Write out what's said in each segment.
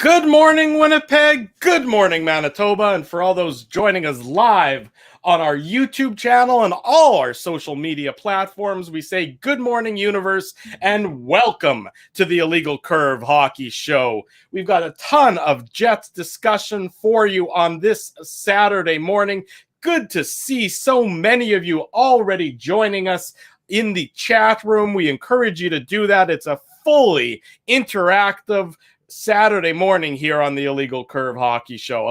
Good morning, Winnipeg. Good morning, Manitoba. And for all those joining us live on our YouTube channel and all our social media platforms, we say good morning, universe, and welcome to the Illegal Curve Hockey Show. We've got a ton of Jets discussion for you on this Saturday morning. Good to see so many of you already joining us in the chat room. We encourage you to do that. It's a fully interactive Saturday morning here on the Illegal Curve Hockey Show,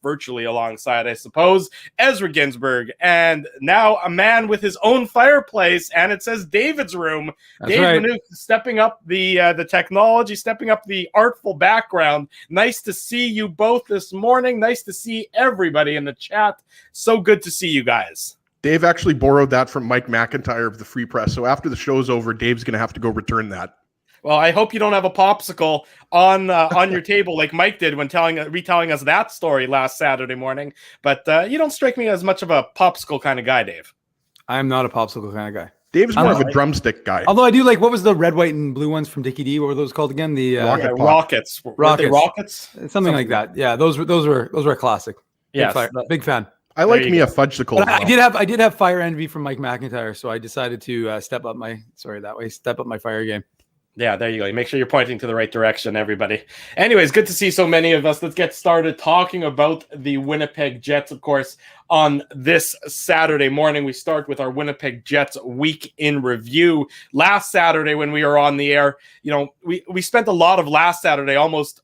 virtually alongside, I suppose, Ezra Ginsburg, and now a man with his own fireplace, and it says David's room. That's Dave right. Minuk stepping up the technology, stepping up the artful background. Nice to see you both this morning. Nice to see everybody in the chat. So good to see you guys. Dave actually borrowed that from Mike McIntyre of the Free Press, so after the show's over, Dave's going to have to go return that. Well, I hope you don't have a popsicle on your table like Mike did when retelling us that story last Saturday morning. But you don't strike me as much of a popsicle kind of guy, Dave. I'm not a popsicle kind of guy. Dave's more of a drumstick guy. Although I do like, what was the red, white, and blue ones from Dickie D? What were those called again? The Rockets. Were they Rockets? Something like that. Yeah, those were a classic. Yes. Big fan. I like me a fudgesicle. Well. I did have fire envy from Mike McIntyre, so I decided to step up my fire game. Yeah, there you go. Make sure you're pointing to the right direction, everybody. Anyways, good to see so many of us. Let's get started talking about the Winnipeg Jets, of course, on this Saturday morning. We start with our Winnipeg Jets week in review. Last Saturday when we were on the air, we spent a lot of last Saturday almost,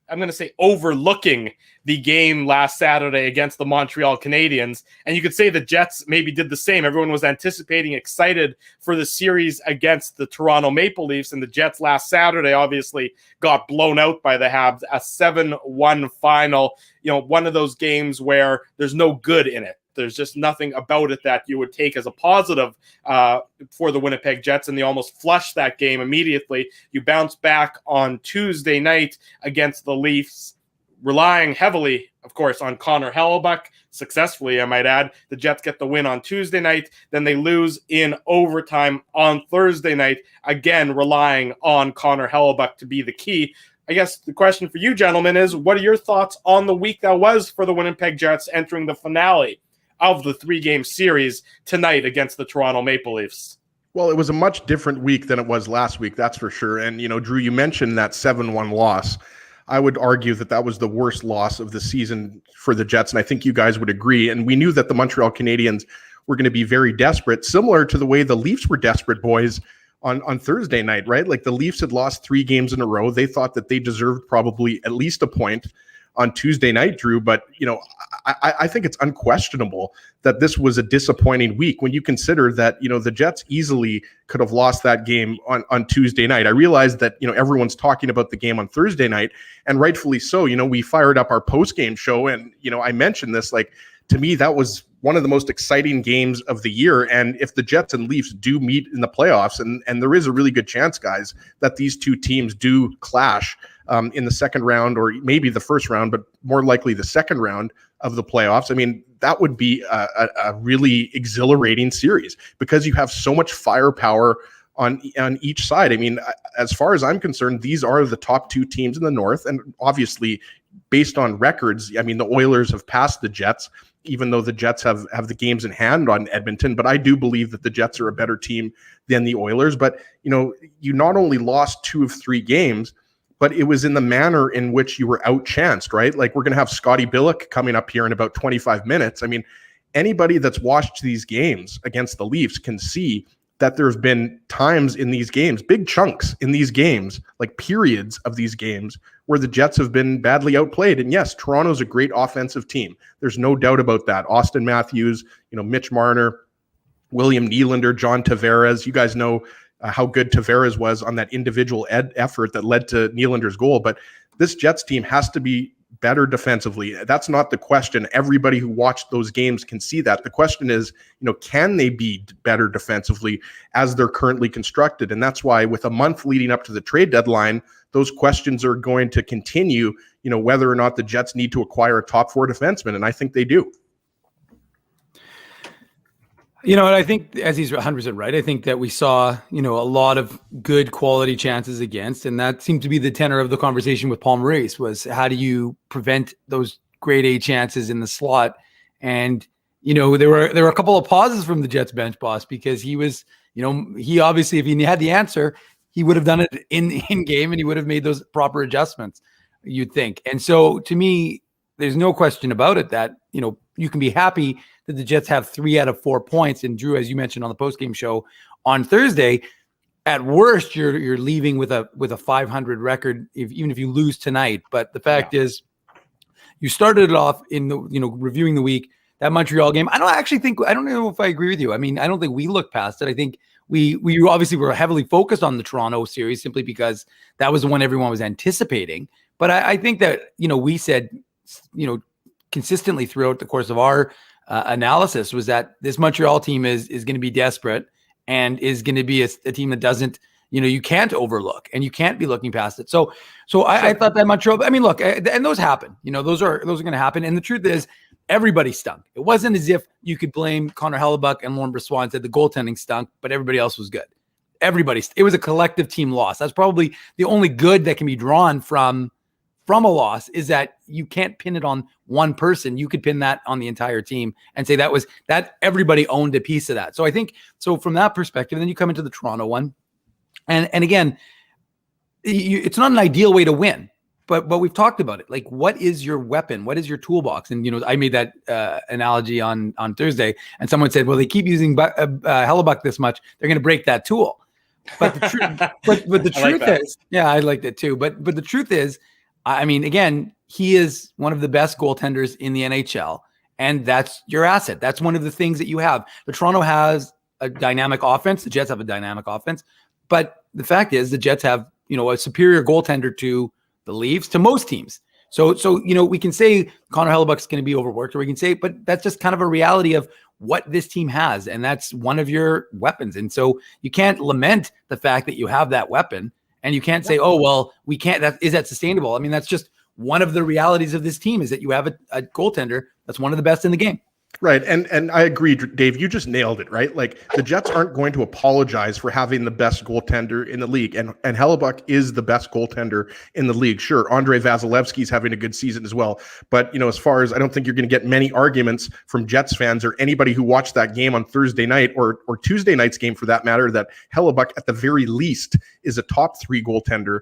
I'm going to say, overlooking the game last Saturday against the Montreal Canadiens. And you could say the Jets maybe did the same. Everyone was anticipating, excited for the series against the Toronto Maple Leafs. And the Jets last Saturday obviously got blown out by the Habs, a 7-1 final. One of those games where there's no good in it. There's just nothing about it that you would take as a positive for the Winnipeg Jets, and they almost flushed that game immediately. You bounce back on Tuesday night against the Leafs, relying heavily, of course, on Connor Hellebuyck, successfully, I might add. The Jets get the win on Tuesday night, then they lose in overtime on Thursday night, again relying on Connor Hellebuyck to be the key. I guess the question for you, gentlemen, is what are your thoughts on the week that was for the Winnipeg Jets entering the finale of the 3-game series tonight against the Toronto Maple Leafs? Well, it was a much different week than it was last week, that's for sure. And, Drew, you mentioned that 7-1 loss. I would argue that was the worst loss of the season for the Jets, and I think you guys would agree. And we knew that the Montreal Canadiens were going to be very desperate, similar to the way the Leafs were desperate, boys, on Thursday night, right? Like the Leafs had lost 3 games in a row. They thought that they deserved probably at least a point on Tuesday night, Drew. But, I think it's unquestionable that this was a disappointing week when you consider that, the Jets easily could have lost that game on Tuesday night. I realize that, everyone's talking about the game on Thursday night, and rightfully so. We fired up our post-game show, and, I mentioned this, to me, that was one of the most exciting games of the year. And if the Jets and Leafs do meet in the playoffs, and there is a really good chance, guys, that these two teams do clash in the second round, or maybe the first round, but more likely the second round of the playoffs. I mean, that would be a really exhilarating series because you have so much firepower on each side. I mean, as far as I'm concerned, these are the top 2 teams in the North. And obviously, based on records, I mean, the Oilers have passed the Jets, even though the Jets have the games in hand on Edmonton. But I do believe that the Jets are a better team than the Oilers. But, you not only lost 2 of 3 games, but it was in the manner in which you were outchanced, right? Like, we're going to have Scotty Billick coming up here in about 25 minutes. I mean, anybody that's watched these games against the Leafs can see that there's been times in these games, big chunks in these games, like periods of these games, where the Jets have been badly outplayed. And yes, Toronto's a great offensive team. There's no doubt about that. Auston Matthews, Mitch Marner, William Nylander, John Tavares. You guys know how good Tavares was on that individual effort that led to Nylander's goal. But this Jets team has to be better defensively. That's not the question. Everybody who watched those games can see that. The question is, can they be better defensively as they're currently constructed? And that's why with a month leading up to the trade deadline, those questions are going to continue, whether or not the Jets need to acquire a top 4 defenseman. And I think they do. And I think, as he's 100% right, I think that we saw, a lot of good quality chances against, and that seemed to be the tenor of the conversation with Paul Maurice, was how do you prevent those grade A chances in the slot? And, there were a couple of pauses from the Jets bench boss, because he was, he obviously, if he had the answer, he would have done it in game, and he would have made those proper adjustments, you'd think. And so to me, there's no question about it that, you can be happy that the Jets have 3 out of 4 points. And Drew, as you mentioned on the postgame show on Thursday, at worst, you're leaving with a 500 record, even if you lose tonight. But the fact is, you started it off in the, reviewing the week, that Montreal game. I don't know if I agree with you. I mean, I don't think we looked past it. I think we obviously were heavily focused on the Toronto series simply because that was the one everyone was anticipating. But I think that, we said, consistently throughout the course of our analysis, was that this Montreal team is going to be desperate and is going to be a team that doesn't, you can't overlook, and you can't be looking past it. So I thought that Montreal, I mean, look, and those happen, those are going to happen. And the truth is, everybody stunk. It wasn't as if you could blame Connor Hellebuck and Lauren Brossoit and said the goaltending stunk, but everybody else was good. It was a collective team loss. That's probably the only good that can be drawn from a loss, is that you can't pin it on one person. You could pin that on the entire team and say that everybody owned a piece of that. So I think, from that perspective, then you come into the Toronto one, and again, it's not an ideal way to win, but we've talked about it. Like, what is your weapon? What is your toolbox? And, I made that analogy on Thursday, and someone said, well, they keep using Hellebuck this much, they're going to break that tool. But the truth, but the truth is, yeah, I liked it too. But the truth is, I mean, again, he is one of the best goaltenders in the NHL, and that's your asset. That's one of the things that you have. The Toronto has a dynamic offense. The Jets have a dynamic offense. But the fact is, the Jets have, a superior goaltender to the Leafs, to most teams. So we can say Connor Hellebuck's going to be overworked, or we can say, but that's just kind of a reality of what this team has, and that's one of your weapons. And so you can't lament the fact that you have that weapon. And you can't say, oh, well, we can't, is that sustainable? I mean, that's just one of the realities of this team, is that you have a goaltender that's one of the best in the game. Right. And I agree, Dave, you just nailed it, right? Like, the Jets aren't going to apologize for having the best goaltender in the league. And Hellebuck is the best goaltender in the league. Sure, Andrei Vasilevsky's having a good season as well. But, as far as, I don't think you're going to get many arguments from Jets fans or anybody who watched that game on Thursday night or Tuesday night's game for that matter, that Hellebuck at the very least is a top 3 goaltender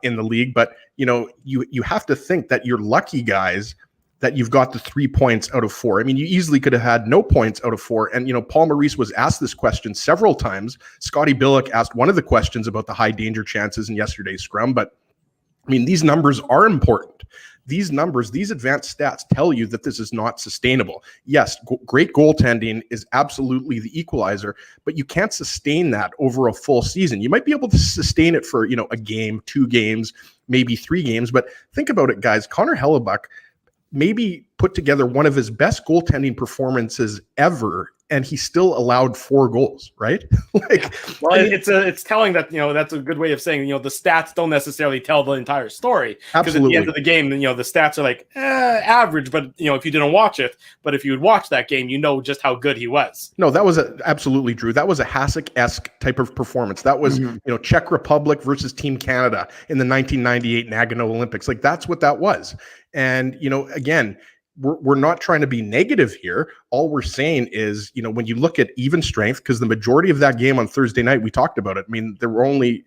in the league. But, you have to think that you're lucky, guys, that you've got the 3 points out of 4. I mean, you easily could have had no points out of 4. And, Paul Maurice was asked this question several times. Scotty Billick asked one of the questions about the high danger chances in yesterday's scrum. But, I mean, these numbers are important. These numbers, these advanced stats tell you that this is not sustainable. Yes, great goaltending is absolutely the equalizer, but you can't sustain that over a full season. You might be able to sustain it for, a game, 2 games, maybe 3 games. But think about it, guys. Connor Hellebuck maybe put together one of his best goaltending performances ever, and he still allowed 4 goals, right? It's telling that, that's a good way of saying, the stats don't necessarily tell the entire story. Because at the end of the game, the stats are like average, but if you didn't watch it, but if you would watch that game, just how good he was. No, that was absolutely Drew. That was a Hasek-esque type of performance. That was, Czech Republic versus Team Canada in the 1998 Nagano Olympics. Like, that's what that was. And, again, we're not trying to be negative here. All we're saying is, when you look at even strength, because the majority of that game on Thursday night, we talked about it. I mean, there were only,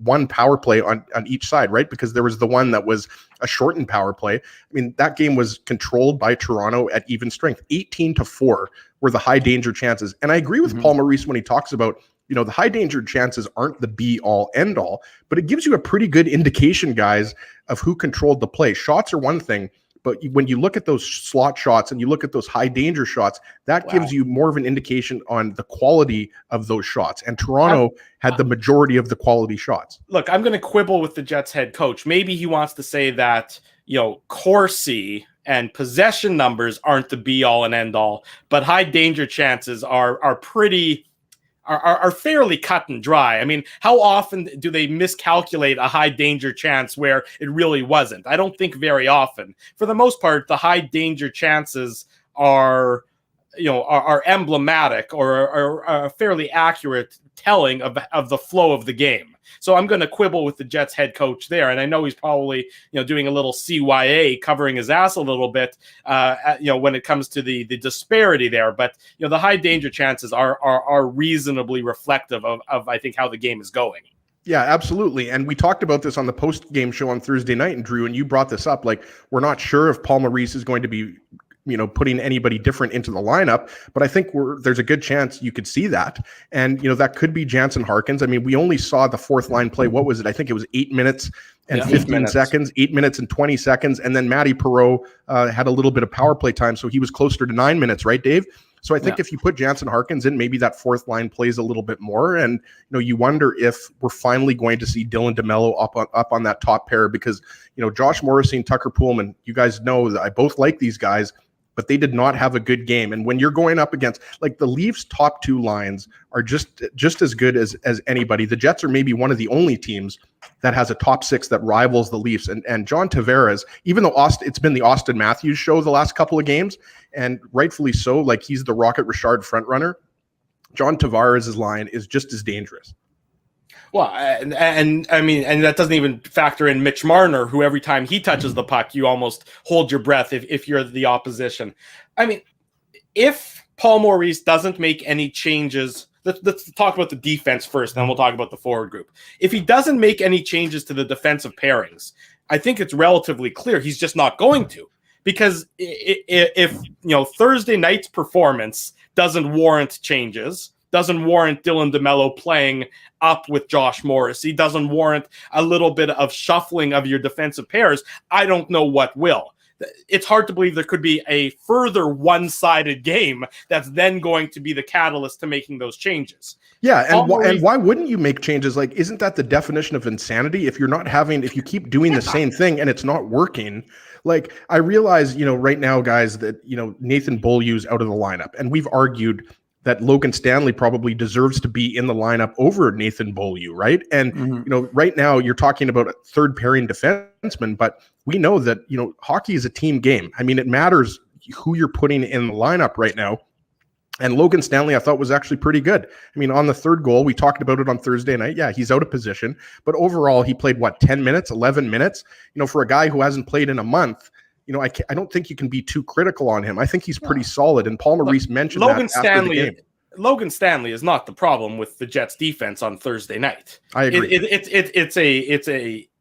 1 power play on each side, right? Because there was the one that was a shortened power play. I mean, that game was controlled by Toronto at even strength. 18-4 were the high danger chances. And I agree with Paul Maurice when he talks about, the high danger chances aren't the be all end all, but it gives you a pretty good indication, guys, of who controlled the play. Shots are one thing, but when you look at those slot shots and you look at those high danger shots, that gives you more of an indication on the quality of those shots. And Toronto had the majority of the quality shots. Look, I'm going to quibble with the Jets head coach. Maybe he wants to say that, Corsi and possession numbers aren't the be all and end all, but high danger chances are pretty are fairly cut and dry. I mean, how often do they miscalculate a high danger chance where it really wasn't? I don't think very often. For the most part, the high danger chances are are emblematic or are fairly accurate telling of the flow of the game. So I'm going to quibble with the Jets head coach there. And I know he's probably, doing a little CYA, covering his ass a little bit, when it comes to the disparity there. But, the high danger chances are reasonably reflective of, I think, how the game is going. Yeah, absolutely. And we talked about this on the post-game show on Thursday night, and Drew, and you brought this up, like, we're not sure if Paul Maurice is going to be putting anybody different into the lineup, but I think there's a good chance you could see that. And, that could be Jansen Harkins. I mean, we only saw the fourth line play. What was it? I think it was 8 minutes and 15 seconds, 8 minutes and 20 seconds. And then Matty Perreault had a little bit of power play time. So he was closer to 9 minutes, right, Dave? So I think if you put Jansen Harkins in, maybe that fourth line plays a little bit more. And, you wonder if we're finally going to see Dylan DeMello up on that top pair, because, Josh Morrissey and Tucker Poolman, you guys know that I both like these guys, but they did not have a good game. And when you're going up against, like, the Leafs' top two lines are just as good as anybody. The Jets are maybe one of the only teams that has a top six that rivals the Leafs. And John Tavares, even though it's been the Auston Matthews show the last couple of games, and rightfully so, like, he's the Rocket Richard frontrunner, John Tavares' line is just as dangerous. Well, and I mean, and that doesn't even factor in Mitch Marner, who every time he touches the puck, you almost hold your breath if you're the opposition. I mean, if Paul Maurice doesn't make any changes, let's talk about the defense first, then we'll talk about the forward group. If he doesn't make any changes to the defensive pairings, I think it's relatively clear he's just not going to. Because if Thursday night's performance doesn't warrant changes, doesn't warrant Dylan DeMello playing up with Josh Morrissey, doesn't warrant a little bit of shuffling of your defensive pairs, I don't know what will. It's hard to believe there could be a further one-sided game that's then going to be the catalyst to making those changes. Yeah, and why wouldn't you make changes? Like, isn't that the definition of insanity? If you keep doing the same thing and it's not working. Like, I realize, right now, guys, that, Nathan Beaulieu's out of the lineup, and we've argued that Logan Stanley probably deserves to be in the lineup over Nathan Beaulieu, right? And, right now you're talking about a third pairing defenseman, but we know that, hockey is a team game. I mean, it matters who you're putting in the lineup right now. And Logan Stanley, I thought, was actually pretty good. I mean, on the third goal, we talked about it on Thursday night. Yeah, he's out of position, but overall he played 10 minutes, 11 minutes, for a guy who hasn't played in a month. I don't think you can be too critical on him. I think he's pretty solid. And Paul Maurice mentioned that after the game. Logan Stanley is not the problem with the Jets defense on Thursday night. I agree.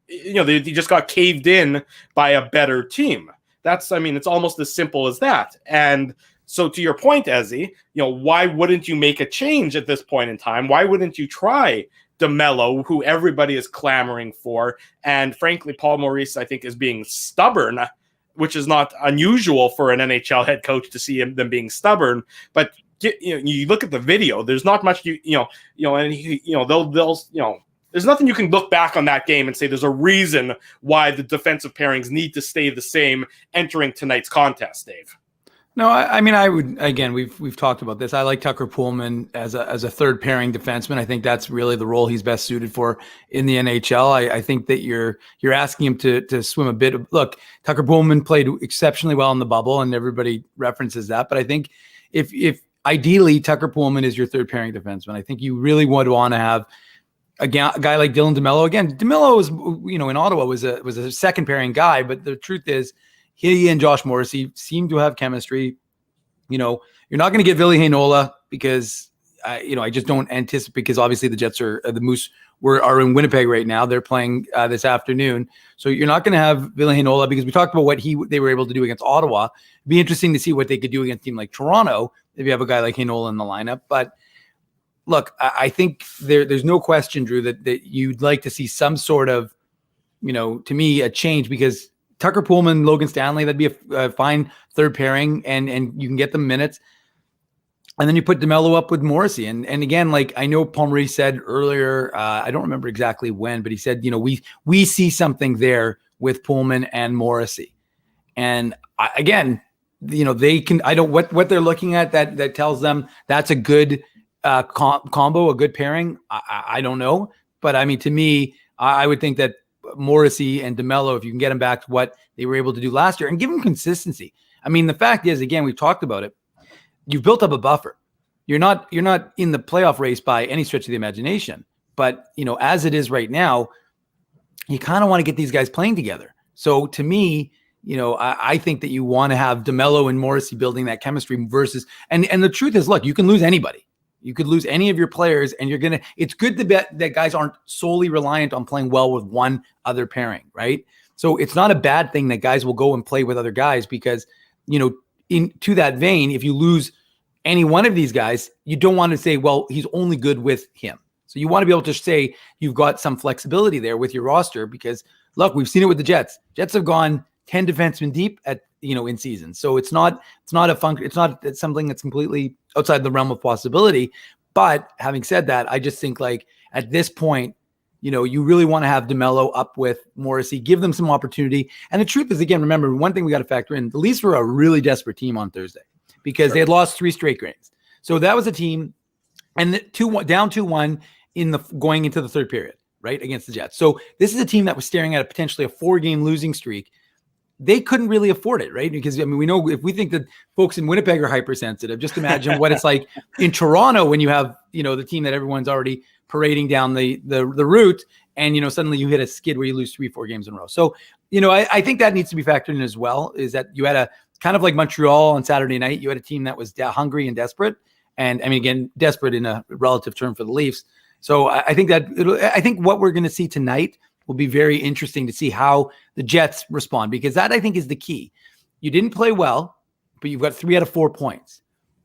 They just got caved in by a better team. It's almost as simple as that. And so to your point, Ezzy, why wouldn't you make a change at this point in time? Why wouldn't you try DeMello, who everybody is clamoring for? And frankly, Paul Maurice, I think, is being stubborn, which is not unusual for an NHL head coach to see them being stubborn. But you look at the video, there's not much there's nothing you can look back on that game and say there's a reason why the defensive pairings need to stay the same entering tonight's contest, Dave. No, I would, again, we've talked about this. I like Tucker Poolman as a third pairing defenseman. I think that's really the role he's best suited for in the NHL. I think that you're asking him to swim a bit. Look, Tucker Poolman played exceptionally well in the bubble, and everybody references that. But I think if ideally Tucker Poolman is your third pairing defenseman, I think you really would want to have a guy like Dylan DeMello. Again, DeMello was, in Ottawa was a second pairing guy, but the truth is, he and Josh Morrissey seem to have chemistry. You're not going to get Ville Heinola because I just don't anticipate, because obviously the Jets are the Moose are in Winnipeg right now. They're playing this afternoon. So you're not going to have Ville Heinola, because we talked about what they were able to do against Ottawa. It'd be interesting to see what they could do against a team like Toronto if you have a guy like Heinola in the lineup. But look, I think there's no question, Drew, that you'd like to see some sort of, to me, a change, because Tucker Poolman, Logan Stanley, that'd be a fine third pairing, and you can get them minutes. And then you put DeMello up with Morrissey. And again, like, I know Paul Maurice said earlier, I don't remember exactly when, but he said, we see something there with Poolman and Morrissey. And again, they can, what they're looking at that tells them that's a good combo, a good pairing. I don't know. But I mean, to me, I would think that Morrissey and DeMello, if you can get them back to what they were able to do last year and give them consistency. I mean, the fact is, again, we've talked about it. you've built up a buffer. You're not in the playoff race by any stretch of the imagination. But, as it is right now, you kind of want to get these guys playing together. So to me, I think that you want to have DeMello and Morrissey building that chemistry versus, and the truth is, look, you can lose anybody. You could lose any of your players, and it's good to bet that guys aren't solely reliant on playing well with one other pairing, right? So it's not a bad thing that guys will go and play with other guys because, to that vein, if you lose any one of these guys, you don't want to say, well, he's only good with him. So you want to be able to say you've got some flexibility there with your roster because, look, we've seen it with the Jets. Jets have gone 10 defensemen deep in season. So it's not something that's completely outside the realm of possibility. But having said that, I just think like at this point, you really want to have DeMello up with Morrissey, give them some opportunity. And the truth is, again, remember, one thing we got to factor in, the Leafs were a really desperate team on Thursday because they had lost 3 straight games. So that was a team and down 2-1 going into the third period, right, against the Jets. So this is a team that was staring at potentially a 4-game losing streak. They couldn't really afford it, right? Because, we know if we think that folks in Winnipeg are hypersensitive, just imagine what it's like in Toronto when you have, the team that everyone's already parading down the route and, suddenly you hit a skid where you lose 3-4 games in a row. So, I think that needs to be factored in as well, is that you had a kind of like Montreal on Saturday night, you had a team that was hungry and desperate. And again, desperate in a relative term for the Leafs. So I think what we're going to see tonight will be very interesting to see how the Jets respond, because that I think is the key. You didn't play well, but you've got 3 out of 4 points.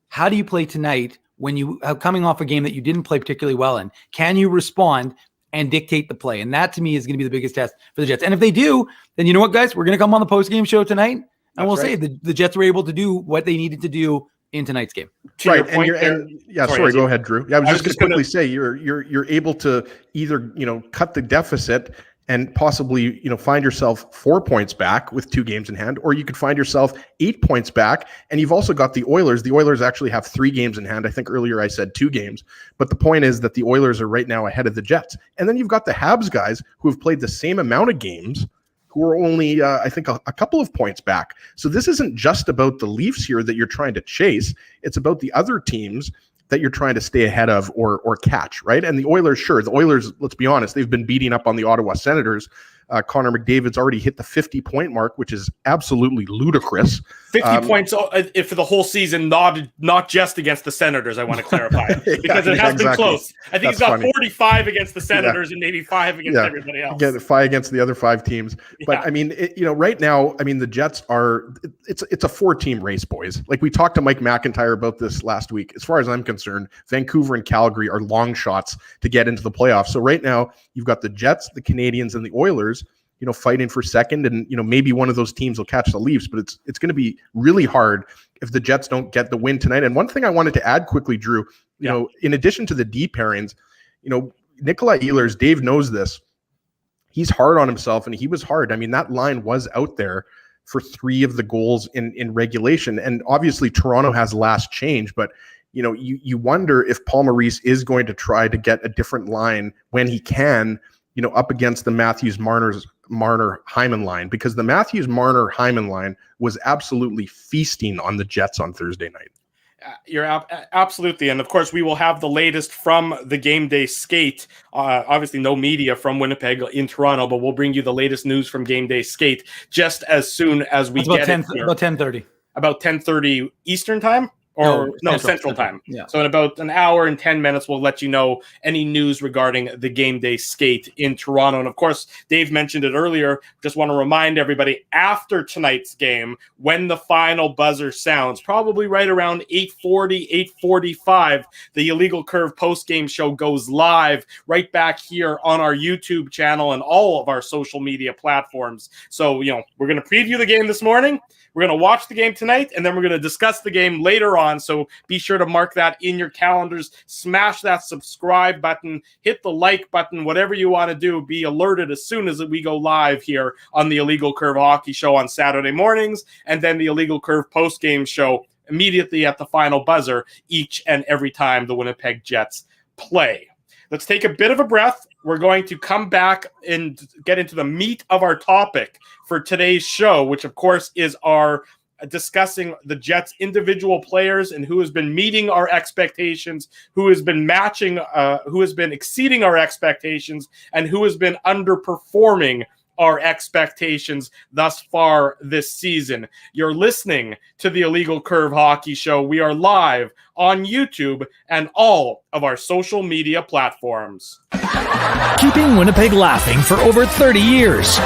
How do you play tonight when you are coming off a game that you didn't play particularly well in? Can you respond and dictate the play? And that to me is going to be the biggest test for the Jets. And if they do, then you know what, guys, we're going to come on the post-game show tonight and we'll say the Jets were able to do what they needed to do in tonight's game. Right. Sorry, go ahead, Drew. Yeah, I was just going to quickly say you're able to either, cut the deficit and possibly, find yourself 4 points back with 2 games in hand, or you could find yourself 8 points back. And you've also got the Oilers. The Oilers actually have 3 games in hand. I think earlier I said 2 games, but the point is that the Oilers are right now ahead of the Jets. And then you've got the Habs guys who have played the same amount of games, who are only, I think, a couple of points back. So this isn't just about the Leafs here that you're trying to chase. It's about the other teams that you're trying to stay ahead of or catch, right? And the Oilers, let's be honest, they've been beating up on the Ottawa Senators. Connor McDavid's already hit the 50-point mark, which is absolutely ludicrous. 50 points for the whole season, not just against the Senators, I want to clarify. Because it has been close. I think he's got 45 against the Senators and maybe 5 against everybody else. Yeah, 5 against the other 5 teams. But, right now, the Jets it's a 4-team race, boys. Like, we talked to Mike McIntyre about this last week. As far as I'm concerned, Vancouver and Calgary are long shots to get into the playoffs. So right now, you've got the Jets, the Canadiens, and the Oilers, fighting for second, and maybe one of those teams will catch the Leafs, but it's going to be really hard if the Jets don't get the win tonight. And one thing I wanted to add quickly, Drew, in addition to the D pairings, Nikolaj Ehlers, Dave knows this. He's hard on himself, and he was hard. That line was out there for 3 of the goals in regulation, and obviously Toronto has last change, but you wonder if Paul Maurice is going to try to get a different line when he can, up against the Matthews-Marner-Hyman line, because the Matthews-Marner-Hyman line was absolutely feasting on the Jets on Thursday night. You're absolutely. And of course, we will have the latest from the game day skate. Obviously, no media from Winnipeg in Toronto, but we'll bring you the latest news from game day skate just as soon as we get it here. About 10:30. About 10:30 Eastern time? Or Central time. Yeah. So in about an hour and 10 minutes, we'll let you know any news regarding the game day skate in Toronto. And of course, Dave mentioned it earlier. Just want to remind everybody, after tonight's game, when the final buzzer sounds, probably right around 8:40, 8:45, the Illegal Curve post-game show goes live right back here on our YouTube channel and all of our social media platforms. So, we're going to preview the game this morning. We're going to watch the game tonight, and then we're going to discuss the game later on. So be sure to mark that in your calendars. Smash that subscribe button. Hit the like button. Whatever you want to do, be alerted as soon as we go live here on the Illegal Curve Hockey Show on Saturday mornings, and then the Illegal Curve post-game show immediately at the final buzzer each and every time the Winnipeg Jets play. Let's take a bit of a breath. We're going to come back and get into the meat of our topic for today's show, which, of course, is our discussing the Jets' individual players and who has been meeting our expectations, who has been exceeding our expectations, and who has been underperforming our expectations thus far this season. You're listening to the Illegal Curve Hockey Show. We are live on YouTube and all of our social media platforms. Keeping Winnipeg laughing for over 30 years.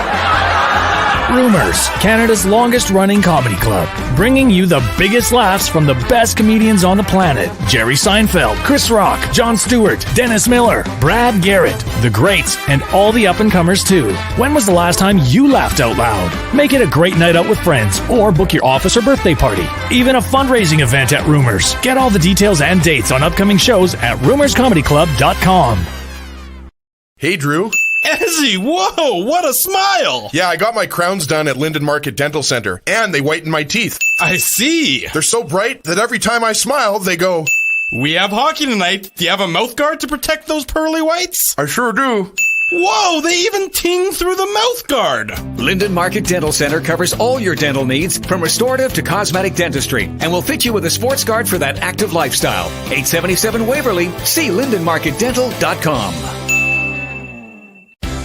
Rumors, Canada's longest-running comedy club, bringing you the biggest laughs from the best comedians on the planet. Jerry Seinfeld, Chris Rock, Jon Stewart, Dennis Miller, Brad Garrett, the greats, and all the up-and-comers too. When was the last time you laughed out loud? Make it a great night out with friends, or book your office or birthday party. Even a fundraising event at Rumors. Get all the details and dates on upcoming shows at rumorscomedyclub.com. Hey, Drew. Ezzy, whoa, what a smile! Yeah, I got my crowns done at Linden Market Dental Center, and they whiten my teeth. I see. They're so bright that every time I smile, they go... We have hockey tonight. Do you have a mouth guard to protect those pearly whites? I sure do. Whoa, they even ting through the mouth guard. Linden Market Dental Center covers all your dental needs, from restorative to cosmetic dentistry, and will fit you with a sports guard for that active lifestyle. 877 Waverly. See lindenmarketdental.com.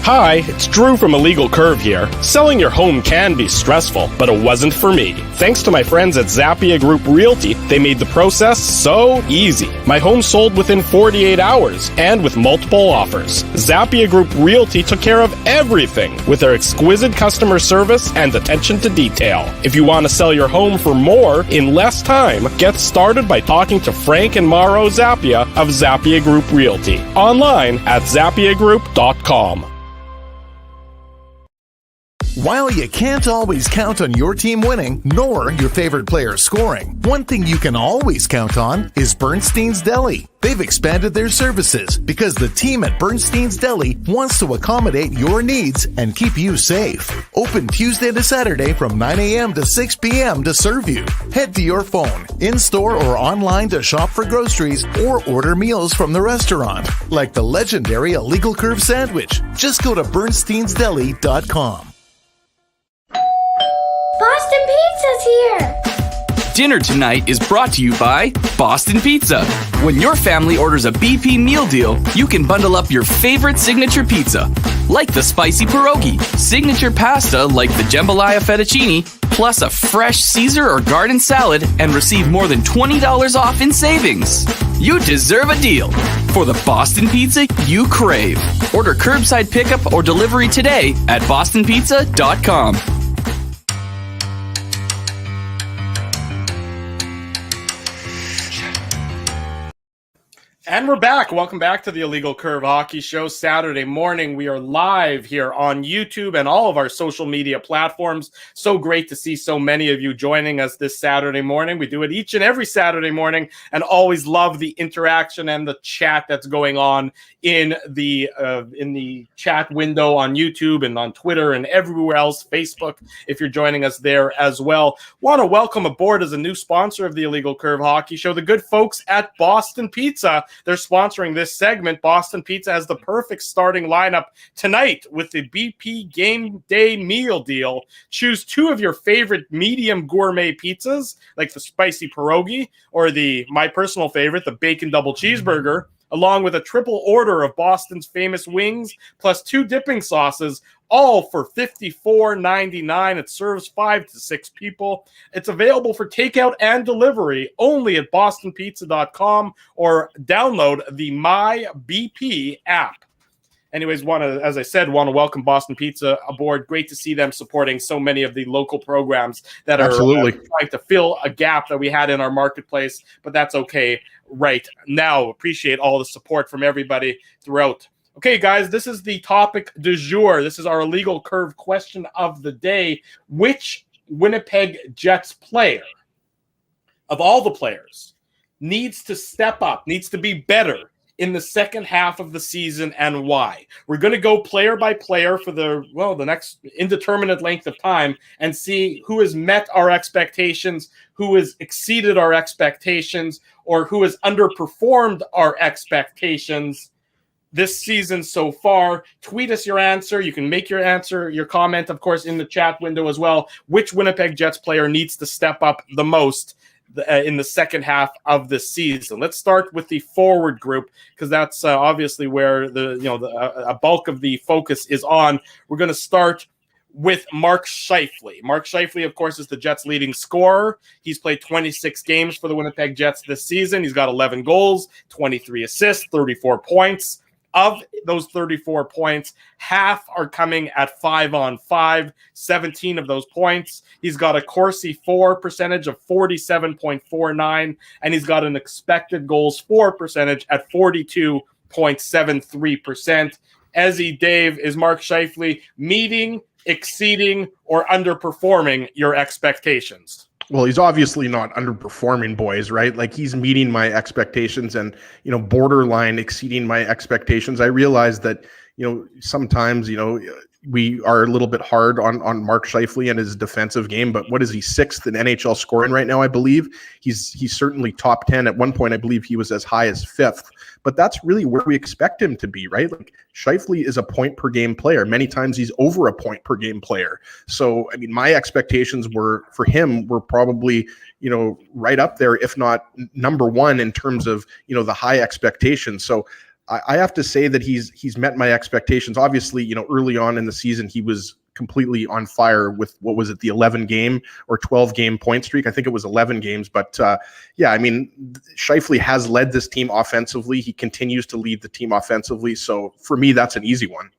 Hi, it's Drew from Illegal Curve here. Selling your home can be stressful, but it wasn't for me. Thanks to my friends at Zappia Group Realty, they made the process so easy. My home sold within 48 hours and with multiple offers. Zappia Group Realty took care of everything with their exquisite customer service and attention to detail. If you want to sell your home for more in less time, get started by talking to Frank and Mauro Zappia of Zappia Group Realty. Online at zappiagroup.com. While you can't always count on your team winning, nor your favorite player scoring, one thing you can always count on is Bernstein's Deli. They've expanded their services because the team at Bernstein's Deli wants to accommodate your needs and keep you safe. Open Tuesday to Saturday from 9 a.m. to 6 p.m. to serve you. Head to your phone, in-store or online to shop for groceries or order meals from the restaurant, like the legendary Illegal Curve sandwich. Just go to bernsteinsdeli.com. Boston Pizza's here! Dinner tonight is brought to you by Boston Pizza. When your family orders a BP meal deal, you can bundle up your favorite signature pizza, like the spicy pierogi, signature pasta like the jambalaya fettuccine, plus a fresh Caesar or garden salad, and receive more than $20 off in savings. You deserve a deal for the Boston Pizza you crave. Order curbside pickup or delivery today at bostonpizza.com. And we're back. Welcome back to the Illegal Curve Hockey Show. Saturday morning, we are live here on YouTube and all of our social media platforms. So great to see so many of you joining us this Saturday morning. We do it each and every Saturday morning and always love the interaction and the chat that's going on in the chat window on YouTube and on Twitter and everywhere else, Facebook, if you're joining us there as well. Want to welcome aboard as a new sponsor of the Illegal Curve Hockey Show, the good folks at Boston Pizza. They're sponsoring this segment. Boston Pizza has the perfect starting lineup tonight with the BP Game Day meal deal. Choose two of your favorite medium gourmet pizzas, like the spicy pierogi or my personal favorite, the bacon double cheeseburger, along with a triple order of Boston's famous wings, plus 2 dipping sauces, all for $54.99. It serves 5 to 6 people. It's available for takeout and delivery only at bostonpizza.com or download the My BP app. Anyways, as I said, want to welcome Boston Pizza aboard. Great to see them supporting so many of the local programs that are trying to fill a gap that we had in our marketplace, but that's okay right now. Appreciate all the support from everybody throughout. Okay, guys, this is the topic du jour. This is our Illegal Curve question of the day. Which Winnipeg Jets player, of all the players, needs to step up, needs to be better in the second half of the season, and why? We're going to go player by player for the next indeterminate length of time and see who has met our expectations, who has exceeded our expectations, or who has underperformed our expectations this season so far. Tweet us your answer. You can make your comment, of course, in the chat window as well. Which Winnipeg Jets player needs to step up the most in the second half of the season? Let's start with the forward group, because that's obviously where a bulk of the focus is on. We're going to start with Mark Scheifele. Mark Scheifele, of course, is the Jets' leading scorer. He's played 26 games for the Winnipeg Jets this season. He's got 11 goals, 23 assists, 34 points. Of those 34 points, half are coming at 5-on-5, 17 of those points. He's got a Corsi for percentage of 47.49, and he's got an expected goals for percentage at 42.73%. Ezzy, Dave, is Mark Scheifele meeting, exceeding, or underperforming your expectations? Well, he's obviously not underperforming, boys, right? Like, he's meeting my expectations and, borderline exceeding my expectations. I realize that, sometimes, we are a little bit hard on Mark Scheifele and his defensive game, but what is he, 6th in NHL scoring right now, I believe? He's certainly top 10. At one point, I believe he was as high as 5th, but that's really where we expect him to be, right? Like, Scheifele is a point per game player. Many times he's over a point per game player. So, I mean, my expectations were probably, right up there, if not number one in terms of, the high expectations. So I have to say that he's met my expectations. Obviously, early on in the season, he was completely on fire with, what was it, the 11 game or 12 game point streak? I think it was 11 games. But yeah, I mean, Scheifele has led this team offensively. He continues to lead the team offensively. So for me, that's an easy one.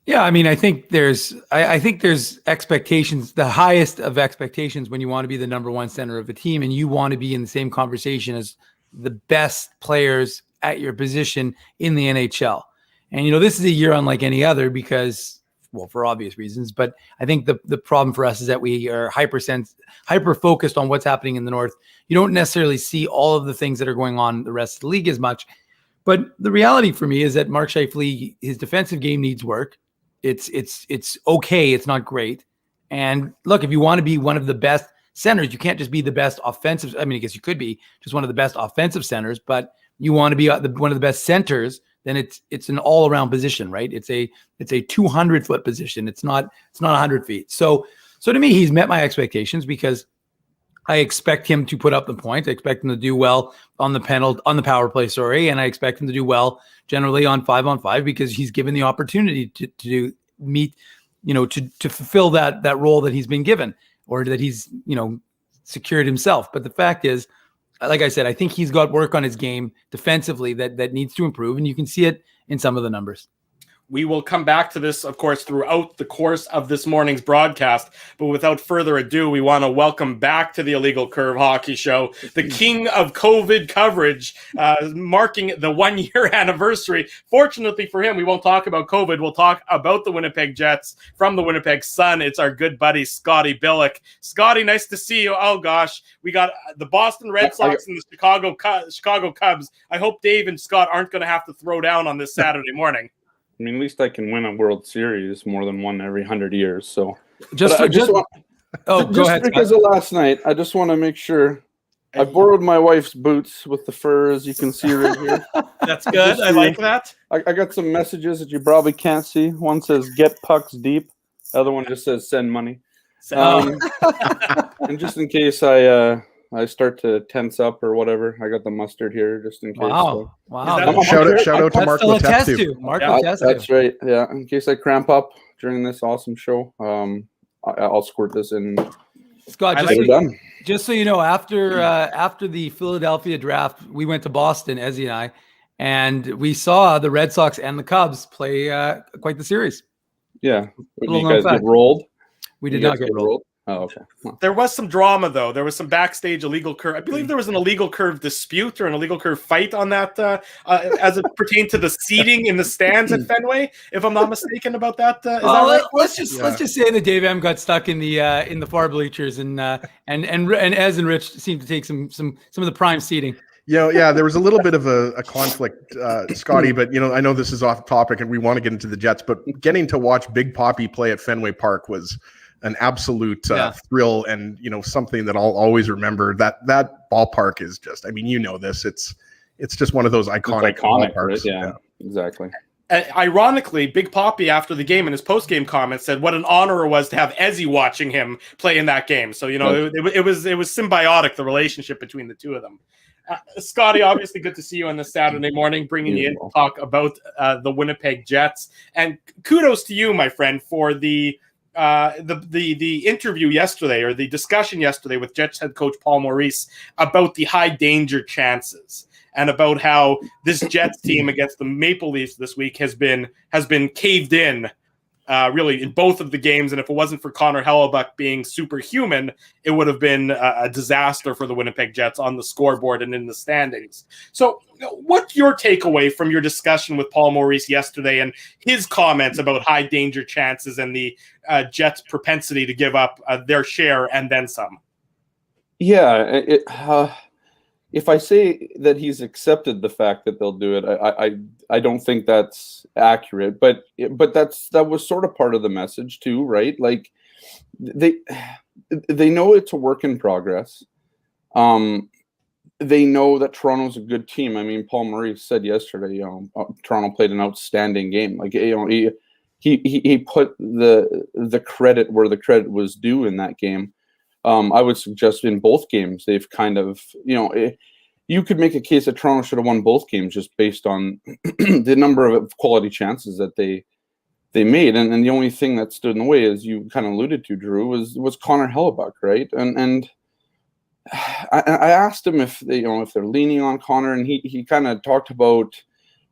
Yeah, I mean, I think there's expectations, the highest of expectations when you want to be the number one center of the team and you want to be in the same conversation as the best players at your position in the NHL. And, this is a year unlike any other because, well, for obvious reasons, but I think the problem for us is that we are hyper focused on what's happening in the North. You don't necessarily see all of the things that are going on in the rest of the league as much. But the reality for me is that Mark Scheifele, his defensive game needs work. It's okay. It's not great. And look, if you want to be one of the best centers, you can't just be the best offensive. I mean, I guess you could be just one of the best offensive centers, but you want to be one of the best centers, then it's an all around position, right? It's a 200-foot position. It's not 100 feet. So to me, he's met my expectations because I expect him to put up the points. I expect him to do well on the power play, and I expect him to do well generally on 5-on-5 because he's given the opportunity to meet, to fulfill that role that he's been given or that he's, secured himself. But the fact is, like I said, I think he's got work on his game defensively that needs to improve, and you can see it in some of the numbers. We will come back to this, of course, throughout the course of this morning's broadcast. But without further ado, we want to welcome back to the Illegal Curve Hockey Show, the king of COVID coverage, marking the 1-year anniversary. Fortunately for him, we won't talk about COVID. We'll talk about the Winnipeg Jets from the Winnipeg Sun. It's our good buddy, Scotty Billick. Scotty, nice to see you. Oh, gosh. We got the Boston Red Sox and the Chicago Cubs. I hope Dave and Scott aren't going to have to throw down on this Saturday morning. I mean, at least I can win a World Series more than one every 100 years. So go ahead. Because of last night, I just want to make sure. I borrowed my wife's boots with the fur, as you can see right here. That's good. I like that. I got some messages that you probably can't see. One says "Get pucks deep." The other one just says "Send money." And just in case I start to tense up or whatever, I got the mustard here just in case. Wow. Shout out to Mark Letestu. That's right. Yeah. In case I cramp up during this awesome show, I'll squirt this in. Scott, just so you know, after the Philadelphia draft, we went to Boston, Ezzy and I, and we saw the Red Sox and the Cubs play quite the series. Yeah. Did you guys get rolled? We did not get rolled. Oh, okay. Well, there was some drama, though. There was some backstage illegal curve. I believe there was an illegal curve dispute or an illegal curve fight on that as it pertained to the seating in the stands at Fenway, if I'm not mistaken about that. Is that right? Let's just say that Dave M got stuck in the far bleachers and Ez and Rich seemed to take some of the prime seating. Yeah, there was a little bit of a conflict, Scotty, but I know this is off topic and we want to get into the Jets, but getting to watch Big Papi play at Fenway Park was an absolute thrill and something that I'll always remember. That ballpark is just, I mean, this, it's just one of those iconic ballparks. Right? Yeah, exactly. Ironically, Big Poppy after the game in his post-game comments said what an honor it was to have Jessi watching him play in that game. So it was symbiotic, the relationship between the two of them. Scotty, obviously good to see you on this Saturday morning, bringing you in to talk about the Winnipeg Jets. And kudos to you, my friend, for the interview yesterday, or the discussion yesterday with Jets head coach Paul Maurice about the high danger chances and about how this Jets team against the Maple Leafs this week has been caved in really in both of the games. And if it wasn't for Connor Hellebuck being superhuman, it would have been a disaster for the Winnipeg Jets on the scoreboard and in the standings. So what's your takeaway from your discussion with Paul Maurice yesterday and his comments about high danger chances and the Jets' propensity to give up their share and then some? Yeah, if I say that he's accepted the fact that they'll do it, I don't think that's accurate. But that was sort of part of the message too, right? Like they know it's a work in progress. They know that Toronto's a good team. I mean, Paul Maurice said yesterday, Toronto played an outstanding game. Like he put the credit where the credit was due in that game. I would suggest in both games, they've kind of, you could make a case that Toronto should have won both games just based on the number of quality chances that they made. And the only thing that stood in the way, as you kind of alluded to, Drew, was Connor Hellebuck, right? And I asked him if they're leaning on Connor, and he kind of talked about,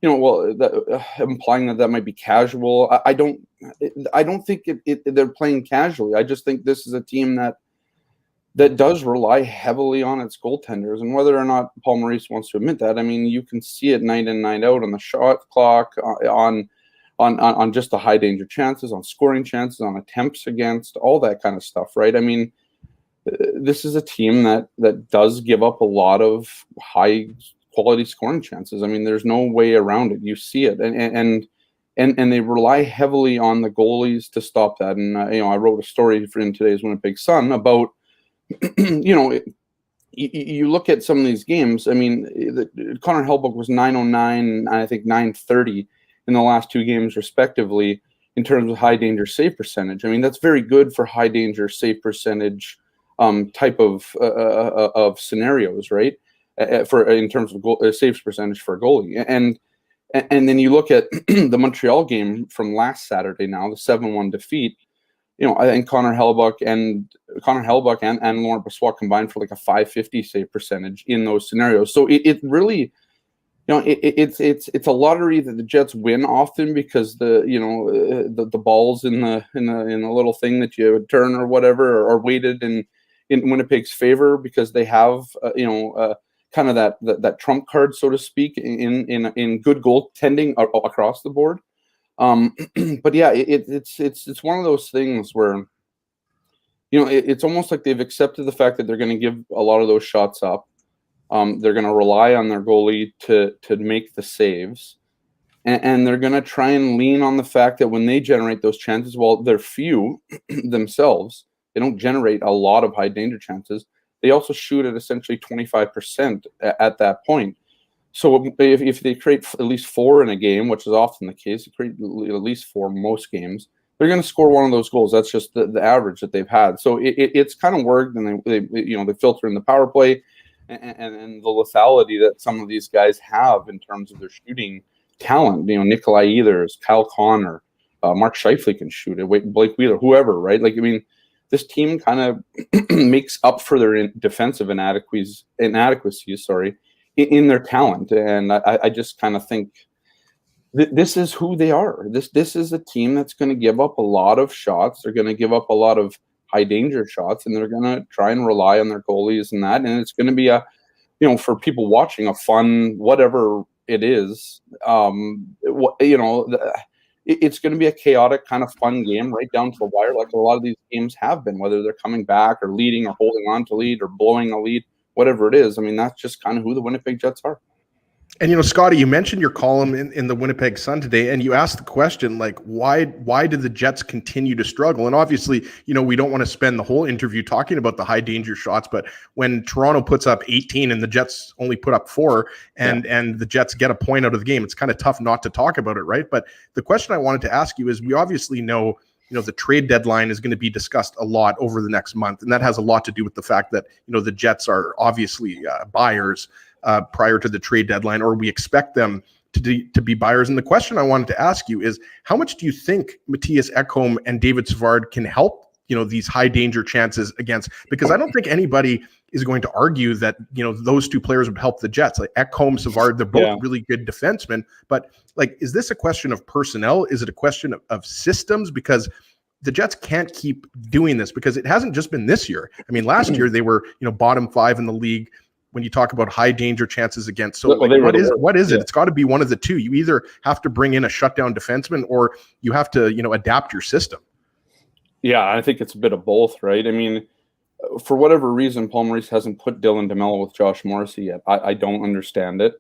implying that might be casual. I don't think they're playing casually. I just think this is a team that does rely heavily on its goaltenders, and whether or not Paul Maurice wants to admit that, I mean, you can see it night in, night out on the shot clock, on just the high danger chances, on scoring chances, on attempts against, all that kind of stuff, right? I mean, this is a team that does give up a lot of high quality scoring chances. I mean, there's no way around it. You see it, and they rely heavily on the goalies to stop that. And I wrote a story in today's Winnipeg Sun about. You look at some of these games. I mean, Connor Hellebuck was 909 and I think 930 in the last two games, respectively, in terms of high danger save percentage. I mean, that's very good for high danger save percentage type of scenarios, right? In terms of saves percentage for a goalie, and then you look at the Montreal game from last Saturday. Now the 7-1 defeat. I think Connor Hellebuck and Laurent Brossoit combined for like a 550 save percentage in those scenarios. So it really, it's a lottery that the Jets win often because the balls in the little thing that you would turn or whatever are weighted in Winnipeg's favor because they have kind of that trump card, so to speak, in good goaltending across the board. But yeah, it's one of those things where, it's almost like they've accepted the fact that they're going to give a lot of those shots up. They're going to rely on their goalie to make the saves, and they're going to try and lean on the fact that when they generate those chances, while they're few themselves, they don't generate a lot of high danger chances. They also shoot at essentially 25% at that point. So if they create at least 4 in a game, which is often the case, they create at least 4 most games, they're going to score one of those goals. That's just the average that they've had. So it's kind of worked, and they filter in the power play and the lethality that some of these guys have in terms of their shooting talent. Nikolaj Ehlers, Kyle Connor, Mark Scheifele can shoot it, Blake Wheeler, whoever, right? Like, I mean, this team kind of makes up for their defensive inadequacies, in their talent. And I just kind of think this is who they are. This is a team that's going to give up a lot of shots. They're going to give up a lot of high danger shots, and they're going to try and rely on their goalies and that. And it's going to be for people watching, a fun, whatever it is, it's going to be a chaotic kind of fun game right down to the wire, like a lot of these games have been, whether they're coming back or leading or holding on to lead or blowing a lead. Whatever it is, I mean, that's just kind of who the Winnipeg Jets are. And, Scotty, you mentioned your column in the Winnipeg Sun today, and you asked the question, like, why did the Jets continue to struggle? And obviously, we don't want to spend the whole interview talking about the high danger shots, but when Toronto puts up 18 and the Jets only put up 4 and the Jets get a point out of the game, it's kind of tough not to talk about it, right? But the question I wanted to ask you is, we obviously know the trade deadline is going to be discussed a lot over the next month, and that has a lot to do with the fact that, the Jets are obviously buyers prior to the trade deadline, or we expect them to be buyers. And the question I wanted to ask you is, how much do you think Mattias Ekholm and David Savard can help, these high danger chances against? Because I don't think anybody is going to argue that, those two players would help the Jets. Like Ekholm, Savard, they're both really good defensemen. But like, is this a question of personnel? Is it a question of systems? Because the Jets can't keep doing this, because it hasn't just been this year. I mean, last year they were, bottom 5 in the league when you talk about high danger chances against. So what is it? It's got to be one of the two. You either have to bring in a shutdown defenseman, or you have to, adapt your system. Yeah, I think it's a bit of both, right? I mean, for whatever reason, Paul Maurice hasn't put Dylan DeMello with Josh Morrissey yet. I don't understand it.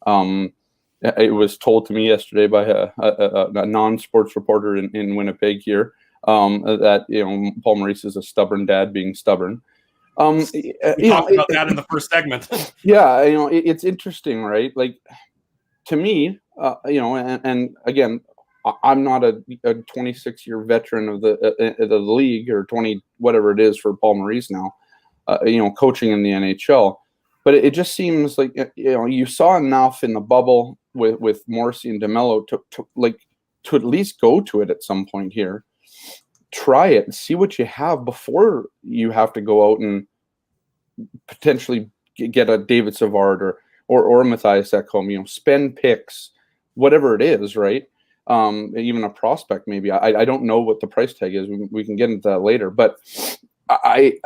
It was told to me yesterday by a non-sports reporter in Winnipeg here that Paul Maurice is a stubborn dad being stubborn. We talked about that in the first segment. It's interesting, right? Like, to me, and again, I'm not a 26-year veteran of the league, or 20 whatever it is for Paul Maurice now, coaching in the NHL. But it just seems like you saw enough in the bubble with Morrissey and DeMello to at least go to it at some point here. Try it and see what you have before you have to go out and potentially get a David Savard or a Mattias Ekholm, spend picks, whatever it is, right? Even a prospect, maybe. I don't know what the price tag is. We can get into that later. But I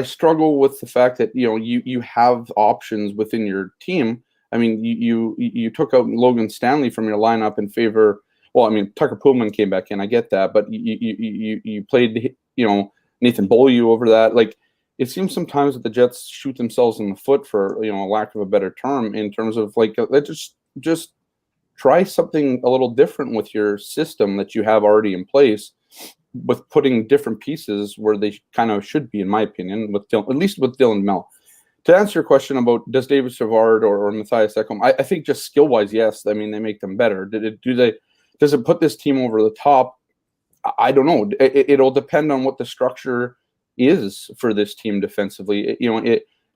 struggle with the fact that, you have options within your team. I mean, you took out Logan Stanley from your lineup in favor. Well, I mean, Tucker Poolman came back in. I get that, but you played, Nathan Beaulieu over that. Like, it seems sometimes that the Jets shoot themselves in the foot, for lack of a better term, in terms of like, let's just try something a little different with your system that you have already in place, with putting different pieces where they kind of should be, in my opinion, at least with Dylan DeMello. To answer your question about does David Savard or Mattias Ekholm, I think just skill wise, yes. I mean, they make them better. Does it put this team over the top? I don't know. It'll depend on what the structure is for this team defensively.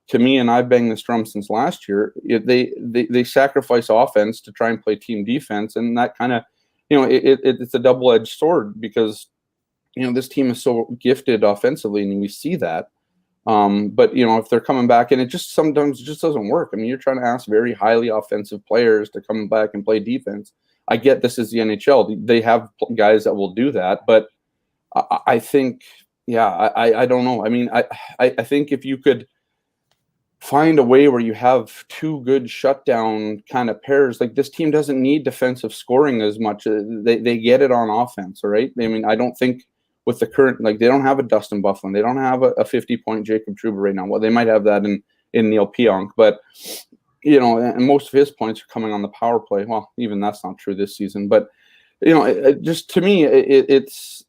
To me, and I've banged this drum since last year, they sacrifice offense to try and play team defense, and that kind of, it's a double-edged sword, because this team is so gifted offensively, and we see that. But if they're coming back, and it just sometimes just doesn't work. I mean, you're trying to ask very highly offensive players to come back and play defense. I get this is the NHL. They have guys that will do that, but I think, I don't know. I mean, I think if you could find a way where you have two good shutdown kind of pairs, like, this team doesn't need defensive scoring as much. They get it on offense, all right? I mean, I don't think with the current, like, they don't have a Dustin Byfuglien. They don't have a 50-point Jacob Trouba right now. Well, they might have that in Neil Pionk, but and most of his points are coming on the power play. Well, even that's not true this season, but just to me, it's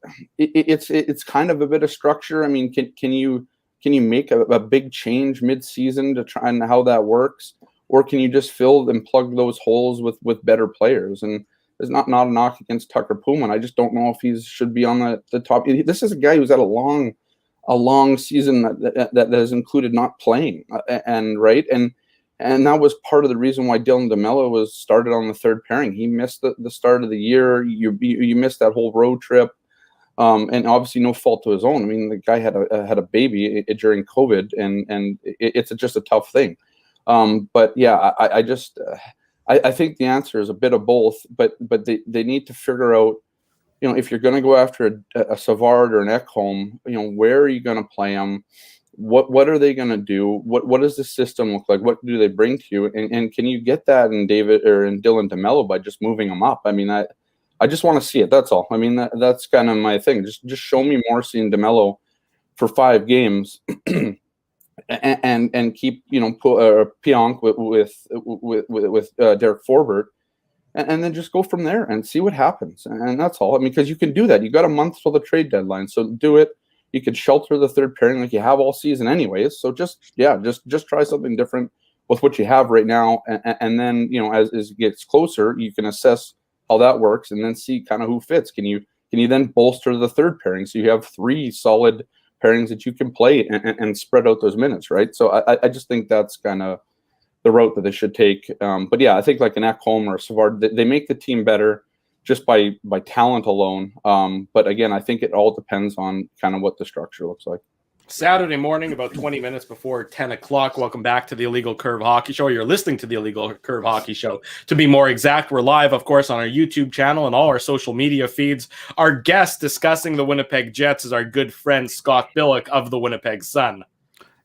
kind of a bit of structure. I mean, can you make a big change mid-season to try and how that works, or can you just fill and plug those holes with better players? And there's not a knock against Tucker Poolman. I just don't know if he should be on the top. This is a guy who's had a long season that has included not playing, and that was part of the reason why Dylan DeMello was started on the third pairing. He missed the start of the year. You missed that whole road trip, and obviously no fault to his own. I mean, the guy had a baby during COVID, and it's just a tough thing. But yeah, I think the answer is a bit of both. But they need to figure out, if you're going to go after a Savard or an Ekholm, where are you going to play them? What are they going to do? What does the system look like? What do they bring to you? And can you get that in David or in Dylan DeMello by just moving them up? I mean, I just want to see it. That's all. I mean, that's kind of my thing. Just show me Morrissey and DeMello for 5 games, and and keep Pionk with Derek Forbort, and then just go from there and see what happens. And that's all. I mean, because you can do that. You got a month till the trade deadline, so do it. You could shelter the third pairing like you have all season anyways. So just try something different with what you have right now, and then as it gets closer, you can assess how that works and then see kind of who fits. Can you then bolster the third pairing so you have 3 solid pairings that you can play and spread out those minutes, right? So I just think that's kind of the route that they should take. But yeah, I think like an Ekholm or a Savard, they make the team better just by talent alone. But again, I think it all depends on kind of what the structure looks like. Saturday morning, about 20 minutes before 10 o'clock. Welcome back to the Illegal Curve Hockey Show. You're listening to the Illegal Curve Hockey Show. To be more exact, we're live, of course, on our YouTube channel and all our social media feeds. Our guest discussing the Winnipeg Jets is our good friend, Scott Billick of the Winnipeg Sun.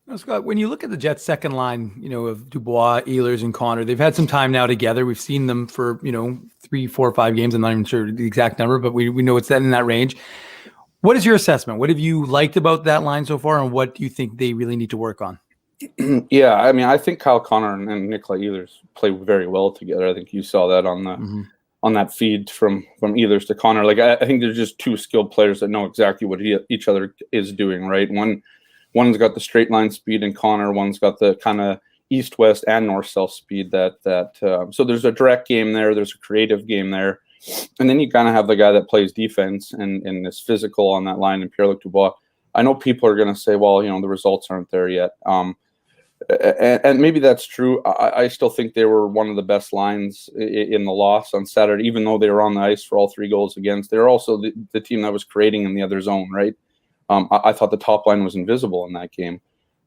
Now, Scott, when you look at the Jets' second line, of Dubois, Ehlers, and Connor, they've had some time now together. We've seen them for, 3, 4, 5 games. I'm not even sure the exact number, but we know it's in that range. What is your assessment? What have you liked about that line so far, and what do you think they really need to work on? Yeah, I mean, I think Kyle Connor and Nikolaj Ehlers play very well together. I think you saw that on the on that feed from Ehlers to Connor. Like, I think they're just 2 skilled players that know exactly what each other is doing, right? One's got the straight line speed, and Connor, one's got the kind of east-west and north-south speed. So there's a direct game there. There's a creative game there. And then you kind of have the guy that plays defense and is physical on that line, and Pierre-Luc Dubois. I know people are going to say, well, the results aren't there yet. And maybe that's true. I still think they were one of the best lines in the loss on Saturday, even though they were on the ice for all 3 goals against. They were also the team that was creating in the other zone, right? I thought the top line was invisible in that game.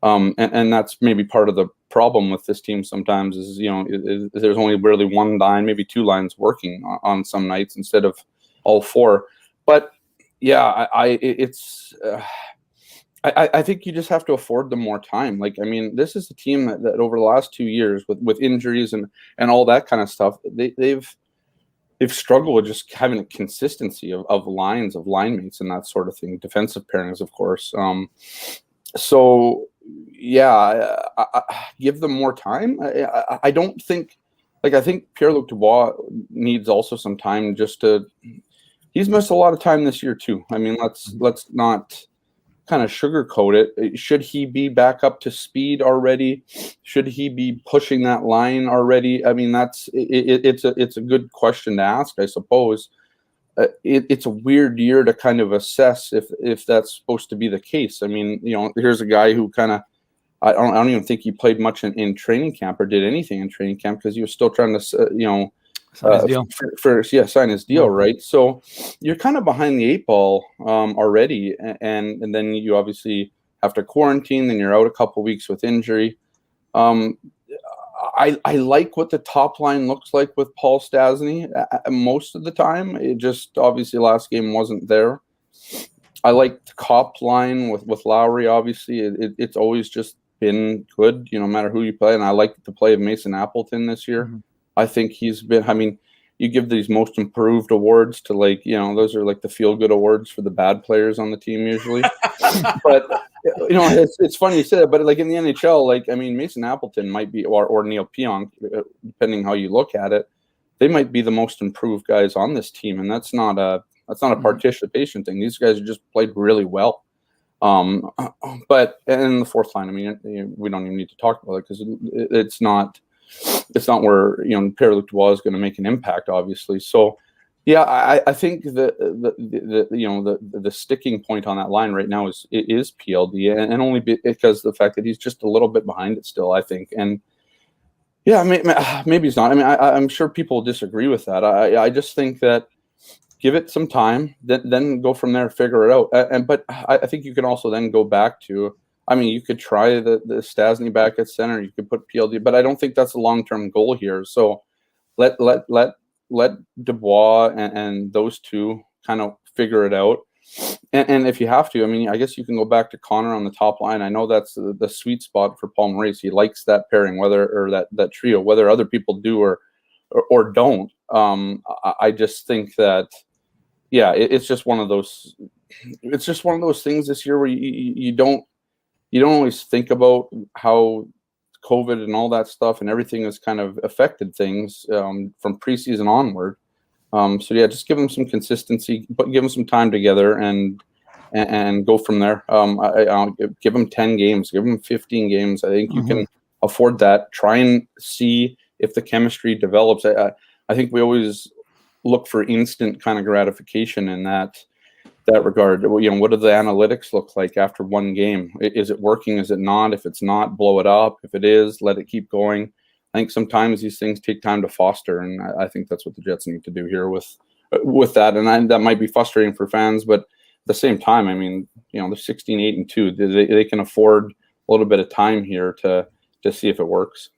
And that's maybe part of the problem with this team sometimes is there's only really 1 line, maybe 2 lines working on some nights instead of all 4. But yeah, I think you just have to afford them more time. Like, I mean, this is a team that over the last 2 years with injuries and all that kind of stuff, they've struggled with just having a consistency of lines, of line mates and that sort of thing. Defensive pairings, of course. So yeah, I give them more time. I don't think, I think Pierre-Luc Dubois needs also some time he's missed a lot of time this year too. I mean, let's not kind of sugarcoat it. Should he be back up to speed already? Should he be pushing that line already? I mean, it's a good question to ask, I suppose. It's a weird year to kind of assess if that's supposed to be the case. I mean, here's a guy who kind of, I don't even think he played much in training camp or did anything in training camp because he was still trying to, sign his deal, right? So you're kind of behind the 8 ball already, and then you obviously have to quarantine. Then you're out a couple weeks with injury. I like what the top line looks like with Paul Stastny most of the time. It just obviously last game wasn't there. I like the Copp line with Lowry. Obviously, it's always just been good, no matter who you play. And I like the play of Mason Appleton this year. Mm-hmm. I think he's been. I mean, you give these most improved awards to those are like the feel good awards for the bad players on the team usually. But it's funny you say that. But like in the NHL, I mean, Mason Appleton might be or Neil Pionk, depending how you look at it, they might be the most improved guys on this team, and that's not a participation thing. These guys just played really well. But in the fourth line, I mean, we don't even need to talk about it because it's not where Pierre-Luc Dubois is going to make an impact, obviously. So, yeah, I think the sticking point on that line right now is PLD, and only because of the fact that he's just a little bit behind it still, I think. And yeah, maybe he's not. I mean, I'm sure people disagree with that. I just think that give it some time, then go from there, figure it out. But I think you can also then go back to, I mean, you could try the Stastny back at center. You could put PLD, but I don't think that's a long-term goal here. So let Dubois and those 2 kind of figure it out. And if you have to, I mean, I guess you can go back to Connor on the top line. I know that's the sweet spot for Paul Morrissey. He likes that pairing, that trio, whether other people do or don't. I just think that, yeah, it's just one of those. It's just one of those things this year where you don't. you don't always think about how COVID and all that stuff and everything has kind of affected things from preseason onward. So yeah, just give them some consistency, but give them some time together and go from there. I'll give them 10 games, give them 15 games. I think you can afford that. Try and see if the chemistry develops. I think we always look for instant kind of gratification in that regard. You know, what do the analytics look like after one game? Is it working? Is it not? If it's not, blow it up. If it is, let it keep going. I think sometimes these things take time to foster, and I think that's what the Jets need to do here with that. And that might be frustrating for fans, but at the same time, I mean, you know, they're 16-8-2. They can afford a little bit of time here to see if it works.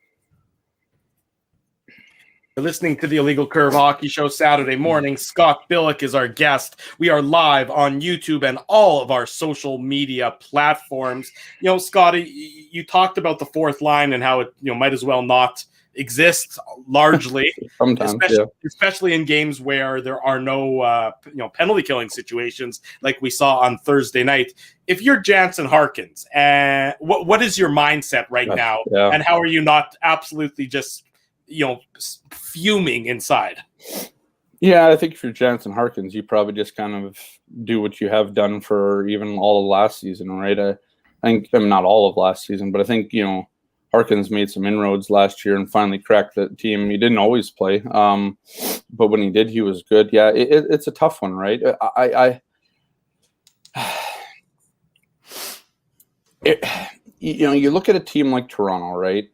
You're listening to the Illegal Curve Hockey Show Saturday morning. Scott Billick is our guest. We are live on YouTube and all of our social media platforms. You know, Scotty, you talked about the fourth line and how it, you know, might as well not exist largely, sometimes, especially in games where there are no penalty killing situations like we saw on Thursday night. If you're Jansen Harkins, what is your mindset right now, and how are you not absolutely just fuming inside? Yeah, I think if you're Jansen Harkins, you probably just kind of do what you have done for even all of last season, right? I think not all of last season, but I think, you know, Harkins made some inroads last year and finally cracked the team. He didn't always play, but when he did, he was good. Yeah, it's a tough one, right? You look at a team like Toronto, right?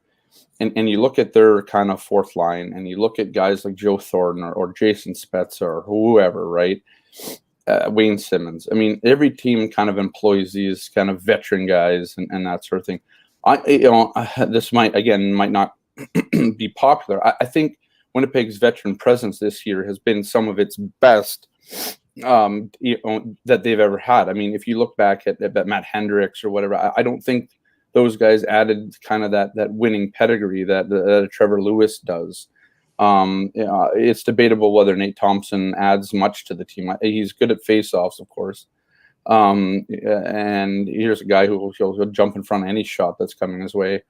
And you look at their kind of fourth line, and you look at guys like Joe Thornton or Jason Spezza or whoever, right? Wayne Simmons. I mean, every team kind of employs these kind of veteran guys and that sort of thing. This might not be popular. I think Winnipeg's veteran presence this year has been some of its best that they've ever had. I mean, if you look back at Matt Hendricks or whatever, I don't think those guys added kind of that winning pedigree that Trevor Lewis does. It's debatable whether Nate Thompson adds much to the team. He's good at face-offs, of course. And here's a guy who will jump in front of any shot that's coming his way.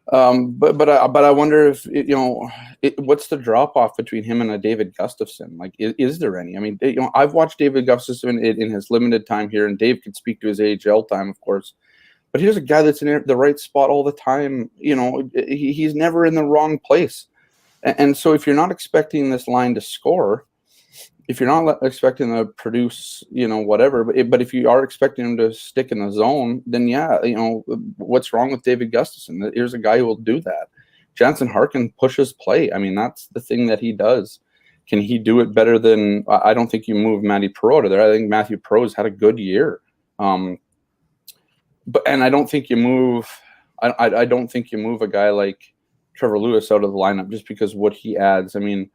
But I wonder if what's the drop off between him and a David Gustafsson? Like, is there any? I mean, I've watched David Gustafsson in his limited time here, and Dave could speak to his AHL time, of course. But here's a guy that's in the right spot all the time. You know, he's never in the wrong place. And so if you're not expecting this line to score, if you're not expecting to produce, whatever, but if you are expecting him to stick in the zone, then what's wrong with David Gustafsson? Here's a guy who will do that. Jansen Harkins pushes play. I mean, that's the thing that he does. Can he do it better than? I don't think you move Matty Perreault there. I think Matthew Perreault's had a good year. But I don't think you move. I don't think you move a guy like Trevor Lewis out of the lineup just because what he adds. I mean,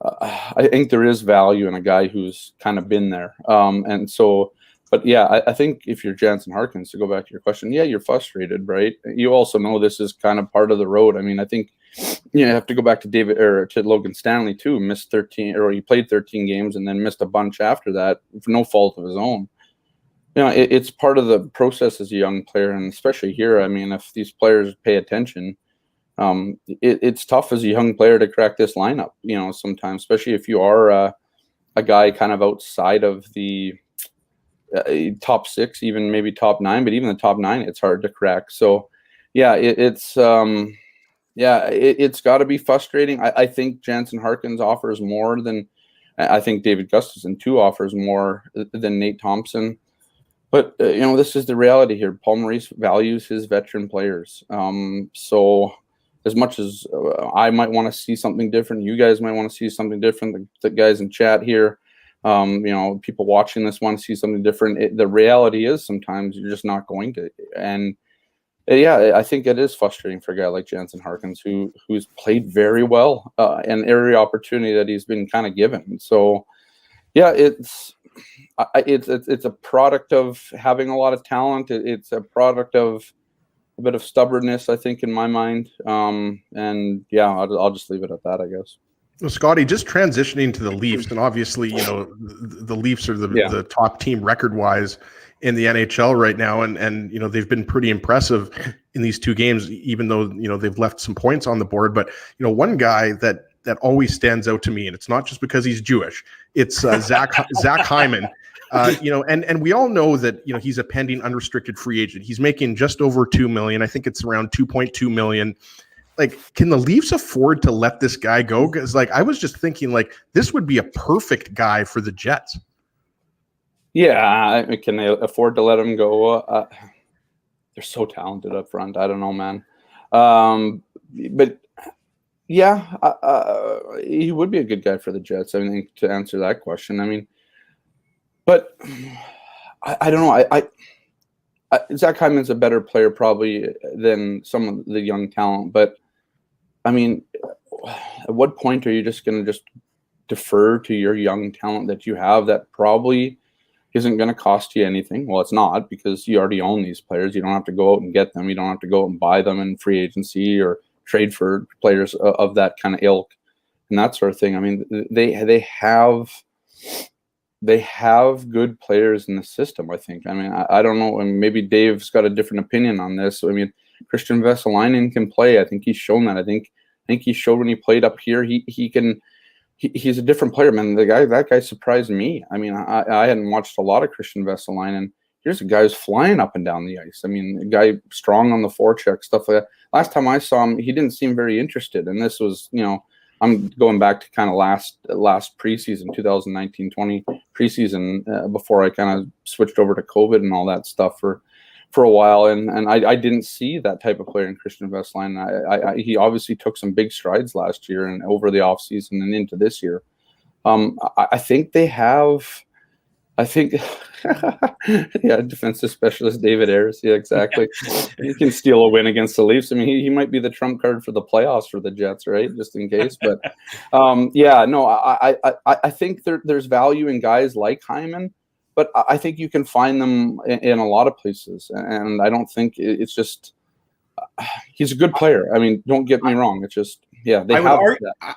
I think there is value in a guy who's kind of been there. And so, but yeah, I think if you're Jansen Harkins, to go back to your question, yeah, you're frustrated, right? You also know this is kind of part of the road. I mean, I think you have to go back to to Logan Stanley too. Missed 13, or he played 13 games and then missed a bunch after that for no fault of his own. It's part of the process as a young player, and especially here. I mean, if these players pay attention, it's tough as a young player to crack this lineup. Sometimes, especially if you are a guy kind of outside of the top six, even maybe top nine, but even the top nine, it's hard to crack. So, yeah, it's got to be frustrating. I think Jansen Harkins offers more than I think David Gustafsson too offers more than Nate Thompson. But, this is the reality here. Paul Maurice values his veteran players. So as much as I might want to see something different, you guys might want to see something different. The guys in chat here, people watching this want to see something different. The reality is sometimes you're just not going to. And, yeah, I think it is frustrating for a guy like Jansen Harkins who's played very well and every opportunity that he's been kind of given. So, yeah, it's a product of having a lot of talent. It's a product of a bit of stubbornness, I think, in my mind. And yeah, I'll just leave it at that, I guess. Well, Scotty, just transitioning to the Leafs, and obviously, the Leafs are the top team record-wise in the NHL right now, and you know, they've been pretty impressive in these 2 games, even though, you know, they've left some points on the board. But you know, one guy that always stands out to me, and it's not just because he's Jewish, it's Zach Hyman. You know, and we all know that, you know, he's a pending unrestricted free agent. He's making just over $2 million. I think it's around $2.2 million. Like, can the Leafs afford to let this guy go? Because, like, I was just thinking, like, this would be a perfect guy for the Jets. Yeah, can they afford to let him go? They're so talented up front. I don't know, man. But yeah, he would be a good guy for the Jets, I think, to answer that question. I mean, but I don't know. Zach Hyman's a better player probably than some of the young talent. But, I mean, at what point are you just going to just defer to your young talent that you have that probably isn't going to cost you anything? Well, it's not, because you already own these players. You don't have to go out and get them. You don't have to go out and buy them in free agency or trade for players of that kind of ilk and that sort of thing. I mean, they have good players in the system, I think. I mean, I don't know, and maybe Dave's got a different opinion on this. I mean, Christian Vesalainen can play. I think he's shown that. I think he showed when he played up here, he's a different player, man. That guy surprised me. I mean, I hadn't watched a lot of Christian Vesalainen. Here's a guy who's flying up and down the ice. I mean, a guy strong on the forecheck, stuff like that. Last time I saw him, he didn't seem very interested. And this was, you know, I'm going back to kind of last preseason, 2019-20 preseason, before I kind of switched over to COVID and all that stuff for a while. And I didn't see that type of player in Christian Vesalainen. He obviously took some big strides last year and over the offseason and into this year. I think they have, yeah, defensive specialist David Ayres. Yeah, exactly. He can steal a win against the Leafs. I mean, he might be the trump card for the playoffs for the Jets, right? Just in case. But yeah, no, I think there's value in guys like Hyman, but I think you can find them in a lot of places. And I don't think it's just he's a good player. I mean, don't get me wrong. It's just, yeah,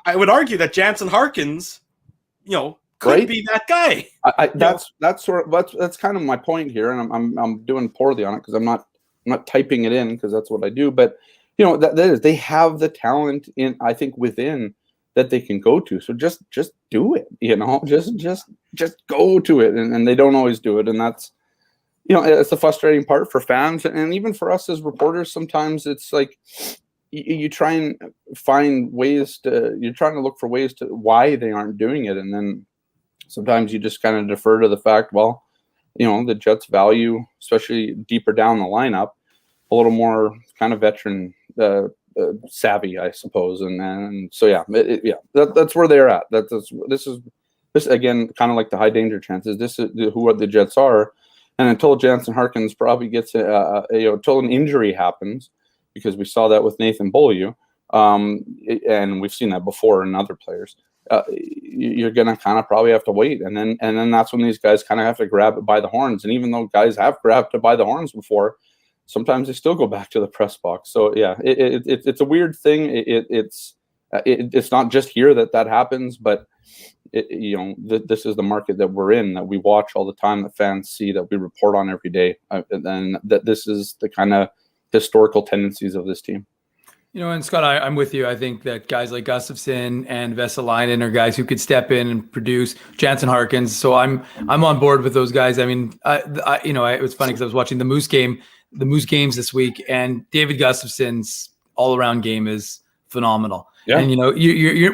I would argue that Jansen Harkins, you know, could be that guy. That's kind of my point here, and I'm doing poorly on it because I'm not typing it in because that's what I do. But you know, that is, they have the talent in, I think, within that they can go to. So just do it. You know, just go to it, and they don't always do it, and that's, you know, it's the frustrating part for fans and even for us as reporters. Sometimes it's like you try and find ways to, you're trying to look for ways to why they aren't doing it, and then sometimes you just kind of defer to the fact, well, you know, the Jets value, especially deeper down the lineup, a little more kind of veteran savvy, I suppose. And so, yeah, that's where they're at. This is again, kind of like the high danger chances. This is who the Jets are. And until Jansen Harkins probably gets, until an injury happens, because we saw that with Nathan Beaulieu, and we've seen that before in other players. You're gonna kind of probably have to wait, and then that's when these guys kind of have to grab it by the horns. And even though guys have grabbed it by the horns before, sometimes they still go back to the press box. So yeah, it's a weird thing. It's not just here that happens, but this is the market that we're in, that we watch all the time, that fans see, that we report on every day, and that this is the kind of historical tendencies of this team. You know, and Scott, I'm with you. I think that guys like Gustafsson and Vesalainen are guys who could step in and produce. Jansen Harkins. So I'm on board with those guys. I mean, it was funny because I was watching the Moose games this week, and David Gustafsson's all-around game is phenomenal. Yeah. And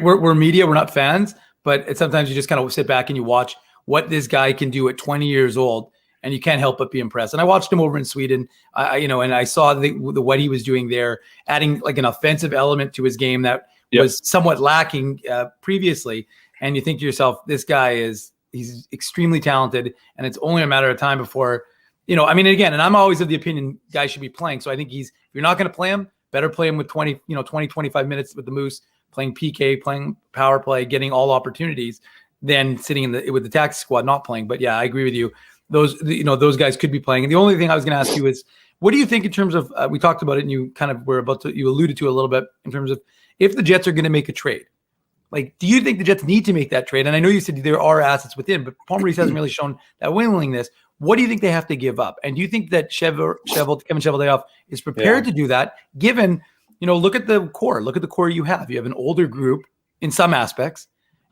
we're media, we're not fans, but sometimes you just kind of sit back and you watch what this guy can do at 20 years old, and you can't help but be impressed. And I watched him over in Sweden, and I saw the what he was doing there, adding like an offensive element to his game that was somewhat lacking previously. And you think to yourself, this guy he's extremely talented, and it's only a matter of time before, again, and I'm always of the opinion guys should be playing. So I think if you're not going to play him, better play him with 20, 25 minutes with the Moose, playing PK, playing power play, getting all opportunities, than sitting with the taxi squad not playing. But yeah, I agree with you. Those guys could be playing. And the only thing I was going to ask you is, what do you think in terms of, we talked about it and you kind of you alluded to a little bit in terms of if the Jets are going to make a trade, like, do you think the Jets need to make that trade? And I know you said there are assets within, but Paul Maurice hasn't really shown that willingness. What do you think they have to give up? And do you think that Kevin Cheveldayoff is prepared to do that, given, look at the core you have. You have an older group in some aspects,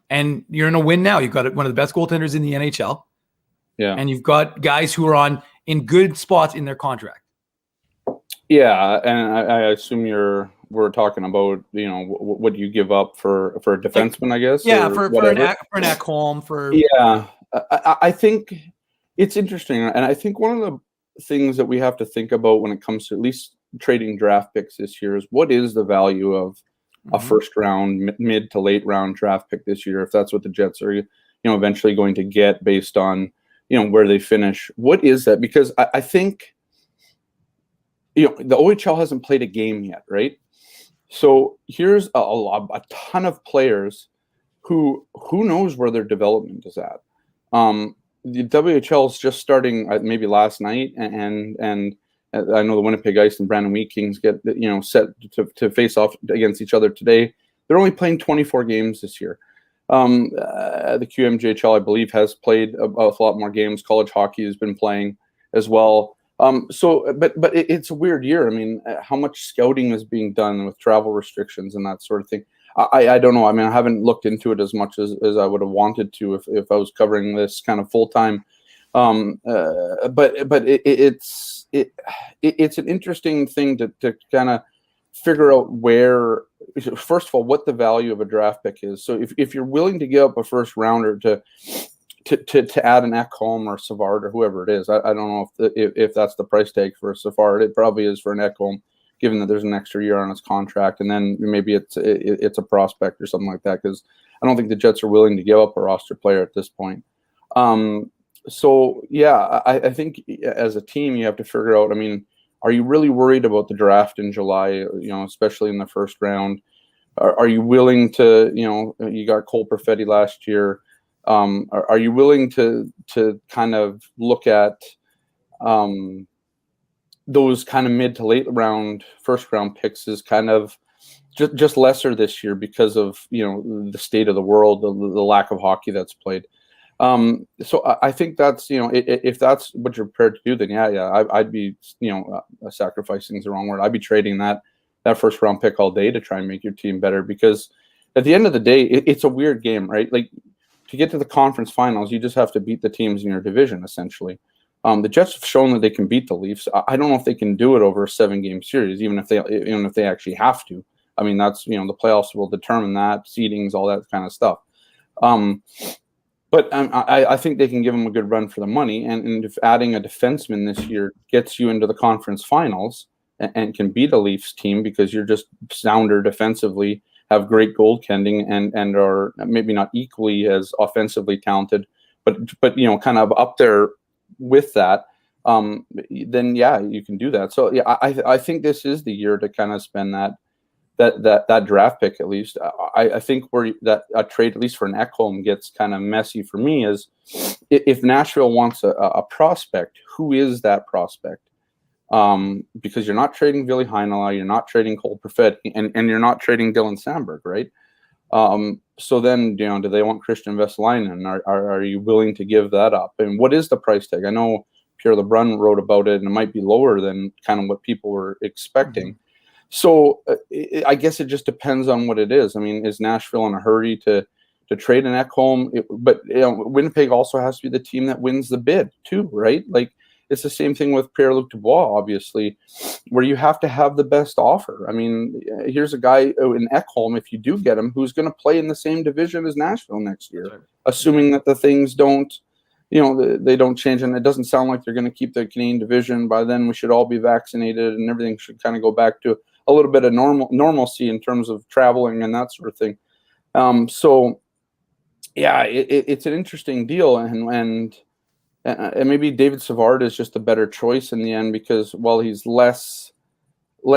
and you're in a win now. You've got one of the best goaltenders in the NHL. Yeah. And you've got guys who are in good spots in their contract. Yeah, and I assume we're talking about, what do you give up for a defenseman, I guess? Yeah, for an Ekholm, for yeah. I think it's interesting, and I think one of the things that we have to think about when it comes to at least trading draft picks this year is what is the value of a first round, mid to late round draft pick this year, if that's what the Jets are, eventually going to get based on, where they finish. What is that? Because I think, the OHL hasn't played a game yet, right? So here's a ton of players who knows where their development is at. The WHL is just starting maybe last night, and I know the Winnipeg Ice and Brandon Wheat Kings get set to face off against each other today. They're only playing 24 games this year. The QMJHL, I believe, has played a lot more games. College hockey has been playing as well. But it's a weird year. I mean, how much scouting is being done with travel restrictions and that sort of thing? I don't know. I mean, I haven't looked into it as much as I would have wanted to if I was covering this kind of full time. But it's an interesting thing to kind of figure out where, first of all, what the value of a draft pick is. So if you're willing to give up a first rounder to add an Ekholm or Savard or whoever it is, I don't know if that's the price tag for a Savard. It probably is for an Ekholm, given that there's an extra year on his contract, and then maybe it's a prospect or something like that, because I don't think the Jets are willing to give up a roster player at this point. So yeah, I think as a team you have to figure out, I mean, are you really worried about the draft in July, especially in the first round? Are you willing to, you got Cole Perfetti last year. Are you willing to kind of look at those kind of mid to late round, first round picks as kind of just lesser this year because of, the state of the world, the lack of hockey that's played. So I think that's, if that's what you're prepared to do, then yeah, I'd be, sacrificing is the wrong word. I'd be trading that first round pick all day to try and make your team better, because at the end of the day, it's a weird game, right? Like, to get to the conference finals, you just have to beat the teams in your division, essentially. The Jets have shown that they can beat the Leafs. I don't know if they can do it over a 7-game series, even if they actually have to. I mean, that's, the playoffs will determine that, seedings, all that kind of stuff. But I think they can give them a good run for the money. And if adding a defenseman this year gets you into the conference finals and can beat a Leafs team because you're just sounder defensively, have great goaltending, and are maybe not equally as offensively talented, but kind of up there with that, then yeah, you can do that. So yeah, I think this is the year to kind of spend that draft pick at least. I think where that a trade, at least for an Ekholm, gets kind of messy for me is if Nashville wants a prospect, who is that prospect? Because you're not trading Ville Heinola, you're not trading Cole Perfetti, and you're not trading Dylan Samberg, right? So then, do they want Christian Vesalainen? Are you willing to give that up? And what is the price tag? I know Pierre LeBrun wrote about it, and it might be lower than kind of what people were expecting. So I guess it just depends on what it is. I mean, is Nashville in a hurry to trade an Ekholm? But Winnipeg also has to be the team that wins the bid too, right? Like, it's the same thing with Pierre-Luc Dubois, obviously, where you have to have the best offer. I mean, here's a guy in Ekholm, if you do get him, who's going to play in the same division as Nashville next year, assuming that the things don't, they don't change. And it doesn't sound like they're going to keep the Canadian division. By then, we should all be vaccinated and everything should kind of go back to a little bit of normalcy in terms of traveling and that sort of thing. So, yeah, it's an interesting deal. And maybe David Savard is just a better choice in the end, because while he's less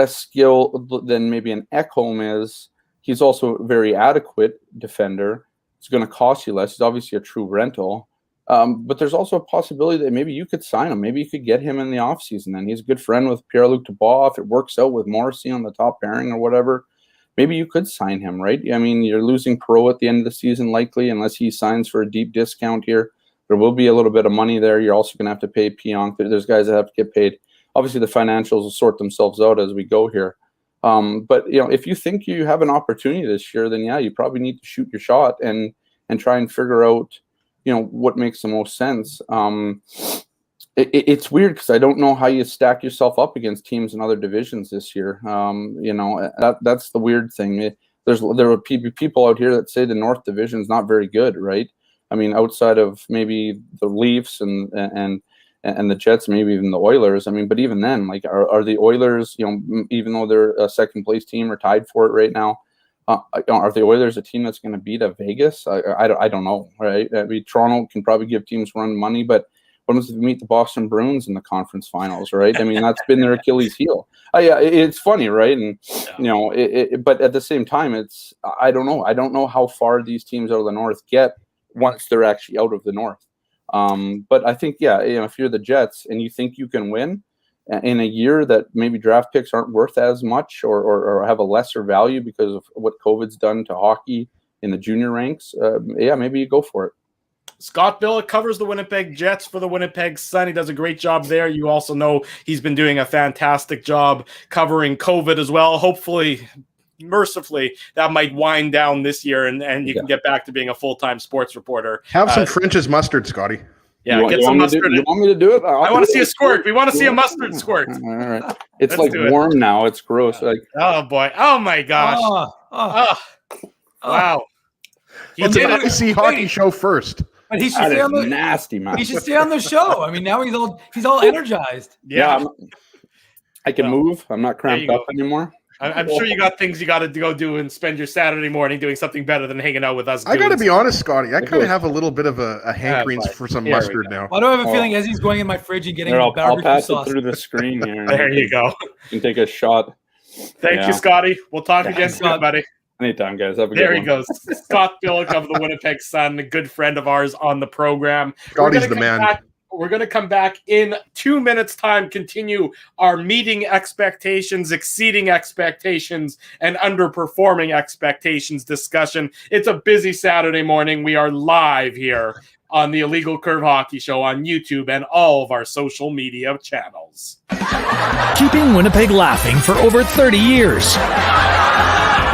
skilled than maybe an Ekholm is, he's also a very adequate defender. It's going to cost you less. He's obviously a true rental. But there's also a possibility that maybe you could sign him. Maybe you could get him in the offseason. And he's a good friend with Pierre-Luc Dubois. If it works out with Morrissey on the top pairing or whatever, maybe you could sign him, right? I mean, you're losing Perreault at the end of the season likely, unless he signs for a deep discount here. there will be a little bit of money there. You're also going to have to pay Pionk. There's guys that have to get paid. Obviously, the financials will sort themselves out as we go here. But if you think you have an opportunity this year, then yeah, you probably need to shoot your shot and try and figure out, what makes the most sense. It's weird because I don't know how you stack yourself up against teams in other divisions this year. That's the weird thing. There are people out here that say the North Division is not very good, right? I mean, outside of maybe the Leafs and the Jets, maybe even the Oilers. I mean, but even then, like, are the Oilers, even though they're a second place team or tied for it right now, are the Oilers a team that's going to beat a Vegas? I don't know, right? I mean, Toronto can probably give teams run money, but what if we meet the Boston Bruins in the conference finals, right? I mean, that's been their Achilles heel. Yeah, it's funny, right? And but at the same time, I don't know. I don't know how far these teams out of the North get once they're actually out of the North. But I think, if you're the Jets and you think you can win in a year that maybe draft picks aren't worth as much or have a lesser value because of what COVID's done to hockey in the junior ranks, maybe you go for it. Scott Billick covers the Winnipeg Jets for the Winnipeg Sun. He does a great job there. You also know he's been doing a fantastic job covering COVID as well. Hopefully, mercifully, that might wind down this year and you can get back to being a full-time sports reporter. Have some French's mustard, Scotty. Yeah, get some mustard. You want me to do it? I want to see a squirt. We want to see a mustard squirt. All right. It's like warm now. It's gross. Like, oh boy. Oh my gosh. Wow. It's an icy hockey show first. But he should stay on the nasty, man. He should stay on the show. I mean, now he's all energized. Yeah. I can move. I'm not cramped up anymore. I'm sure you got things you got to go do and spend your Saturday morning doing something better than hanging out with us. I got to be honest, Scotty. I kind of have a little bit of a hankerings for some mustard now. Why do I have a feeling as he's going in my fridge and getting I'll pass sauce? it through the screen here. There you go. You can take a shot. Thank you, Scotty. We'll talk again soon, buddy. Anytime, guys. Have a good There one. he goes. Scott Billick of the Winnipeg Sun, a good friend of ours on the program. Scotty's the man. We're going to come back in 2 minutes' time, continue our meeting expectations, exceeding expectations, and underperforming expectations discussion. It's a busy Saturday morning. We are live here on the Illegal Curve Hockey Show on YouTube and all of our social media channels. Keeping Winnipeg laughing for over 30 years.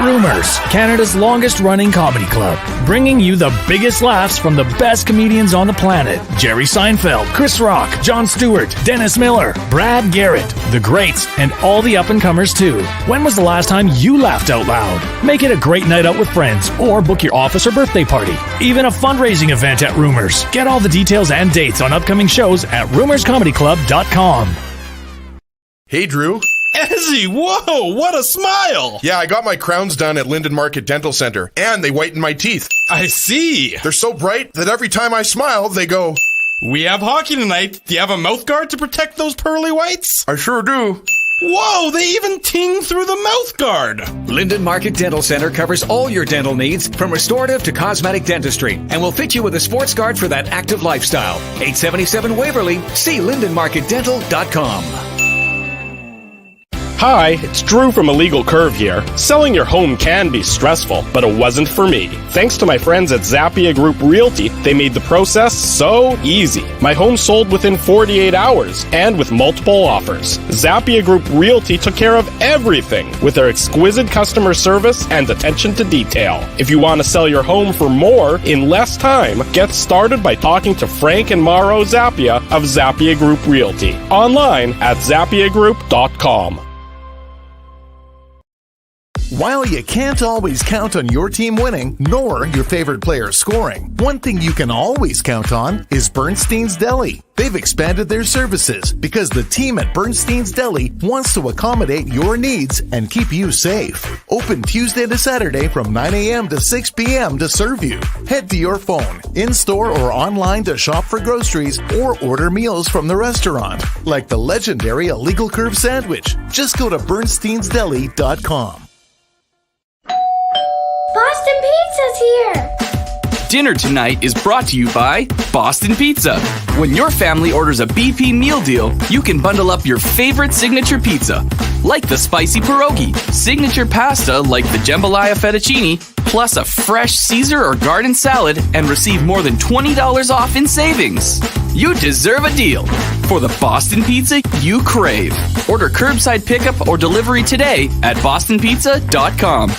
Rumors, Canada's longest-running comedy club, bringing you the biggest laughs from the best comedians on the planet. Jerry Seinfeld, Chris Rock, Jon Stewart, Dennis Miller, Brad Garrett, the greats, and all the up-and-comers too. When was the last time you laughed out loud? Make it a great night out with friends or book your office or birthday party. Even a fundraising event at Rumors. Get all the details and dates on upcoming shows at rumorscomedyclub.com. Hey, Drew. Ezzy, whoa, what a smile! Yeah, I got my crowns done at Linden Market Dental Center, and they whiten my teeth. I see. They're so bright that every time I smile, they go, "We have hockey tonight. Do you have a mouth guard to protect those pearly whites?" "I sure do." Whoa, they even ting through the mouth guard. Linden Market Dental Center covers all your dental needs from restorative to cosmetic dentistry and will fit you with a sports guard for that active lifestyle. 877 Waverly. See lindenmarketdental.com. Hi, it's Drew from Illegal Curve here. Selling your home can be stressful, but it wasn't for me. Thanks to my friends at Zappia Group Realty, they made the process so easy. My home sold within 48 hours and with multiple offers. Zappia Group Realty took care of everything with their exquisite customer service and attention to detail. If you want to sell your home for more in less time, get started by talking to Frank and Mauro Zappia of Zappia Group Realty. Online at zappiagroup.com. While you can't always count on your team winning, nor your favorite player scoring, one thing you can always count on is Bernstein's Deli. They've expanded their services because the team at Bernstein's Deli wants to accommodate your needs and keep you safe. Open Tuesday to Saturday from 9 a.m. to 6 p.m. to serve you. Head to your phone, in-store or online to shop for groceries or order meals from the restaurant, like the legendary Illegal Curve Sandwich. Just go to bernsteinsdeli.com. Boston Pizza's here! Dinner tonight is brought to you by Boston Pizza. When your family orders a BP meal deal, you can bundle up your favorite signature pizza, like the spicy pierogi, signature pasta like the jambalaya fettuccine, plus a fresh Caesar or garden salad, and receive more than $20 off in savings. You deserve a deal for the Boston Pizza you crave. Order curbside pickup or delivery today at bostonpizza.com.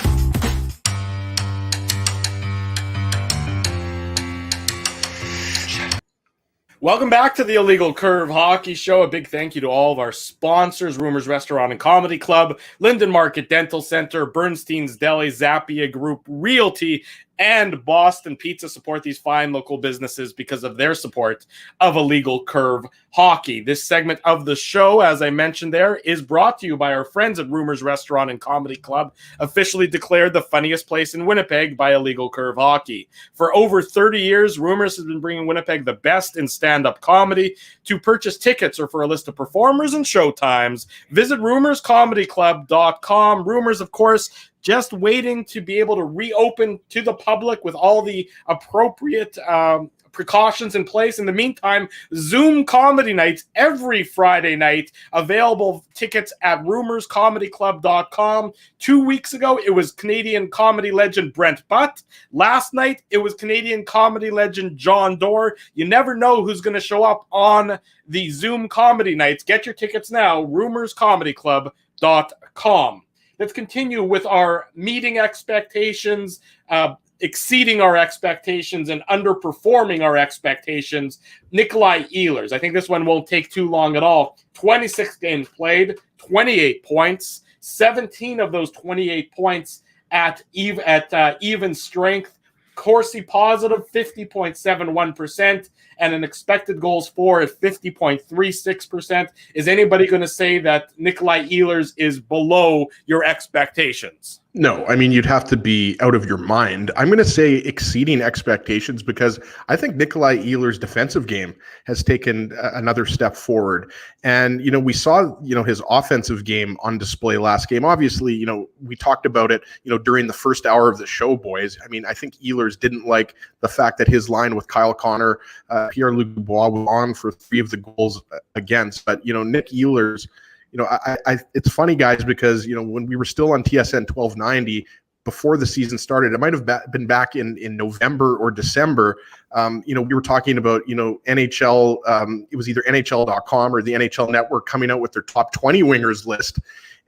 Welcome back to the Illegal Curve Hockey Show. A big thank you to all of our sponsors, Rumors Restaurant and Comedy Club, Linden Market Dental Center, Bernstein's Deli, Zappia Group Realty, and Boston Pizza. Support these fine local businesses because of their support of Illegal Curve Hockey. This segment of the show, as I mentioned there, is brought to you by our friends at Rumors Restaurant and Comedy Club, officially declared the funniest place in Winnipeg by Illegal Curve Hockey. For over 30 years, Rumors has been bringing Winnipeg the best in stand-up comedy. To purchase tickets or for a list of performers and showtimes, visit rumorscomedyclub.com. Rumors, of course, just waiting to be able to reopen to the public with all the appropriate precautions in place. In the meantime, Zoom comedy nights every Friday night, available tickets at rumorscomedyclub.com. 2 weeks ago, it was Canadian comedy legend Brent Butt. Last night, it was Canadian comedy legend John Doerr. You never know who's going to show up on the Zoom comedy nights. Get your tickets now, rumorscomedyclub.com. Let's continue with our meeting expectations, exceeding our expectations, and underperforming our expectations. Nikolaj Ehlers. I think this one won't take too long at all. 26 games played, 28 points, 17 of those 28 points at even strength. Corsi positive, 50.71%, and an expected goals for at 50.36%. Is anybody going to say that Nikolaj Ehlers is below your expectations? No, I mean, you'd have to be out of your mind. I'm going to say exceeding expectations because I think Nikolaj Ehlers' defensive game has taken another step forward. And, we saw, his offensive game on display last game. Obviously, we talked about it, during the first hour of the show, boys. I mean, I think Ehlers didn't like the fact that his line with Kyle Connor, Pierre-Luc Dubois was on for 3 of the goals against. But, Nick Ehlers, it's funny, guys, because, when we were still on TSN 1290 before the season started, it might have been back in November or December. We were talking about, NHL. It was either NHL.com or the NHL Network coming out with their top 20 wingers list.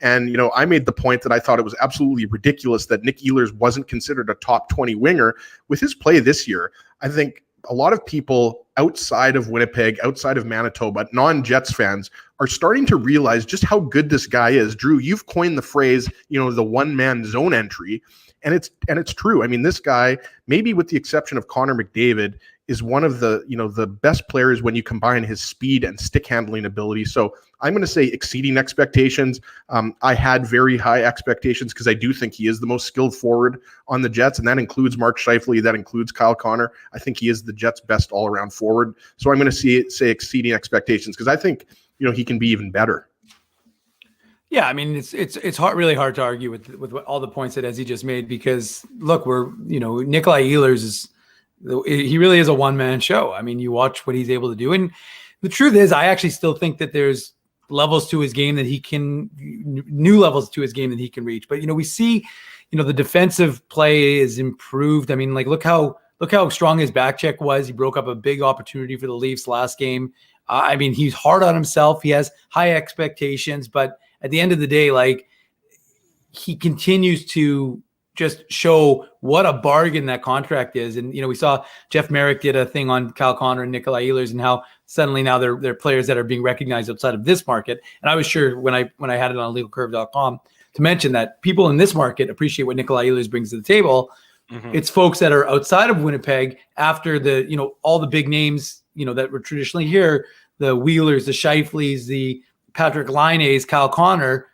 And, I made the point that I thought it was absolutely ridiculous that Nick Ehlers wasn't considered a top 20 winger. With his play this year, I think a lot of people outside of Winnipeg, outside of Manitoba, non-Jets fans are starting to realize just how good this guy is. Drew, you've coined the phrase, the one-man zone entry, and it's true. I mean, this guy, maybe with the exception of Connor McDavid, is one of the, the best players when you combine his speed and stick handling ability. So I'm going to say exceeding expectations. I had very high expectations because I do think he is the most skilled forward on the Jets, and that includes Mark Scheifele, that includes Kyle Connor. I think he is the Jets' best all-around forward. So I'm going to say exceeding expectations because I think, he can be even better. Yeah, I mean, it's hard, really hard to argue with all the points that Jessi just made because, look, Nikolaj Ehlers he really is a one-man show. I mean, you watch what he's able to do. And the truth is, I actually still think that there's new levels to his game that he can reach. But, we see, the defensive play is improved. I mean, like, look how strong his back check was. He broke up a big opportunity for the Leafs last game. I mean, he's hard on himself. He has high expectations, but at the end of the day, like, he continues to just show what a bargain that contract is. And, we saw Jeff Merrick did a thing on Kyle Connor and Nikolaj Ehlers and how suddenly now they're players that are being recognized outside of this market. And I was sure when I had it on illegalcurve.com to mention that people in this market appreciate what Nikolaj Ehlers brings to the table. Mm-hmm. It's folks that are outside of Winnipeg after the, all the big names, that were traditionally here, the Wheelers, the Scheifeles, the Patrick Laine's, Kyle Connor,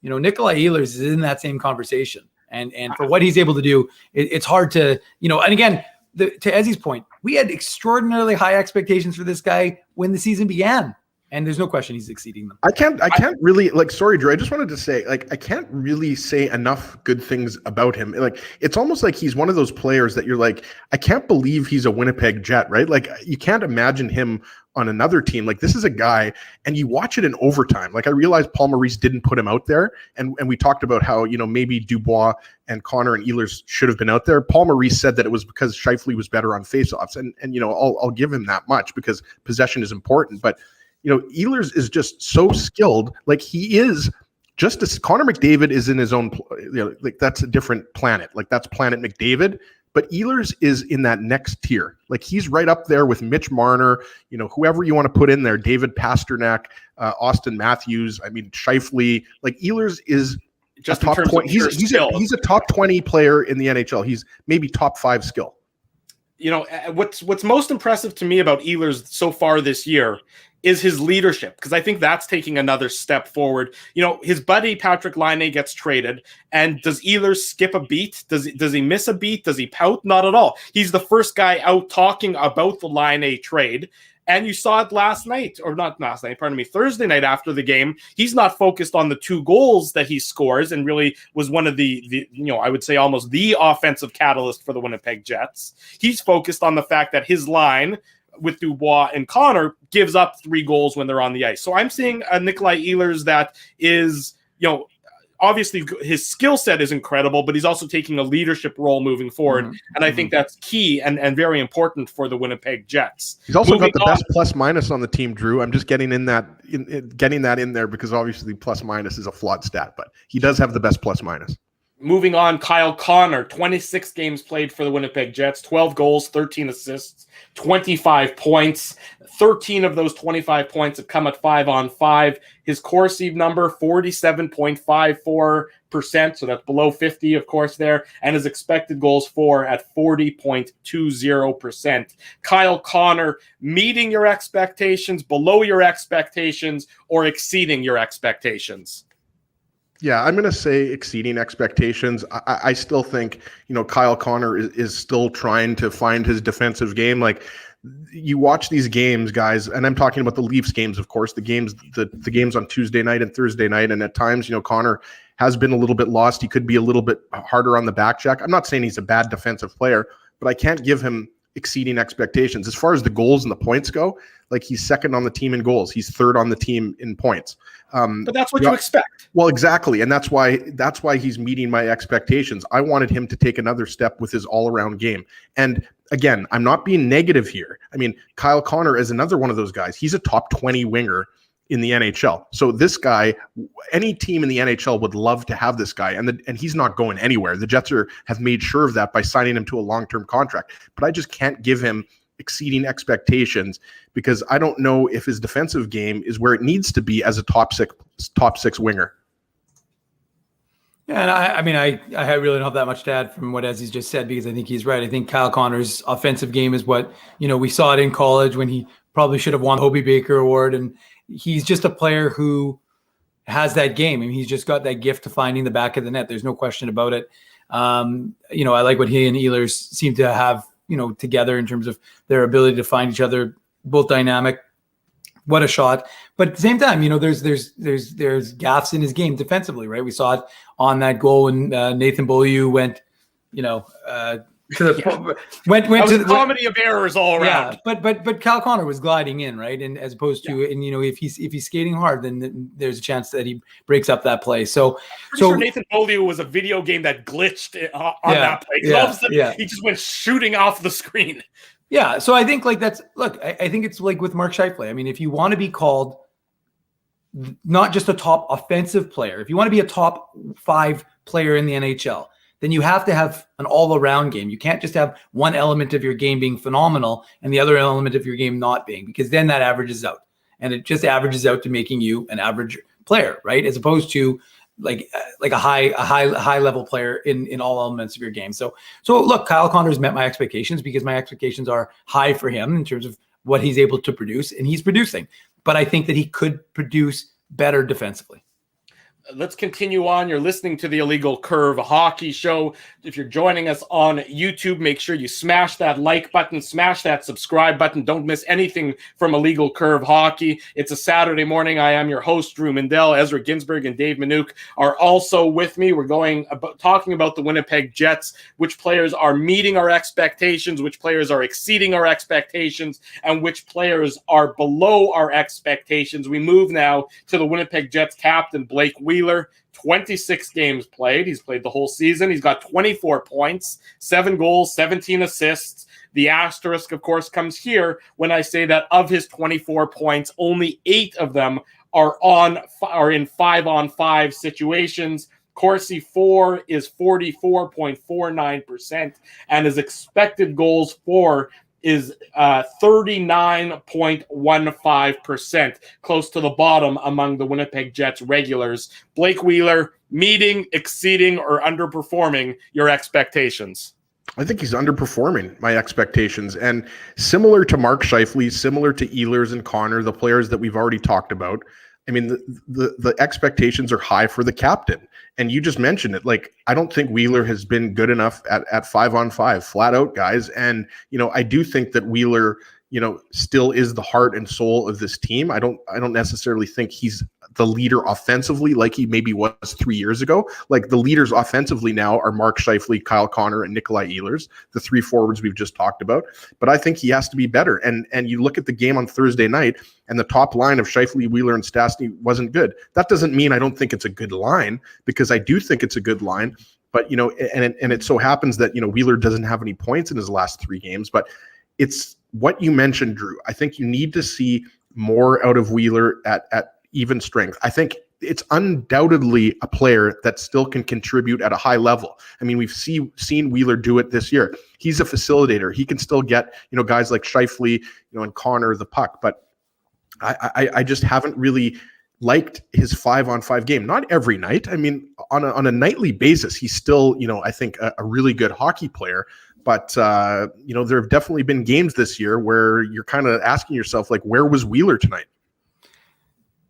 Nikolaj Ehlers is in that same conversation. And for what he's able to do, it's hard to, and again, to Essi's point, we had extraordinarily high expectations for this guy when the season began. And there's no question he's exceeding them. I can't really, like, sorry, Drew, I just wanted to say, like, I can't really say enough good things about him. Like, it's almost like he's one of those players that you're like, I can't believe he's a Winnipeg Jet, right? Like, you can't imagine him on another team. Like, this is a guy, and you watch it in overtime. Like, I realized Paul Maurice didn't put him out there, and we talked about how, you know, maybe Dubois and Connor and Ehlers should have been out there. Paul Maurice said that it was because Scheifele was better on faceoffs, and you know, I'll give him that much because possession is important, but you know, Ehlers is just so skilled. Like, he is just as Connor McDavid is in his own, you know, like, that's a different planet. Like, that's Planet McDavid. But Ehlers is in that next tier. Like, he's right up there with Mitch Marner, you know, whoever you want to put in there, David Pasternak, Auston Matthews. I mean, Scheifele. Like, Ehlers is just a top 20. He's a top 20 player in the NHL. He's maybe top 5 skill. You know, what's most impressive to me about Ehlers so far this year is his leadership, because I think that's taking another step forward. You know, his buddy Patrick Laine gets traded, and does Ehlers skip a beat? Does he miss a beat? Does he pout? Not at all. He's the first guy out talking about the Laine trade, and you saw it Thursday night after the game. He's not focused on the 2 goals that he scores, and really was one of the you know, I would say almost the offensive catalyst for the Winnipeg Jets. He's focused on the fact that his line with Dubois and Connor gives up 3 goals when they're on the ice. So I'm seeing a Nikolaj Ehlers that is, you know, obviously his skill set is incredible, but he's also taking a leadership role moving forward. Mm-hmm. And I think that's key and very important for the Winnipeg Jets. He's also got the best plus minus on the team, Drew. I'm just getting getting that in there because obviously plus minus is a flawed stat, but he does have the best plus minus. Moving on, Kyle Connor, 26 games played for the Winnipeg Jets, 12 goals, 13 assists, 25 points. 13 of those 25 points have come at 5-on-5. His Corsi number, 47.54%, so that's below 50, of course, there. And his expected goals for at 40.20%. Kyle Connor, meeting your expectations, below your expectations, or exceeding your expectations? Yeah, I'm going to say exceeding expectations. I still think, you know, Kyle Connor is still trying to find his defensive game. Like, you watch these games, guys, and I'm talking about the Leafs games, of course, the games on Tuesday night and Thursday night. And at times, you know, Connor has been a little bit lost. He could be a little bit harder on the back check. I'm not saying he's a bad defensive player, but I can't give him exceeding expectations. As far as the goals and the points go, like, he's second on the team in goals. He's third on the team in points. But that's what you expect. Well, exactly. And that's why he's meeting my expectations. I wanted him to take another step with his all-around game. And again, I'm not being negative here. I mean, Kyle Connor is another one of those guys. He's a top 20 winger in the NHL. So this guy, any team in the NHL would love to have this guy, and he's not going anywhere. The Jets have made sure of that by signing him to a long-term contract. But I just can't give him exceeding expectations because I don't know if his defensive game is where it needs to be as a top six winger. Yeah, and I mean, I really don't have that much to add from what Ezzy's just said, because I think he's right. I think Kyle Connor's offensive game is what, you know, we saw it in college when he probably should have won the Hobey Baker Award, and he's just a player who has that game. I mean, he's just got that gift to finding the back of the net. There's no question about it. You know, I like what he and Ehlers seem to have, you know, together in terms of their ability to find each other, both dynamic. What a shot. But at the same time, you know, there's gaffes in his game defensively, right? We saw it on that goal when Nathan Beaulieu went, you know, went to the comedy of errors all around. Yeah, but Kyle Connor was gliding in, right? And as opposed to, and you know, if he's skating hard, then there's a chance that he breaks up that play. So sure Nathan Beaulieu was a video game that glitched on that play. All of a sudden, he just went shooting off the screen. Yeah, so I think, like, I think it's like with Mark Scheifele. I mean, if you want to be called not just a top offensive player, if you want to be a top 5 player in the NHL, then you have to have an all-around game. You can't just have one element of your game being phenomenal and the other element of your game not being, because then that averages out. And it just averages out to making you an average player, right? As opposed to like a high level player in all elements of your game. So look, Kyle Connor's met my expectations because my expectations are high for him in terms of what he's able to produce, and he's producing. But I think that he could produce better defensively. Let's continue on. You're listening to the Illegal Curve Hockey Show. If you're joining us on YouTube, make sure you smash that like button, smash that subscribe button. Don't miss anything from Illegal Curve Hockey. It's a Saturday morning. I am your host, Drew Mindell. Ezra Ginsburg and Dave Minuk are also with me. We're talking about the Winnipeg Jets, which players are meeting our expectations, which players are exceeding our expectations, and which players are below our expectations. We move now to the Winnipeg Jets captain, Blake Wheeler. 26 games played. He's played the whole season. He's got 24 points, 7 goals, 17 assists. The asterisk, of course, comes here when I say that of his 24 points, only 8 of them are in 5-on-5 situations. Corsi 4 is 44.49%, and his expected goals for is 39.15%, close to the bottom among the Winnipeg Jets regulars. Blake Wheeler, meeting, exceeding, or underperforming your expectations? I think he's underperforming my expectations. And similar to Mark Scheifele, similar to Ehlers and Connor, the players that we've already talked about, I mean, the expectations are high for the captain. And you just mentioned it. Like, I don't think Wheeler has been good enough at 5-on-5, flat out, guys. And, I do think that Wheeler, still is the heart and soul of this team. I don't necessarily think he's the leader offensively like he maybe was 3 years ago. Like, the leaders offensively now are Mark Scheifele, Kyle Connor, and Nikolaj Ehlers, the 3 forwards we've just talked about. But I think he has to be better. And you look at the game on Thursday night, and the top line of Scheifele, Wheeler, and Stastny wasn't good. That doesn't mean I don't think it's a good line, because I do think it's a good line. But, and it so happens that, Wheeler doesn't have any points in his last 3 games. But it's what you mentioned, Drew. I think you need to see more out of Wheeler at even strength. I think it's undoubtedly a player that still can contribute at a high level. I mean, we've seen Wheeler do it this year. He's a facilitator. He can still get, guys like Scheifele, and Connor the puck. But I just haven't really liked his 5-on-5 game. Not every night. I mean, on a nightly basis, he's still, I think a really good hockey player. But, there have definitely been games this year where you're kind of asking yourself, like, where was Wheeler tonight?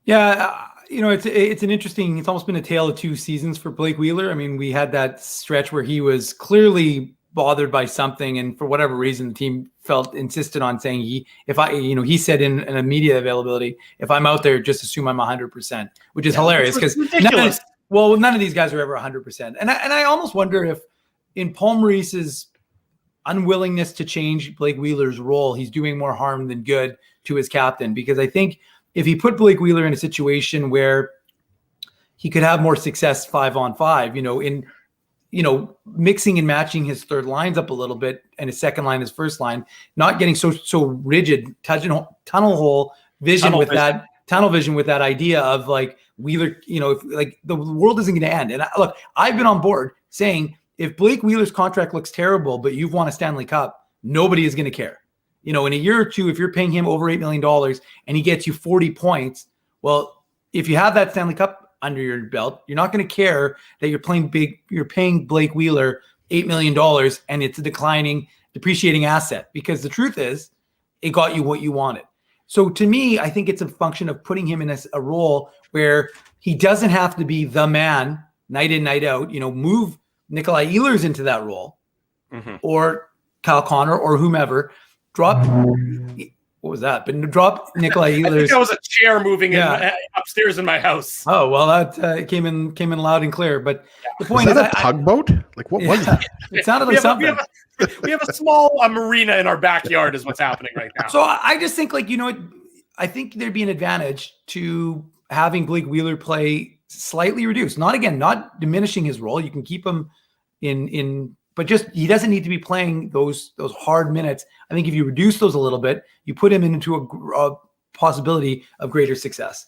Yeah, it's an interesting, it's almost been a tale of 2 seasons for Blake Wheeler. I mean, we had that stretch where he was clearly bothered by something, and for whatever reason, the team insisted on saying he said in a media availability, if I'm out there, just assume I'm 100%, which is hilarious, because none of these guys are ever 100%. And I almost wonder if in Paul Maurice's unwillingness to change Blake Wheeler's role, he's doing more harm than good to his captain, because I think if he put Blake Wheeler in a situation where he could have more success 5-on-5, in mixing and matching his third lines up a little bit and his second line, his first line, not getting so rigid, tunnel vision with that idea of like Wheeler, if, like, the world isn't going to end. And look, I've been on board saying if Blake Wheeler's contract looks terrible, but you've won a Stanley Cup, nobody is going to care. In a year or two, if you're paying him over $8 million and he gets you 40 points, well, if you have that Stanley Cup under your belt, you're not going to care that you're paying Blake Wheeler $8 million and it's a depreciating asset, because the truth is it got you what you wanted. So to me, I think it's a function of putting him in a role where he doesn't have to be the man night in, night out, move Nikolaj Ehlers into that role, or Kyle Connor or whomever. Drop, what was that? But drop Nikolaj Ehlers. I think that was a chair moving upstairs in my house. Oh, well, that came in loud and clear. But the point is, that a tugboat? Like, what was it? It sounded like something. We have a small marina in our backyard is what's happening right now. So I just think, like, I think there'd be an advantage to having Blake Wheeler play slightly reduced. Not diminishing his role. You can keep him in but just he doesn't need to be playing those hard minutes. I think if you reduce those a little bit, you put him into a possibility of greater success.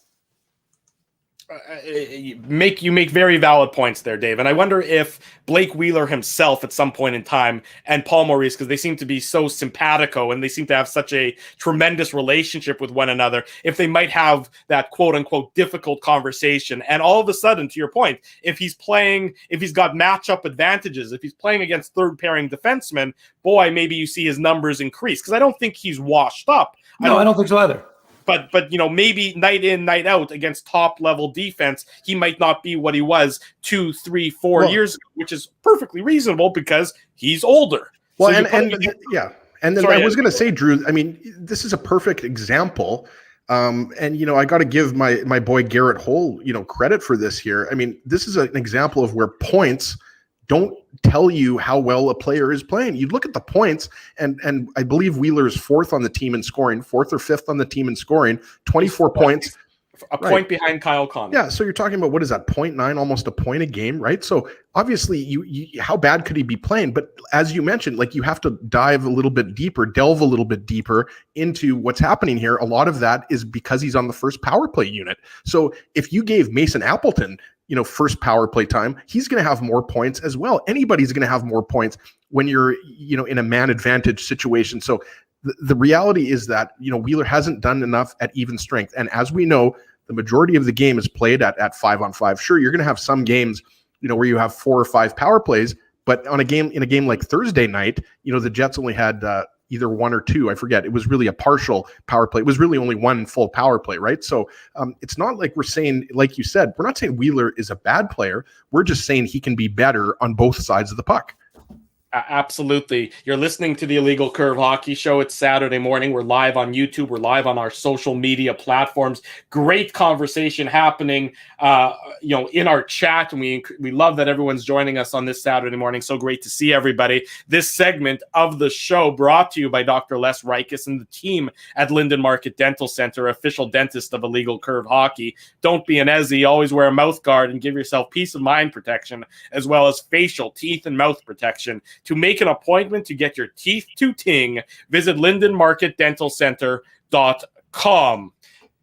You make very valid points there, Dave. And I wonder if Blake Wheeler himself at some point in time and Paul Maurice, because they seem to be so simpatico and they seem to have such a tremendous relationship with one another, if they might have that quote unquote difficult conversation. And all of a sudden, to your point, if he's got matchup advantages, if he's playing against third pairing defensemen, boy, maybe you see his numbers increase, because I don't think he's washed up. No, I don't think so either. But maybe night in, night out against top level defense, he might not be what he was 2, 3, 4 years ago, which is perfectly reasonable because he's older. Well, so and then I was going to say, Drew, I mean, this is a perfect example. And I got to give my boy Garrett Hull, credit for this here. I mean, this is an example of where points don't tell you how well a player is playing. You look at the points, and I believe Wheeler is 4th on the team in scoring, 4th or 5th on the team in scoring, 24 points. A point behind Kyle Connor. Yeah, so you're talking about, what is that, 0.9, almost a point a game, right? So obviously, you how bad could he be playing? But as you mentioned, like, you have to delve a little bit deeper into what's happening here. A lot of that is because he's on the first power play unit. So if you gave Mason Appleton, first power play time, he's going to have more points as well. Anybody's going to have more points when you're, in a man advantage situation. So the reality is that, Wheeler hasn't done enough at even strength. And as we know, the majority of the game is played at 5-on-5. Sure, you're going to have some games, where you have 4 or 5 power plays, but in a game like Thursday night, the Jets only had either 1 or 2. I forget. It was really a partial power play. It was really only 1 full power play, right? So it's not like we're saying, like you said, we're not saying Wheeler is a bad player. We're just saying he can be better on both sides of the puck. Absolutely. You're listening to the Illegal Curve Hockey Show. It's Saturday morning. We're live on YouTube. We're live on our social media platforms. Great conversation happening, in our chat. And we love that everyone's joining us on this Saturday morning. So great to see everybody. This segment of the show brought to you by Dr. Les Rikus and the team at Linden Market Dental Center, official dentist of Illegal Curve Hockey. Don't be an Ezzy. Always wear a mouth guard and give yourself peace of mind protection, as well as facial, teeth, and mouth protection. To make an appointment to get your teeth to ting, visit lindenmarketdentalcenter.com.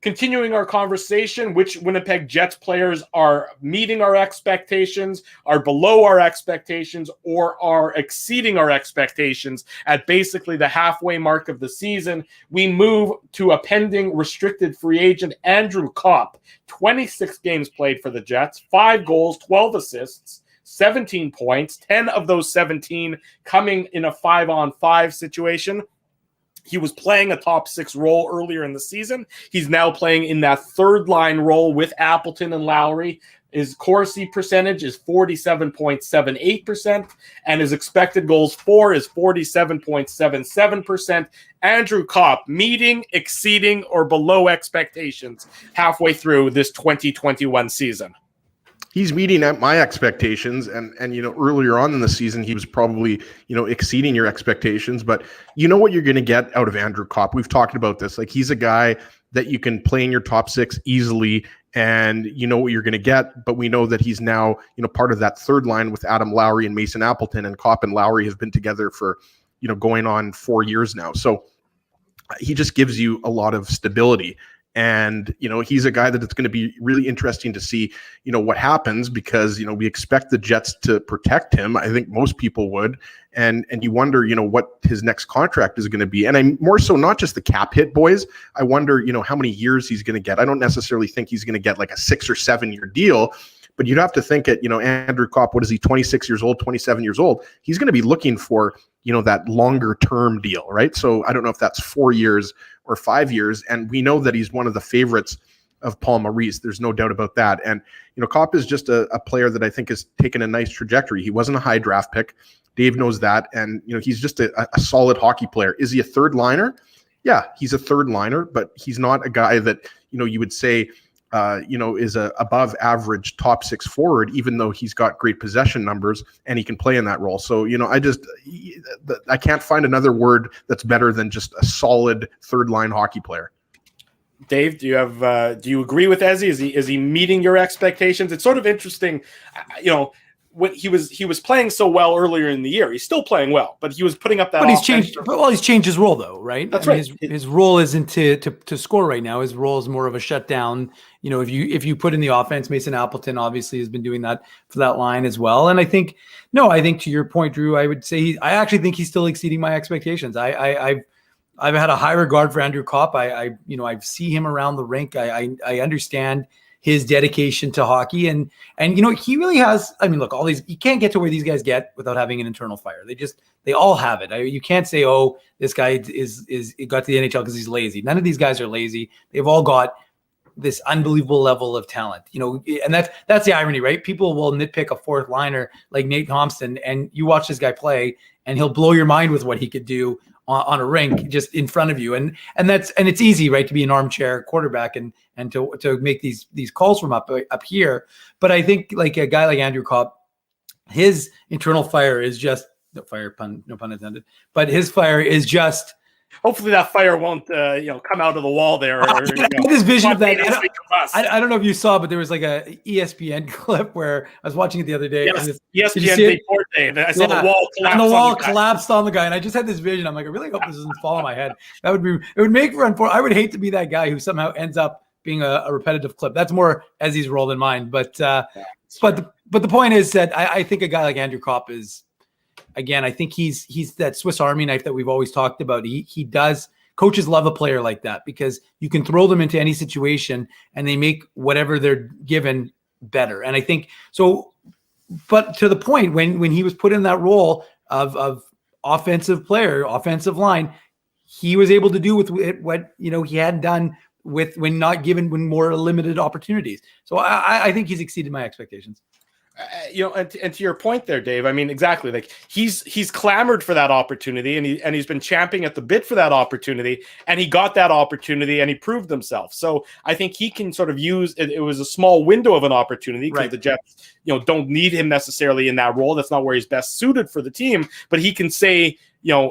Continuing our conversation, which Winnipeg Jets players are meeting our expectations, are below our expectations, or are exceeding our expectations at basically the halfway mark of the season, we move to a pending restricted free agent, Andrew Copp. 26 games played for the Jets, 5 goals, 12 assists, 17 points, 10 of those 17 coming in a 5-on-5 situation. He was playing a top 6 role earlier in the season. He's now playing in that third line role with Appleton and Lowry. His Corsi percentage is 47.78%, and his expected goals for is 47.77%. Andrew Copp meeting, exceeding, or below expectations halfway through this 2021 season. He's meeting at my expectations, and earlier on in the season he was probably exceeding your expectations, but you know what you're going to get out of Andrew Copp. We've talked about this. Like, he's a guy that you can play in your top 6 easily, and you know what you're going to get. But we know that he's now part of that third line with Adam Lowry and Mason Appleton, and Copp and Lowry have been together for going on 4 years now. So he just gives you a lot of stability. And, he's a guy that it's going to be really interesting to see, what happens, because, we expect the Jets to protect him. I think most people would. And you wonder, what his next contract is going to be. And I'm more so not just the cap hit, boys. I wonder, how many years he's going to get. I don't necessarily think he's going to get like a 6 or 7 year deal. But you'd have to think at, Andrew Copp, what is he, 26 years old, 27 years old? He's going to be looking for, that longer term deal, right? So I don't know if that's 4 years or 5 years. And we know that he's one of the favorites of Paul Maurice. There's no doubt about that. And, Copp is just a player that I think has taken a nice trajectory. He wasn't a high draft pick. Dave knows that. And, he's just a solid hockey player. Is he a third liner? Yeah, he's a third liner, but he's not a guy that, you would say, is a above average top 6 forward, even though he's got great possession numbers and he can play in that role. So, I can't find another word that's better than just a solid third line hockey player. Dave, do you agree with Ezzy? Is he meeting your expectations? It's sort of interesting, when he was playing so well earlier in the year. He's still playing well, but he was putting up that. But he's changed his role, though, right? That's right. His role isn't to score right now. His role is more of a shutdown. If you put in the offense, Mason Appleton obviously has been doing that for that line as well. And I think to your point, Drew, I would say I actually think he's still exceeding my expectations. I've had a high regard for Andrew Copp. I see him around the rink. I understand his dedication to hockey. And he really has, I mean, look, all these, you can't get to where these guys get without having an internal fire. They all have it. You can't say, oh, this guy got to the NHL because he's lazy. None of these guys are lazy. They've all got this unbelievable level of talent, and that's the irony, right? People will nitpick a fourth liner like Nate Johnston, and you watch this guy play and he'll blow your mind with what he could do on a rink just in front of you. And it's easy, right, to be an armchair quarterback and to make these calls from up here. But I think like a guy like Andrew Copp, his internal fire is just no pun intended, but his fire is just, hopefully that fire won't come out of the wall there. I had this vision of that. I don't know if you saw, but there was like a ESPN clip where I was watching it the other day. Yes, and ESPN Big Board Day. And I saw the wall collapse. And the wall collapsed on the guy. And I just had this vision. I'm like, I really hope this doesn't fall on my head. It would make for I would hate to be that guy who somehow ends up being a repetitive clip. That's more Ezzy's role than mine. But the point is that I think a guy like Andrew Copp is, again, I think he's that Swiss Army knife that we've always talked about. He does. Coaches love a player like that because you can throw them into any situation and they make whatever they're given better. And I think so. But to the point when he was put in that role of offensive player, offensive line, he was able to do with what he hadn't done when more limited opportunities. So I think he's exceeded my expectations. And to your point there, Dave, I mean, exactly. Like he's clamored for that opportunity and he's been champing at the bit for that opportunity, and he got that opportunity and he proved himself. So I think he can sort of use it. It was a small window of an opportunity because right. The Jets, don't need him necessarily in that role. That's not where he's best suited for the team, but he can say,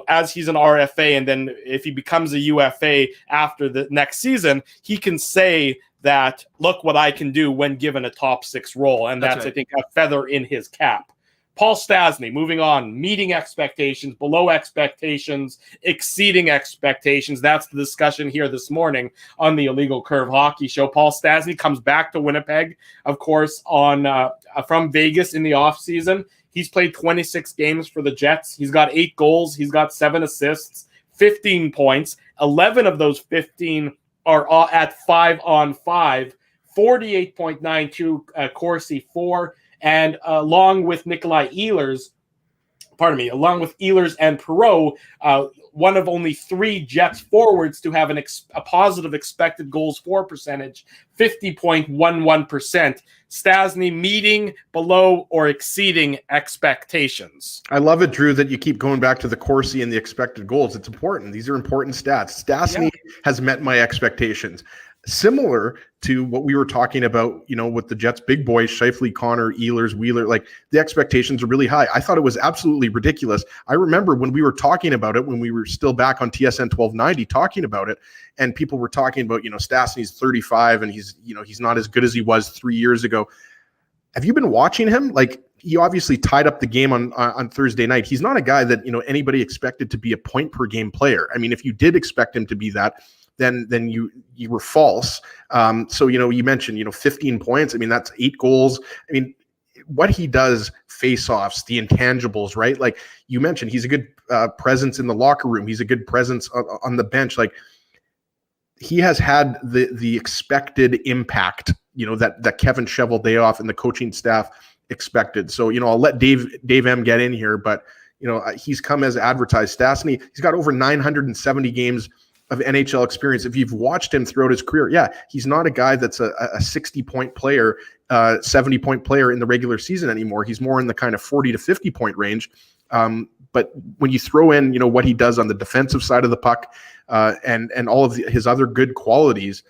as he's an RFA, and then if he becomes a UFA after the next season, he can say that, look what I can do when given a top 6 role. And that's right. I think, a feather in his cap. Paul Stastny, moving on, meeting expectations, below expectations, exceeding expectations. That's the discussion here this morning on the Illegal Curve Hockey Show. Paul Stastny comes back to Winnipeg, of course, from Vegas in the offseason. He's played 26 games for the Jets. He's got 8 goals. He's got 7 assists, 15 points. 11 of those 15 are at 5-on-5, 48.92 Corsi 4, and along with Ehlers and Perreault, one of only 3 Jets forwards to have a positive expected goals for percentage, 50.11%. Stastny meeting, below, or exceeding expectations. I love it, Drew, that you keep going back to the Corsi and the expected goals. It's important. These are important stats. Stastny has met my expectations. Similar to what we were talking about, with the Jets' big boys, Scheifele, Connor, Ehlers, Wheeler, like the expectations are really high. I thought it was absolutely ridiculous. I remember when we were talking about it, when we were still back on TSN 1290 talking about it, and people were talking about, Stastny's 35 and he's not as good as he was 3 years ago. Have you been watching him? Like, he obviously tied up the game on Thursday night. He's not a guy that, anybody expected to be a point per game player. I mean, if you did expect him to be that, then you were false. So, you mentioned, 15 points. I mean, that's 8 goals. I mean, what he does, face-offs, the intangibles, right? Like you mentioned, he's a good presence in the locker room. He's a good presence on the bench. Like, he has had the expected impact, that Kevin Cheveldayoff and the coaching staff expected. So, I'll let Dave M get in here, but, he's come as advertised. Stastny, he's got over 970 games of NHL experience. If you've watched him throughout his career, he's not a guy that's a 60-point player, 70-point player in the regular season anymore. He's more in the kind of 40 to 50-point range. But when you throw in, what he does on the defensive side of the puck and all of his other good qualities,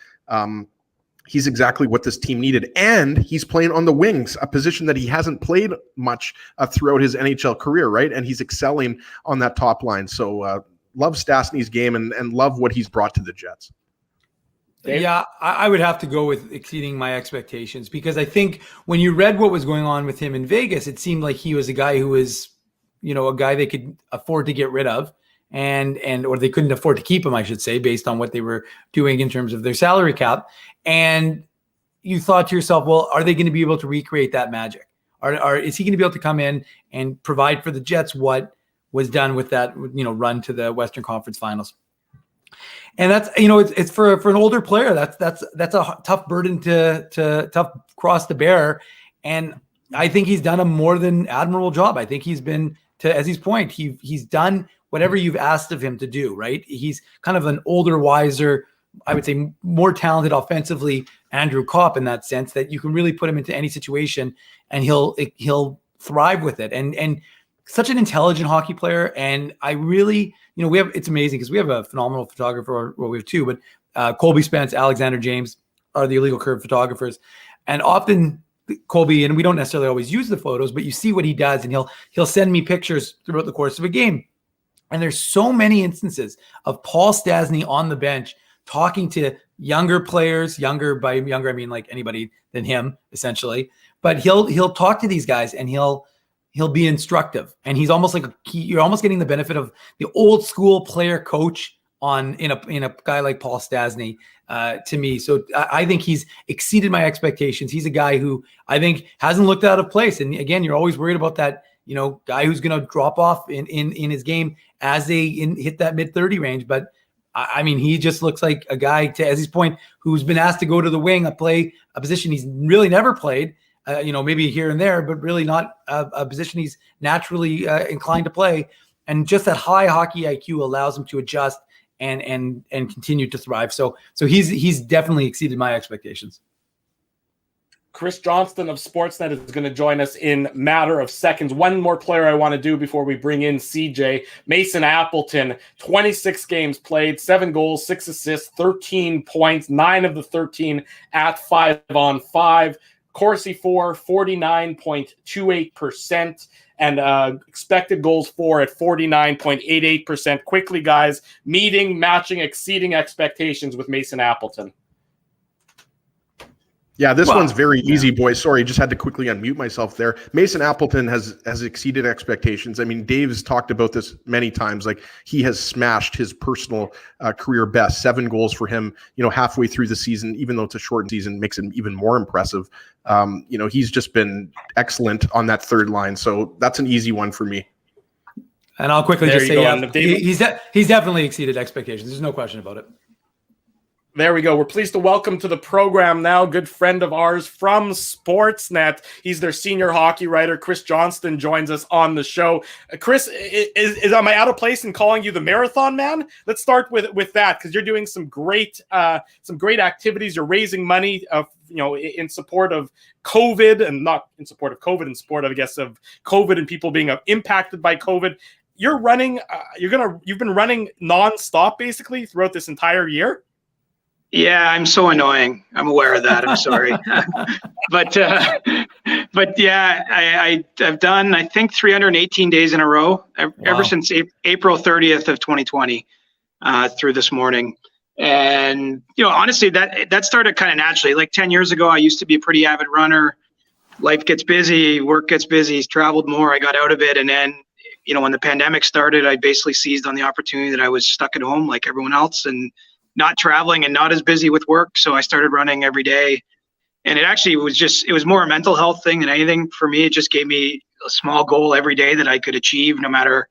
he's exactly what this team needed. And he's playing on the wings, a position that he hasn't played much throughout his NHL career, right? And he's excelling on that top line. So, love Stastny's game and love what he's brought to the Jets. Dave? Yeah, I would have to go with exceeding my expectations, because I think when you read what was going on with him in Vegas, it seemed like he was a guy who was, a guy they could afford to get rid of or they couldn't afford to keep him, I should say, based on what they were doing in terms of their salary cap. And you thought to yourself, well, are they going to be able to recreate that magic? Is he going to be able to come in and provide for the Jets what was done with that, run to the Western Conference Finals? And that's, it's for an older player. That's a tough burden to tough cross to bear. And I think he's done a more than admirable job. I think he's been, to Ezzy's point, he's done whatever you've asked of him to do, right? He's kind of an older, wiser, I would say more talented offensively Andrew Copp in that sense, that you can really put him into any situation and he'll thrive with it. And such an intelligent hockey player. And I really, it's amazing because we have a phenomenal photographer. Well, we have two, but Colby Spence, Alexander James are the Illegal Curve photographers. And often Colby, and we don't necessarily always use the photos, but you see what he does, and he'll send me pictures throughout the course of a game. And there's so many instances of Paul Stastny on the bench talking to younger players, younger by younger I mean like anybody than him essentially, but he'll talk to these guys and he'll be instructive, and he's almost like you're almost getting the benefit of the old school player coach in a guy like Paul Stastny to me. So I think he's exceeded my expectations. He's a guy who I think hasn't looked out of place. And again, you're always worried about that, guy who's going to drop off in his game as they hit that mid-30 range. But I mean, he just looks like a guy, to Ezzy's point, who's been asked to go to the wing, play a position he's really never played, maybe here and there, but really not a position he's naturally inclined to play. And just that high hockey IQ allows him to adjust and continue to thrive. So he's definitely exceeded my expectations. Chris Johnston of Sportsnet is going to join us in matter of seconds. One more player I want to do before we bring in CJ. Mason Appleton, 26 games played, 7 goals, 6 assists, 13 points, 9 of the 13 at 5-on-5. Corsi for 49.28%. And expected goals for at 49.88%. Quickly, guys, meeting, matching, exceeding expectations with Mason Appleton. Yeah, this one's very easy, boys. Sorry, just had to quickly unmute myself there. Mason Appleton has exceeded expectations. I mean, Dave's talked about this many times. Like, he has smashed his personal career best. 7 goals for him, halfway through the season, even though it's a short season, makes it even more impressive. He's just been excellent on that third line. So that's an easy one for me. And I'll quickly just say, he's definitely exceeded expectations. There's no question about it. There we go. We're pleased to welcome to the program now, good friend of ours from Sportsnet. He's their senior hockey writer. Chris Johnston joins us on the show. Chris, am I out of place in calling you the marathon man? Let's start with that, because you're doing some great activities. You're raising money, in support of COVID, and not in support of COVID, in support of, I guess, of COVID and people being impacted by COVID. You're running. You've been running nonstop basically throughout this entire year. Yeah, I'm so annoying. I'm aware of that. I'm sorry. But yeah, I've done, I think, 318 days in a row ever since April 30th of 2020 through this morning. And, honestly, that started kind of naturally. Like 10 years ago, I used to be a pretty avid runner. Life gets busy, work gets busy, traveled more. I got out of it. And then, when the pandemic started, I basically seized on the opportunity that I was stuck at home like everyone else and not traveling and not as busy with work. So I started running every day. And it actually was more a mental health thing than anything for me. It just gave me a small goal every day that I could achieve, no matter,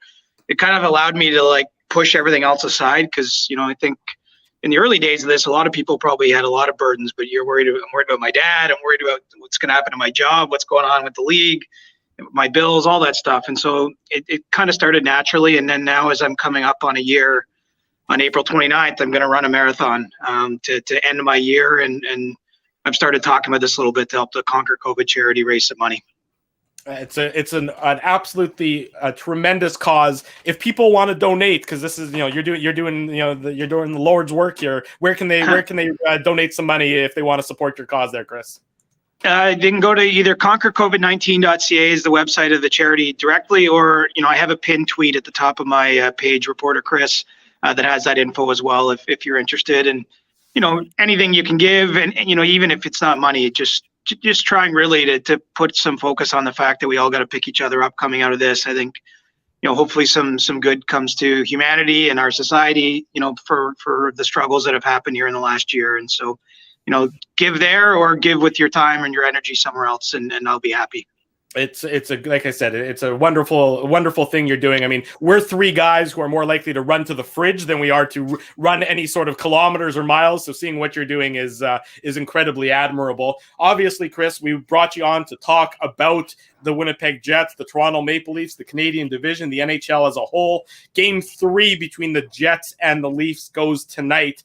it kind of allowed me to like push everything else aside. Cause I think in the early days of this, a lot of people probably had a lot of burdens, but I'm worried about my dad. I'm worried about what's going to happen to my job, what's going on with the league, my bills, all that stuff. And so it kind of started naturally. And then now, as I'm coming up on a year, on April 29th, I'm going to run a marathon to end my year. And I've started talking about this a little bit to help the Conquer COVID charity raise some money. It's an absolutely tremendous cause. If people want to donate, because this is, you're doing the Lord's work here, where can they donate some money if they want to support your cause there, Chris? They can go to either conquercovid19.ca is the website of the charity directly, or, I have a pinned tweet at the top of my page, Reporter Chris, that has that info as well if you're interested. And anything you can give, and even if it's not money, just trying really to put some focus on the fact that we all got to pick each other up coming out of this. I think hopefully some good comes to humanity and our society, for the struggles that have happened here in the last year. And so give there, or give with your time and your energy somewhere else, and I'll be happy. It's like I said, it's a wonderful thing you're doing. I mean, we're three guys who are more likely to run to the fridge than we are to run any sort of kilometers or miles. So seeing what you're doing is incredibly admirable. Obviously, Chris, we brought you on to talk about the Winnipeg Jets, the Toronto Maple Leafs, the Canadian division, the NHL as a whole. Game 3 between the Jets and the Leafs goes tonight.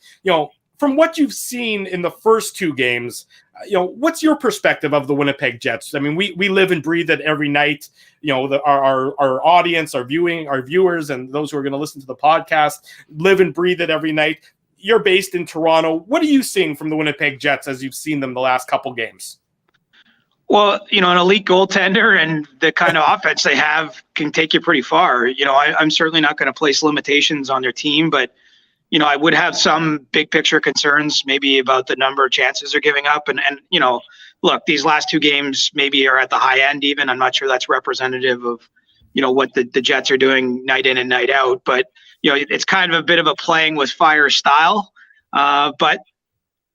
From what you've seen in the first 2 games, what's your perspective of the Winnipeg Jets? I mean, we live and breathe it every night. Our audience, our viewers, and those who are going to listen to the podcast live and breathe it every night. You're based in Toronto. What are you seeing from the Winnipeg Jets as you've seen them the last couple games? Well, an elite goaltender and the kind of offense they have can take you pretty far. I'm certainly not going to place limitations on their team, but I would have some big picture concerns maybe about the number of chances they're giving up. And look, these last 2 games maybe are at the high end even. I'm not sure that's representative of, what the Jets are doing night in and night out. But, it's kind of a bit of a playing with fire style. But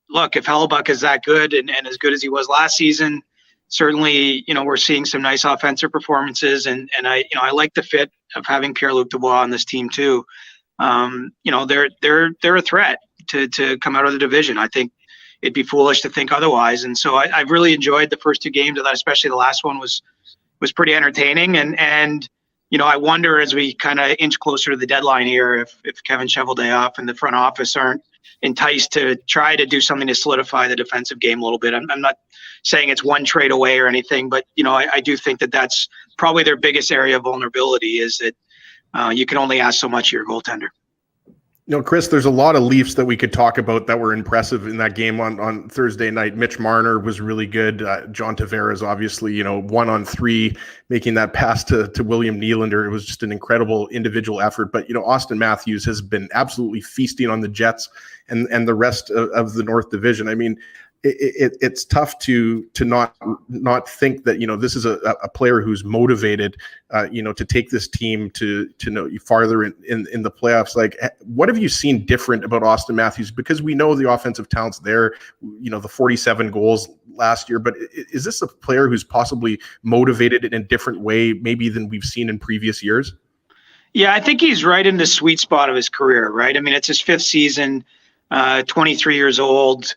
look, if Hellebuyck is that good and as good as he was last season, certainly, we're seeing some nice offensive performances. And I like the fit of having Pierre-Luc Dubois on this team too. They're a threat to come out of the division. I think it'd be foolish to think otherwise. And so I've really enjoyed the first 2 games of that, especially the last one was pretty entertaining. And I wonder as we kind of inch closer to the deadline here, if Kevin Cheveldayoff and the front office aren't enticed to try to do something to solidify the defensive game a little bit. I'm not saying it's one trade away or anything, but I do think that's probably their biggest area of vulnerability is that you can only ask so much of your goaltender. Chris, there's a lot of Leafs that we could talk about that were impressive in that game on Thursday night. Mitch Marner was really good. John Tavares, obviously, 1-on-3, making that pass to William Nylander. It was just an incredible individual effort. But, Auston Matthews has been absolutely feasting on the Jets and the rest of the North Division. I mean, it's tough to not think that this is a player who's motivated to take this team to farther in the playoffs. Like, what have you seen different about Auston Matthews? Because we know the offensive talent's there, the 47 goals last year, but is this a player who's possibly motivated in a different way maybe than we've seen in previous years? Yeah, I think he's right in the sweet spot of his career, right? I mean, it's his 5th season, 23 years old,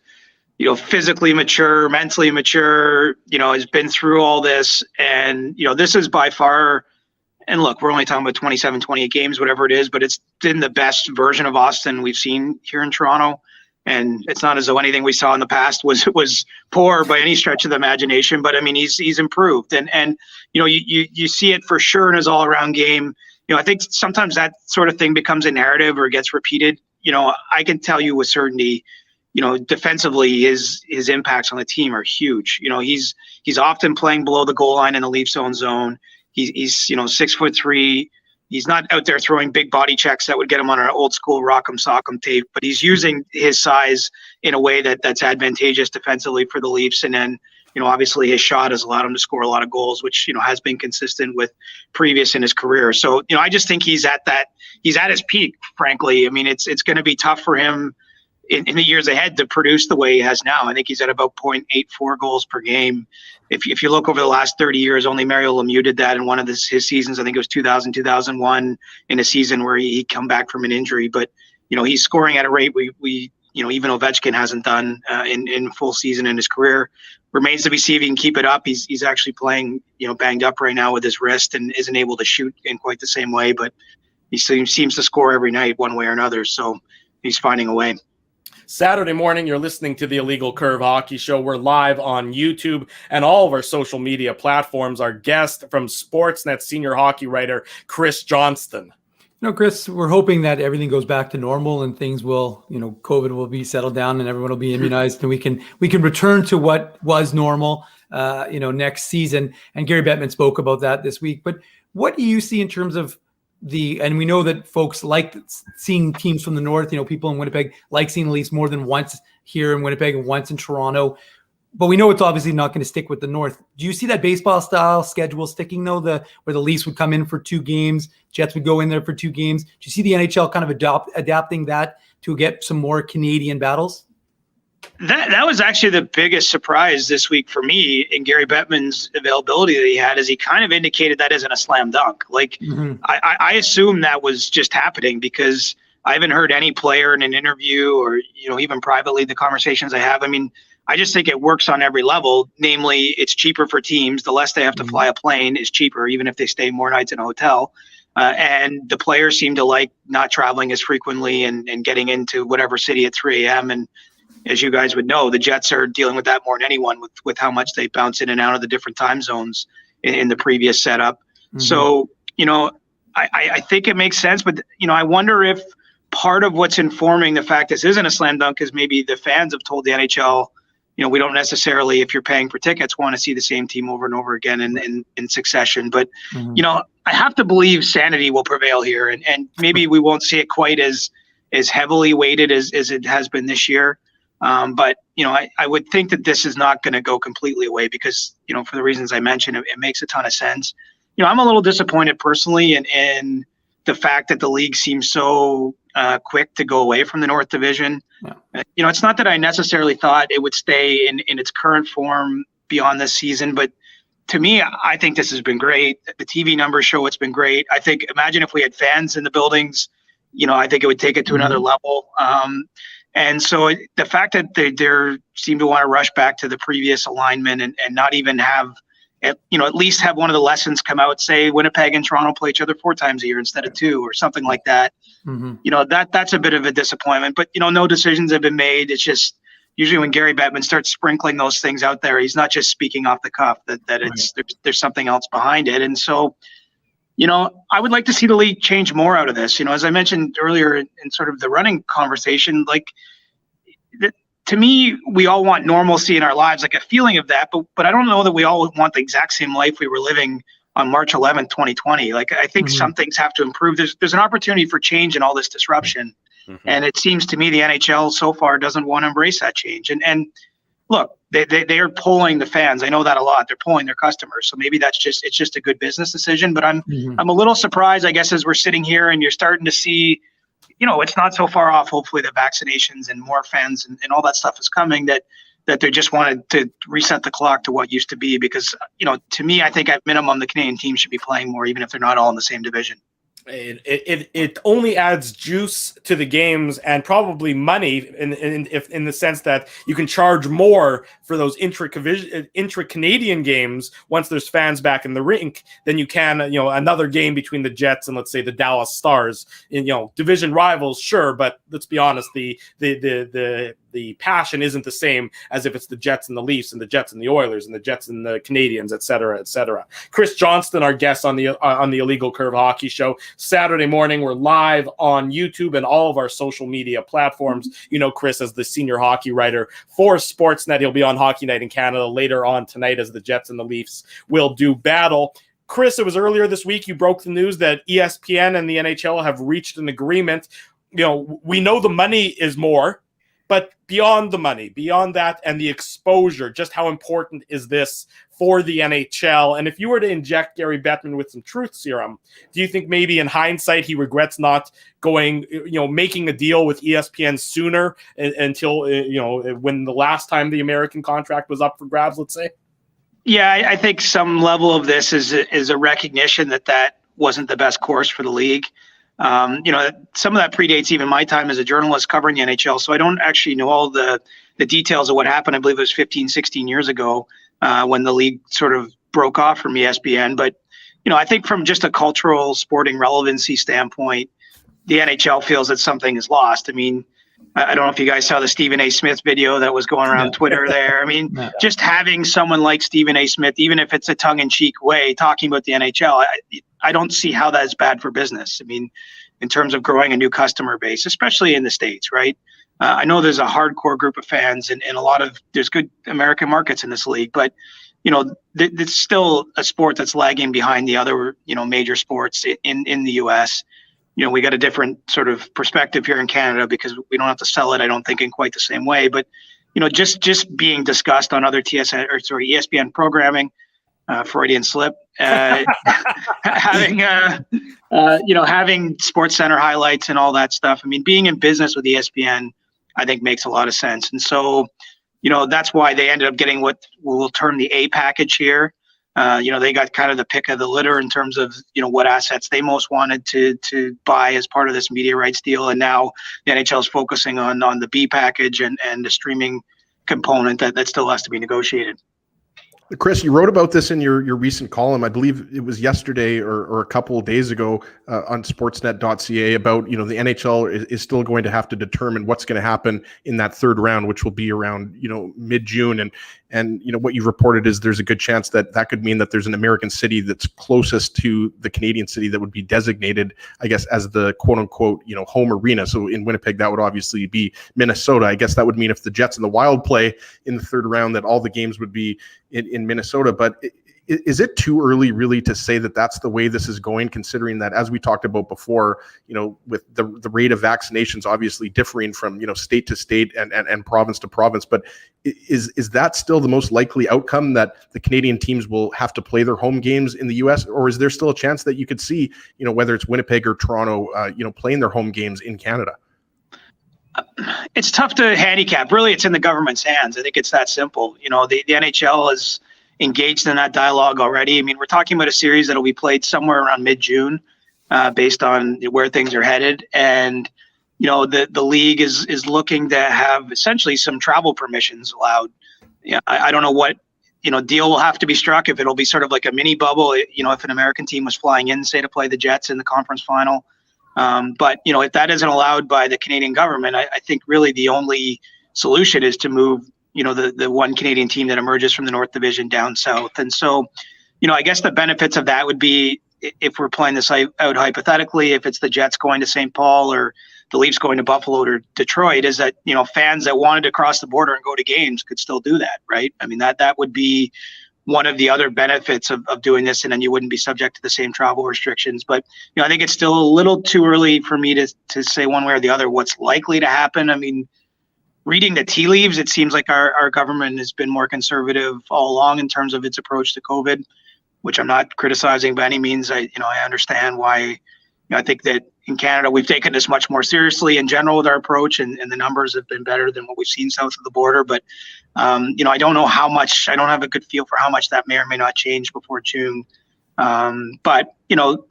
physically mature, mentally mature, has been through all this. And, this is by far, and look, we're only talking about 27, 28 games, whatever it is, but it's been the best version of Auston we've seen here in Toronto. And it's not as though anything we saw in the past was poor by any stretch of the imagination, but I mean, he's improved. And you see it for sure in his all around game. I think sometimes that sort of thing becomes a narrative or gets repeated. I can tell you with certainty, defensively, his impacts on the team are huge. He's often playing below the goal line in the Leafs own zone. He's 6'3". He's not out there throwing big body checks that would get him on an old school rock'em sock'em tape, but he's using his size in a way that's advantageous defensively for the Leafs. And then, obviously his shot has allowed him to score a lot of goals, which, has been consistent with previous in his career. So, I just think he's at his peak, frankly. I mean, it's going to be tough for him in the years ahead to produce the way he has now. I think he's at about 0.84 goals per game. If you look over the last 30 years, only Mario Lemieux did that in one of his seasons. I think it was 2000, 2001 in a season where he come back from an injury. But, he's scoring at a rate we even Ovechkin hasn't done in full season in his career. Remains to be seen if he can keep it up. He's actually playing, banged up right now with his wrist and isn't able to shoot in quite the same way. But he seems to score every night one way or another. So he's finding a way. Saturday morning, you're listening to the Illegal Curve Hockey Show. We're live on YouTube and all of our social media platforms. Our guest from Sportsnet, senior hockey writer Chris Johnston. Chris, we're hoping that everything goes back to normal and things will, COVID will be settled down and everyone will be immunized and we can return to what was normal, next season. And Gary Bettman spoke about that this week. But what do you see in terms of and we know that folks like seeing teams from the North, people in Winnipeg like seeing the Leafs more than once here in Winnipeg and once in Toronto. But we know it's obviously not going to stick with the North. Do you see that baseball style schedule sticking though, where the Leafs would come in for 2 games, Jets would go in there for 2 games? Do you see the NHL kind of adapting that to get some more Canadian battles? That was actually the biggest surprise this week for me in Gary Bettman's availability that he had, is he kind of indicated that isn't a slam dunk. Like, I assume that was just happening because I haven't heard any player in an interview or, even privately, the conversations I have. I mean, I just think it works on every level. Namely, it's cheaper for teams. The less they have to fly a plane is cheaper, even if they stay more nights in a hotel. And the players seem to like not traveling as frequently and getting into whatever city at 3 a.m. And as you guys would know, the Jets are dealing with that more than anyone with how much they bounce in and out of the different time zones in the previous setup. So, I think it makes sense. But, I wonder if part of what's informing the fact this isn't a slam dunk is maybe the fans have told the NHL, we don't necessarily, if you're paying for tickets, want to see the same team over and over again in succession. But, I have to believe sanity will prevail here. And maybe we won't see it quite as heavily weighted as it has been this year. But, I would think that this is not going to go completely away because, for the reasons I mentioned, it makes a ton of sense. I'm a little disappointed personally in the fact that the league seems so quick to go away from the North Division. Yeah. It's not that I necessarily thought it would stay in its current form beyond this season, but to me, I think this has been great. The TV numbers show it's been great. I think, imagine if we had fans in the buildings, I think it would take it to another level. And so the fact that they seem to want to rush back to the previous alignment and not even have, at least have one of the lessons come out, say Winnipeg and Toronto play each other 4 times a year instead of 2 or something like that. That's a bit of a disappointment, but no decisions have been made. It's just usually when Gary Bettman starts sprinkling those things out there, he's not just speaking off the cuff, that there's something else behind it. And so, I would like to see the league change more out of this. As I mentioned earlier in sort of the running conversation, like to me, we all want normalcy in our lives, like a feeling of that, but I don't know that we all want the exact same life we were living on March 11th, 2020. Like, I think some things have to improve. There's an opportunity for change in all this disruption. And it seems to me the NHL so far doesn't want to embrace that change. And look, they are polling the fans. I know that a lot. They're polling their customers. So maybe it's just a good business decision. But I'm a little surprised, I guess, as we're sitting here and you're starting to see, it's not so far off. Hopefully the vaccinations and more fans and all that stuff is coming, that they just wanted to reset the clock to what used to be. Because, to me, I think at minimum the Canadian team should be playing more, even if they're not all in the same division. It only adds juice to the games and probably money in the sense that you can charge more for those intra-Canadian games once there's fans back in the rink than you can another game between the Jets and let's say the Dallas Stars. Division rivals, sure, but let's be honest, the passion isn't the same as if it's the Jets and the Leafs and the Jets and the Oilers and the Jets and the Canadians, et cetera, et cetera. Chris Johnston, our guest on the Illegal Curve Hockey Show. Saturday morning, we're live on YouTube and all of our social media platforms. Chris as the senior hockey writer for Sportsnet. He'll be on Hockey Night in Canada later on tonight as the Jets and the Leafs will do battle. Chris, it was earlier this week you broke the news that ESPN and the NHL have reached an agreement. We know the money is more, but beyond the money, beyond that and the exposure, just how important is this for the NHL? And if you were to inject Gary Bettman with some truth serum, do you think maybe in hindsight he regrets not going, making a deal with ESPN sooner until, when the last time the American contract was up for grabs, let's say? Yeah, I think some level of this is a recognition that wasn't the best course for the league. Some of that predates even my time as a journalist covering the NHL. So I don't actually know all the details of what happened. I believe it was 15, 16 years ago when the league sort of broke off from ESPN. But, I think from just a cultural sporting relevancy standpoint, the NHL feels that something is lost. I mean, I don't know if you guys saw the Stephen A. Smith video that was going around Twitter there. I mean, just having someone like Stephen A. Smith, even if it's a tongue-in-cheek way, talking about the NHL, I don't see how that's bad for business. I mean, in terms of growing a new customer base, especially in the States, right? I know there's a hardcore group of fans and there's good American markets in this league, but, it's still a sport that's lagging behind the other, major sports in the U.S. We got a different sort of perspective here in Canada because we don't have to sell it, I don't think, in quite the same way. But, just being discussed on other ESPN programming, Freudian slip, having SportsCenter highlights and all that stuff. I mean, being in business with ESPN, I think makes a lot of sense. And so, that's why they ended up getting what we'll term the A package here. They got kind of the pick of the litter in terms of, what assets they most wanted to buy as part of this media rights deal. And now the NHL is focusing on the B package and the streaming component that still has to be negotiated. Chris, you wrote about this in your recent column. I believe it was yesterday or a couple of days ago on sportsnet.ca about, the NHL is still going to have to determine what's going to happen in that third round, which will be around, mid-June. And what you've reported is there's a good chance that could mean that there's an American city that's closest to the Canadian city that would be designated, I guess, as the quote unquote, home arena. So in Winnipeg, that would obviously be Minnesota. I guess that would mean if the Jets and the Wild play in the third round, that all the games would be in Minnesota. But is it too early really to say that that's the way this is going, considering that, as we talked about before, with the rate of vaccinations obviously differing from, state to state and province to province, but is that still the most likely outcome, that the Canadian teams will have to play their home games in the US, or is there still a chance that you could see, whether it's Winnipeg or Toronto, playing their home games in Canada? It's tough to handicap. Really, it's in the government's hands. I think it's that simple. The NHL is engaged in that dialogue already. I mean, we're talking about a series that'll be played somewhere around mid-June, based on where things are headed. And, the league is looking to have essentially some travel permissions allowed. I don't know what, deal will have to be struck, if it'll be sort of like a mini bubble, if an American team was flying in, say, to play the Jets in the conference final. But, if that isn't allowed by the Canadian government, I think really the only solution is to move, the one Canadian team that emerges from the North Division down south. And so, I guess the benefits of that would be, if we're playing this out hypothetically, if it's the Jets going to St. Paul or the Leafs going to Buffalo or Detroit, is that, fans that wanted to cross the border and go to games could still do that, right? I mean, that would be one of the other benefits of doing this, and then you wouldn't be subject to the same travel restrictions. But, I think it's still a little too early for me to say one way or the other what's likely to happen. I mean, reading the tea leaves, it seems like our government has been more conservative all along in terms of its approach to COVID, which I'm not criticizing by any means. I understand why. I think that in Canada, we've taken this much more seriously in general with our approach, and the numbers have been better than what we've seen south of the border. But, I don't know how much, I don't have a good feel for how much that may or may not change before June. But,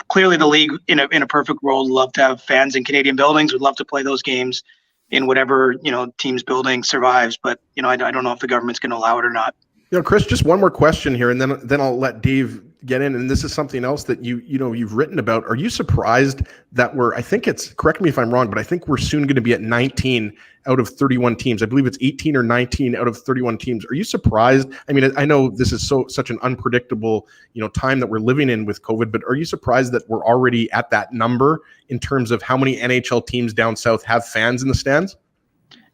clearly the league in a perfect world would love to have fans in Canadian buildings, would love to play those games in whatever, team's building survives. But, I don't know if the government's going to allow it or not. Chris, just one more question here, and then I'll let Dave get in. And this is something else that you've written about. Are you surprised that correct me if I'm wrong, but I think we're soon going to be at 19 out of 31 teams. I believe it's 18 or 19 out of 31 teams. Are you surprised? I mean, I know this is such an unpredictable, time that we're living in with COVID, but are you surprised that we're already at that number in terms of how many NHL teams down south have fans in the stands?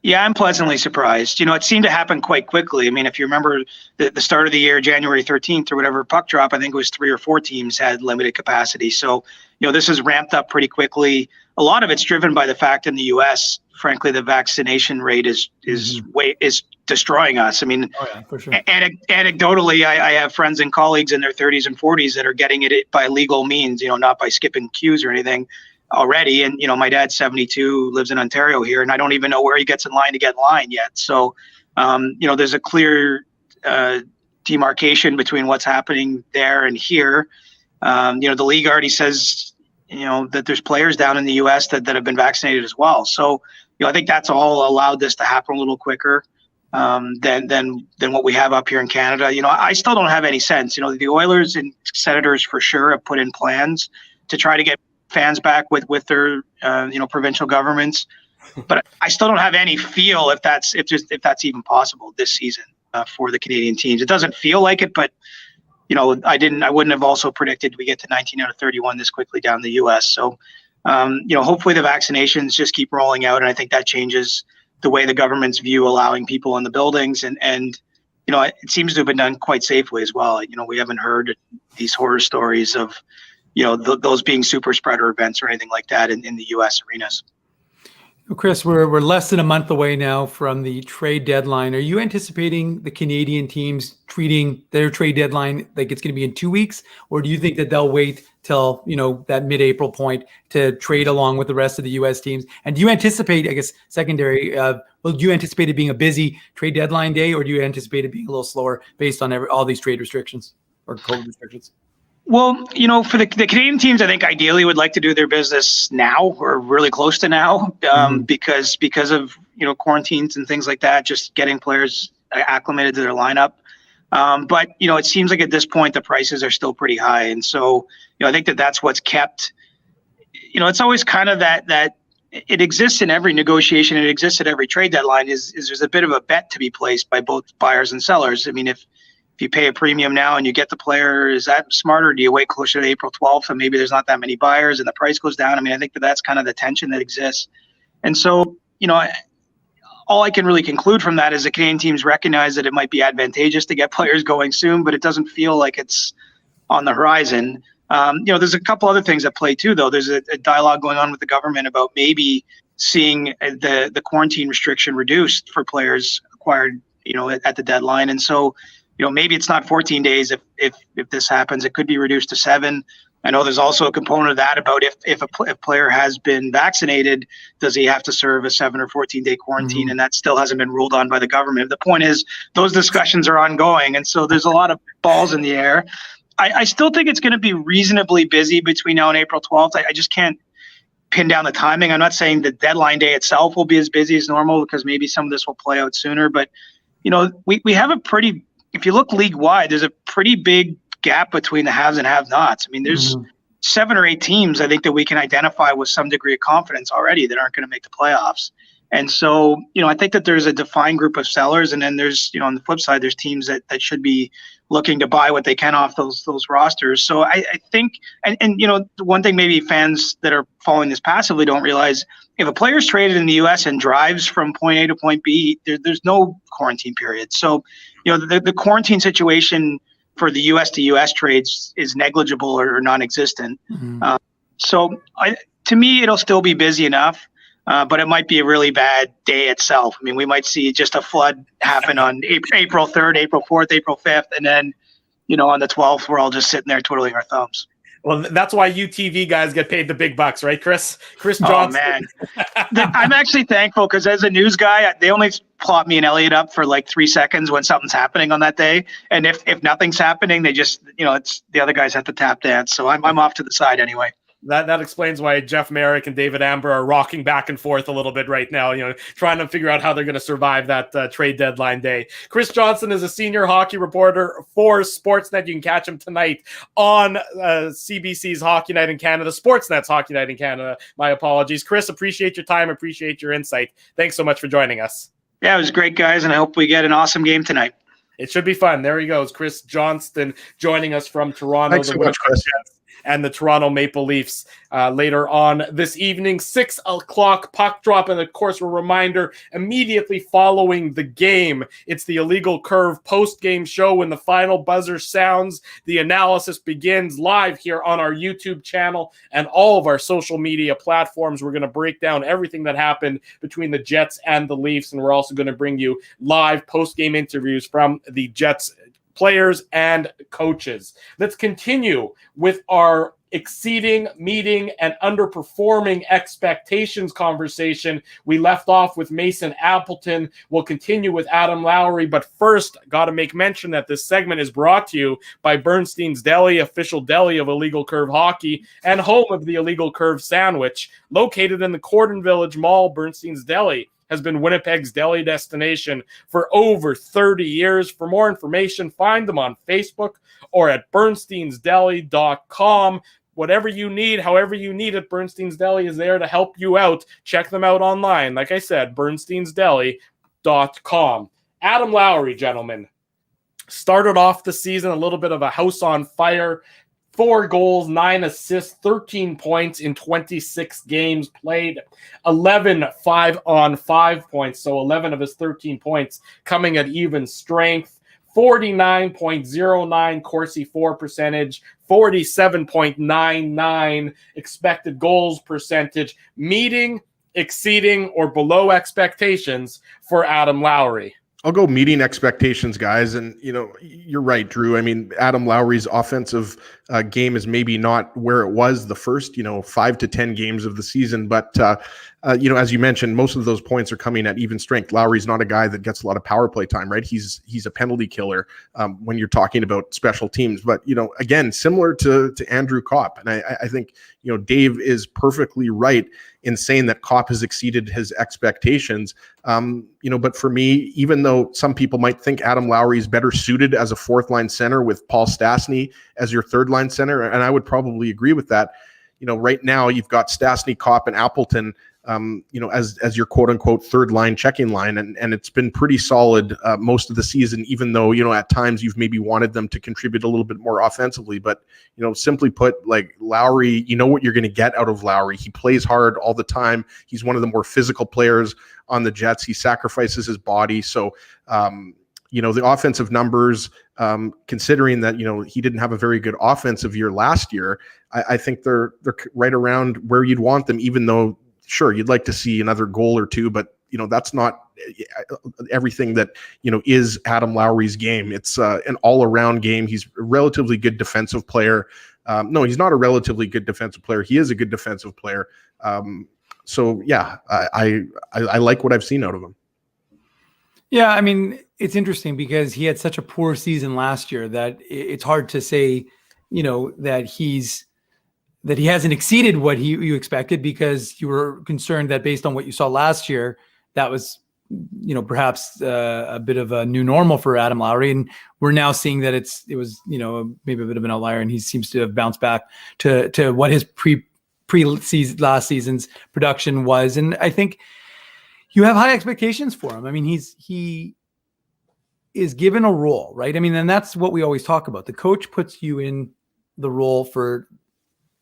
Yeah, I'm pleasantly surprised. It seemed to happen quite quickly. I mean, if you remember the start of the year, January 13th or whatever puck drop, I think it was 3 or 4 teams had limited capacity. So, this has ramped up pretty quickly. A lot of it's driven by the fact in the U.S., frankly, the vaccination rate is destroying us. I mean, for sure. Anecdotally, I have friends and colleagues in their 30s and 40s that are getting it by legal means, not by skipping queues or anything already. And, my dad's 72, lives in Ontario here, and I don't even know where he gets in line to get in line yet. So, there's a clear demarcation between what's happening there and here. The league already says, that there's players down in the U.S. that have been vaccinated as well. So, I think that's all allowed this to happen a little quicker than what we have up here in Canada. I still don't have any sense. The Oilers and Senators for sure have put in plans to try to get fans back with their provincial governments, but I still don't have any feel if that's even possible this season for the Canadian teams. It doesn't feel like it, but I wouldn't have also predicted we get to 19 out of 31 this quickly down the U.S. So hopefully the vaccinations just keep rolling out, and I think that changes the way the government's view allowing people in the buildings, and it seems to have been done quite safely as well. We haven't heard these horror stories of those being super spreader events or anything like that in the U.S. arenas. Chris, we're less than a month away now from the trade deadline. Are you anticipating the Canadian teams treating their trade deadline like it's going to be in 2 weeks, or do you think that they'll wait till that mid-April point to trade along with the rest of the U.S. teams? And do you anticipate, I guess, secondary? Do you anticipate it being a busy trade deadline day, or do you anticipate it being a little slower based on all these trade restrictions or COVID restrictions? Well, for the Canadian teams, I think ideally would like to do their business now or really close to now, because of quarantines and things like that, just getting players acclimated to their lineup. But it seems like at this point the prices are still pretty high, and so I think that's what's kept. It's always kind of that it exists in every negotiation, it exists at every trade deadline. Is there's a bit of a bet to be placed by both buyers and sellers. I mean, if you pay a premium now and you get the player, is that smarter? Do you wait closer to April 12th and maybe there's not that many buyers and the price goes down? I mean, I think that's kind of the tension that exists. And so, all I can really conclude from that is the Canadian teams recognize that it might be advantageous to get players going soon, but it doesn't feel like it's on the horizon. There's a couple other things at play too, though. There's a dialogue going on with the government about maybe seeing the quarantine restriction reduced for players acquired, at the deadline. And so, maybe it's not 14 days if this happens. It could be reduced to 7. I know there's also a component of that about if a player has been vaccinated, does he have to serve a 7 or 14-day quarantine? And that still hasn't been ruled on by the government. The point is, those discussions are ongoing, and so there's a lot of balls in the air. I still think it's going to be reasonably busy between now and April 12th. I just can't pin down the timing. I'm not saying the deadline day itself will be as busy as normal, because maybe some of this will play out sooner. But, we have if you look league-wide, there's a pretty big gap between the haves and have-nots. I mean, there's 7 or 8 teams, I think, that we can identify with some degree of confidence already that aren't going to make the playoffs. And so, I think that there's a defined group of sellers, and then there's, on the flip side, there's teams that should be looking to buy what they can off those rosters. So I think, and the one thing maybe fans that are following this passively don't realize, if a player's traded in the U.S. and drives from point A to point B, there's no quarantine period. So, the quarantine situation for the U.S. to U.S. trades is negligible or non-existent. So to me, it'll still be busy enough, but it might be a really bad day itself. I mean, we might see just a flood happen on April 3rd, April 4th, April 5th, and then, on the 12th, we're all just sitting there twiddling our thumbs. Well, that's why you TV guys get paid the big bucks, right, Chris? Chris Johnston. Oh, man. I'm actually thankful, because as a news guy, they only plot me and Elliot up for like 3 seconds when something's happening on that day. And if nothing's happening, they just, it's the other guys have to tap dance. So I'm off to the side anyway. That explains why Jeff Merrick and David Amber are rocking back and forth a little bit right now, trying to figure out how they're going to survive that trade deadline day. Chris Johnston is a senior hockey reporter for Sportsnet. You can catch him tonight on CBC's Hockey Night in Canada, Sportsnet's Hockey Night in Canada. My apologies. Chris, appreciate your time, appreciate your insight. Thanks so much for joining us. Yeah, it was great, guys, and I hope we get an awesome game tonight. It should be fun. There he goes, Chris Johnston, joining us from Toronto. Thanks so much, Chris. And the Toronto Maple Leafs later on this evening, 6 o'clock puck drop. And of course, a reminder immediately following the game, it's the Illegal Curve post-game show. When the final buzzer sounds, the analysis begins live here on our YouTube channel and all of our social media platforms. We're going to break down everything that happened between the Jets and the Leafs. And we're also going to bring you live post-game interviews from the Jets players and coaches. Let's continue with our exceeding, meeting, and underperforming expectations conversation. We left off with Mason Appleton. We'll continue with Adam Lowry, but first, got to make mention that this segment is brought to you by Bernstein's Deli, official deli of Illegal Curve Hockey and home of the Illegal Curve Sandwich. Located in the Cordon Village Mall, Bernstein's Deli has been Winnipeg's deli destination for over 30 years. For more information, find them on Facebook or at bernsteinsdeli.com. Whatever you need, however you need it, Bernstein's Deli is there to help you out. Check them out online. Like I said, bernsteinsdeli.com. Adam Lowry, gentlemen, started off the season a little bit of a house on fire. 4 goals, 9 assists, 13 points in 26 games played, 11 5-on-5 points, so 11 of his 13 points coming at even strength, 49.09 Corsi for percentage, 47.99 expected goals percentage, meeting exceeding or below expectations for Adam Lowry? I'll go meeting expectations, guys. And, you're right, Drew. I mean, Adam Lowry's offensive game is maybe not where it was the first, 5 to 10 games of the season. But, as you mentioned, most of those points are coming at even strength. Lowry's not a guy that gets a lot of power play time, right? He's a penalty killer when you're talking about special teams. But, again, similar to Andrew Copp. And I think, Dave is perfectly right in saying that Copp has exceeded his expectations. But for me, even though some people might think Adam Lowry is better suited as a fourth line center with Paul Stastny as your third line center, and I would probably agree with that. Right now you've got Stastny, Copp, and Appleton, as your quote unquote third line checking line. And it's been pretty solid most of the season, even though, at times you've maybe wanted them to contribute a little bit more offensively. But, simply put, like Lowry, what you're going to get out of Lowry. He plays hard all the time. He's one of the more physical players on the Jets. He sacrifices his body. So, the offensive numbers, considering that, he didn't have a very good offensive year last year, I think they're right around where you'd want them, even though, sure, you'd like to see another goal or two, but, that's not everything that, is Adam Lowry's game. It's an all-around game. He's a relatively good defensive player. No, he's not a relatively good defensive player. He is a good defensive player. So, yeah, I like what I've seen out of him. Yeah, I mean, it's interesting because he had such a poor season last year that it's hard to say, that he hasn't exceeded what you expected, because you were concerned that based on what you saw last year, that was, perhaps a bit of a new normal for Adam Lowry. And we're now seeing that it was, maybe a bit of an outlier, and he seems to have bounced back to what his last season's production was. And I think you have high expectations for him. I mean, he is given a role, right? I mean, and that's what we always talk about. The coach puts you in the role for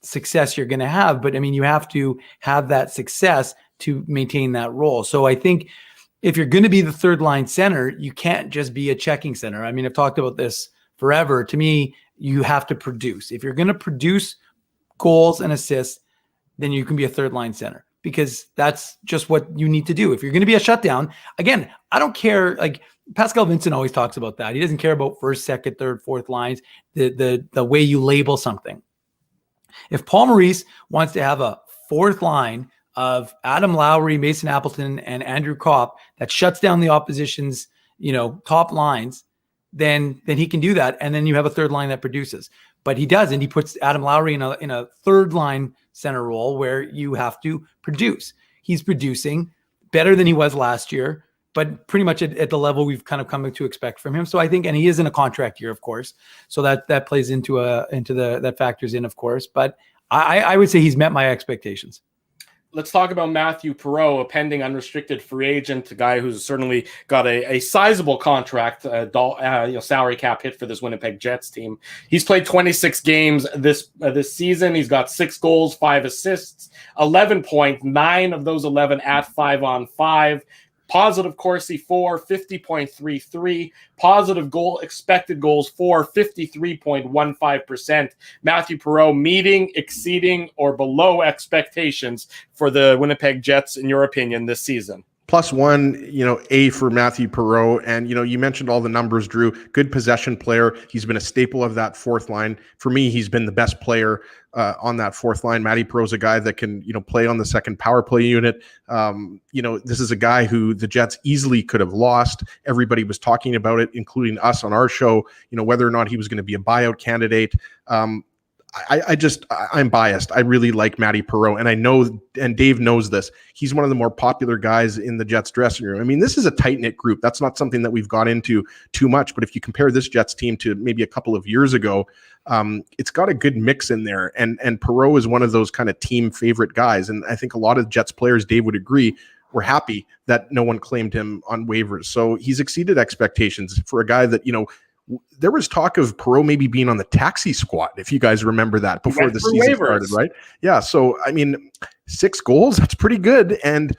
success you're going to have, but I mean, you have to have that success to maintain that role. So I think if you're going to be the third line center, you can't just be a checking center. I mean, I've talked about this forever. To me, you have to produce. If you're going to produce goals and assists, then you can be a third line center, because that's just what you need to do. If you're going to be a shutdown, again, I don't care. Like Pascal Vincent always talks about that. He doesn't care about first, second, third, fourth lines, the way you label something. If Paul Maurice wants to have a fourth line of Adam Lowry, Mason Appleton, and Andrew Copp that shuts down the opposition's, top lines, then he can do that. And then you have a third line that produces. But he doesn't. He puts Adam Lowry in a third line center role where you have to produce. He's producing better than he was last year, but pretty much at the level we've kind of come to expect from him. So I think, and he is in a contract year, of course. So that plays that factors in, of course. But I would say he's met my expectations. Let's talk about Matthew Perreault, a pending unrestricted free agent, a guy who's certainly got a sizable contract, salary cap hit for this Winnipeg Jets team. He's played 26 games this season. He's got 6 goals, 5 assists, 11 points, 9 of those 11 at 5-on-5. Positive Corsi for 50.33. Positive goal expected goals for 53.15%. Matthew Perreault meeting, exceeding, or below expectations for the Winnipeg Jets, in your opinion, this season? +1, A for Matthew Perreault. And, you mentioned all the numbers, Drew. Good possession player. He's been a staple of that fourth line. For me, he's been the best player on that fourth line. Matty Perreault's a guy that can, play on the second power play unit. This is a guy who the Jets easily could have lost. Everybody was talking about it, including us on our show, whether or not he was going to be a buyout candidate. I'm biased. I really like Matty Perreault, and I know, and Dave knows this, he's one of the more popular guys in the Jets dressing room. I mean, this is a tight-knit group. That's not something that we've got into too much, but if you compare this Jets team to maybe a couple of years ago, it's got a good mix in there, and Perreault is one of those kind of team favorite guys, and I think a lot of Jets players, Dave would agree, were happy that no one claimed him on waivers. So he's exceeded expectations for a guy that, there was talk of Perreault maybe being on the taxi squad, if you guys remember that, before the season started, right? Yeah. So, I mean, 6 goals, that's pretty good. And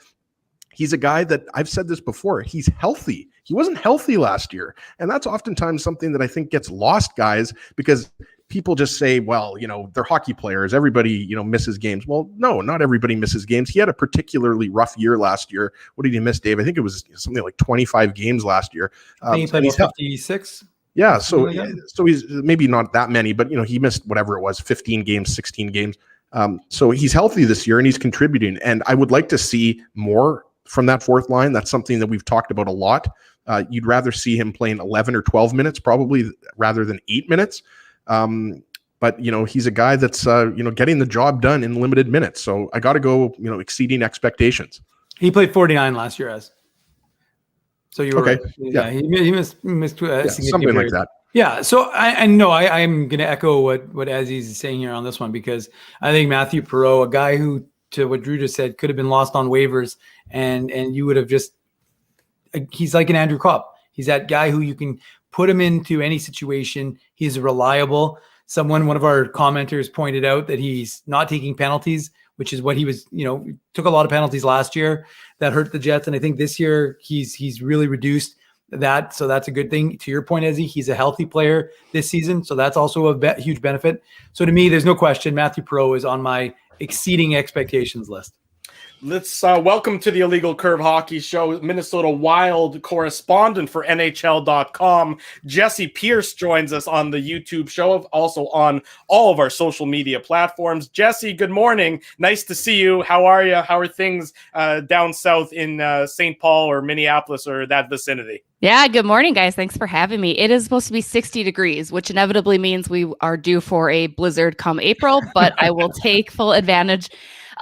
he's a guy that, I've said this before, he's healthy. He wasn't healthy last year. And that's oftentimes something that I think gets lost, guys, because people just say, well, they're hockey players. Everybody, misses games. Well, no, not everybody misses games. He had a particularly rough year last year. What did he miss, Dave? I think it was something like 25 games last year. I think he played 56. Yeah, so he's maybe not that many, but he missed whatever it was, 15 games, 16 games. So he's healthy this year and he's contributing. And I would like to see more from that fourth line. That's something that we've talked about a lot. You'd rather see him playing 11 or 12 minutes probably rather than 8 minutes. But he's a guy that's getting the job done in limited minutes. So I got to go, exceeding expectations. He played 49 last year, as. So you were okay. Right. Yeah, he missed something like that. Yeah, so I'm going to echo what Aziz is saying here on this one, because I think Matthew Perreault, a guy who, to what Drew just said, could have been lost on waivers, and you would have just, he's like an Andrew Copp. He's that guy who you can put him into any situation. He's reliable. One of our commenters pointed out that he's not taking penalties, which is what he was, took a lot of penalties last year that hurt the Jets. And I think this year he's really reduced that. So that's a good thing. To your point, Ezzy, he's a healthy player this season. So that's also a huge benefit. So to me, there's no question Matthew Perreault is on my exceeding expectations list. Let's welcome to the Illegal Curve Hockey Show, Minnesota Wild correspondent for NHL.com. Jessi Pierce joins us on the YouTube show, also on all of our social media platforms. Jessi, good morning. Nice to see you. How are you? How are things down south in St. Paul or Minneapolis or that vicinity? Yeah, good morning, guys. Thanks for having me. It is supposed to be 60 degrees, which inevitably means we are due for a blizzard come April, but I will take full advantage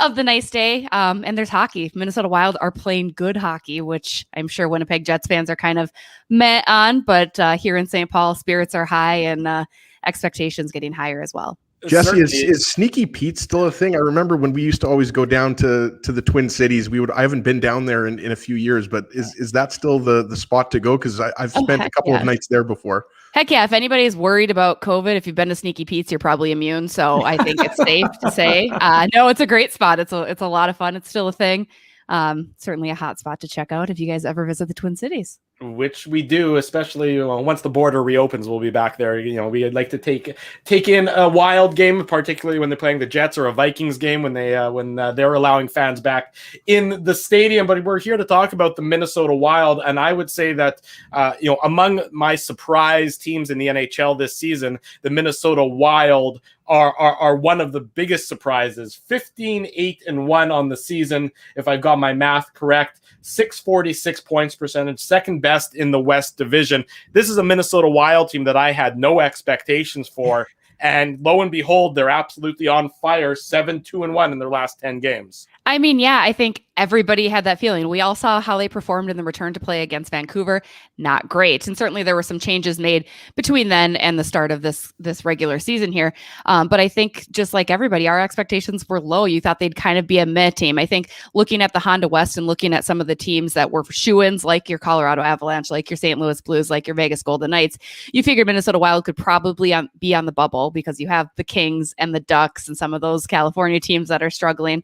of the nice day. And there's hockey. Minnesota Wild are playing good hockey, which I'm sure Winnipeg Jets fans are kind of met on, but here in St. Paul, spirits are high and expectations getting higher as well. Jessi, is Sneaky Pete still a thing? I remember when we used to always go down to the Twin Cities. I haven't been down there in a few years, but is that still the spot to go? Because I've spent a couple of nights there before. Heck yeah. If anybody's worried about COVID, if you've been to Sneaky Pete's, you're probably immune. So I think it's safe to say, no, it's a great spot. It's a lot of fun. It's still a thing. Certainly a hot spot to check out if you guys ever visit the Twin Cities. Which we do, especially once the border reopens, we'll be back there. We'd like to take in a Wild game, particularly when they're playing the Jets, or a Vikings game when they're allowing fans back in the stadium. But we're here to talk about the Minnesota Wild, and I would say that among my surprise teams in the NHL this season, the Minnesota Wild are one of the biggest surprises. 15-8-1 on the season, if I've got my math correct. 646 points percentage, second best in the West Division. This is a Minnesota Wild team that I had no expectations for, and lo and behold, they're absolutely on fire. 7-2-1 in their last 10 games. I mean, yeah, I think everybody had that feeling. We all saw how they performed in the return to play against Vancouver. Not great. And certainly there were some changes made between then and the start of this regular season here. But I think just like everybody, our expectations were low. You thought they'd kind of be a mid team. I think looking at the Honda West and looking at some of the teams that were shoo-ins, like your Colorado Avalanche, like your St. Louis Blues, like your Vegas Golden Knights, you figured Minnesota Wild could probably be on the bubble because you have the Kings and the Ducks and some of those California teams that are struggling.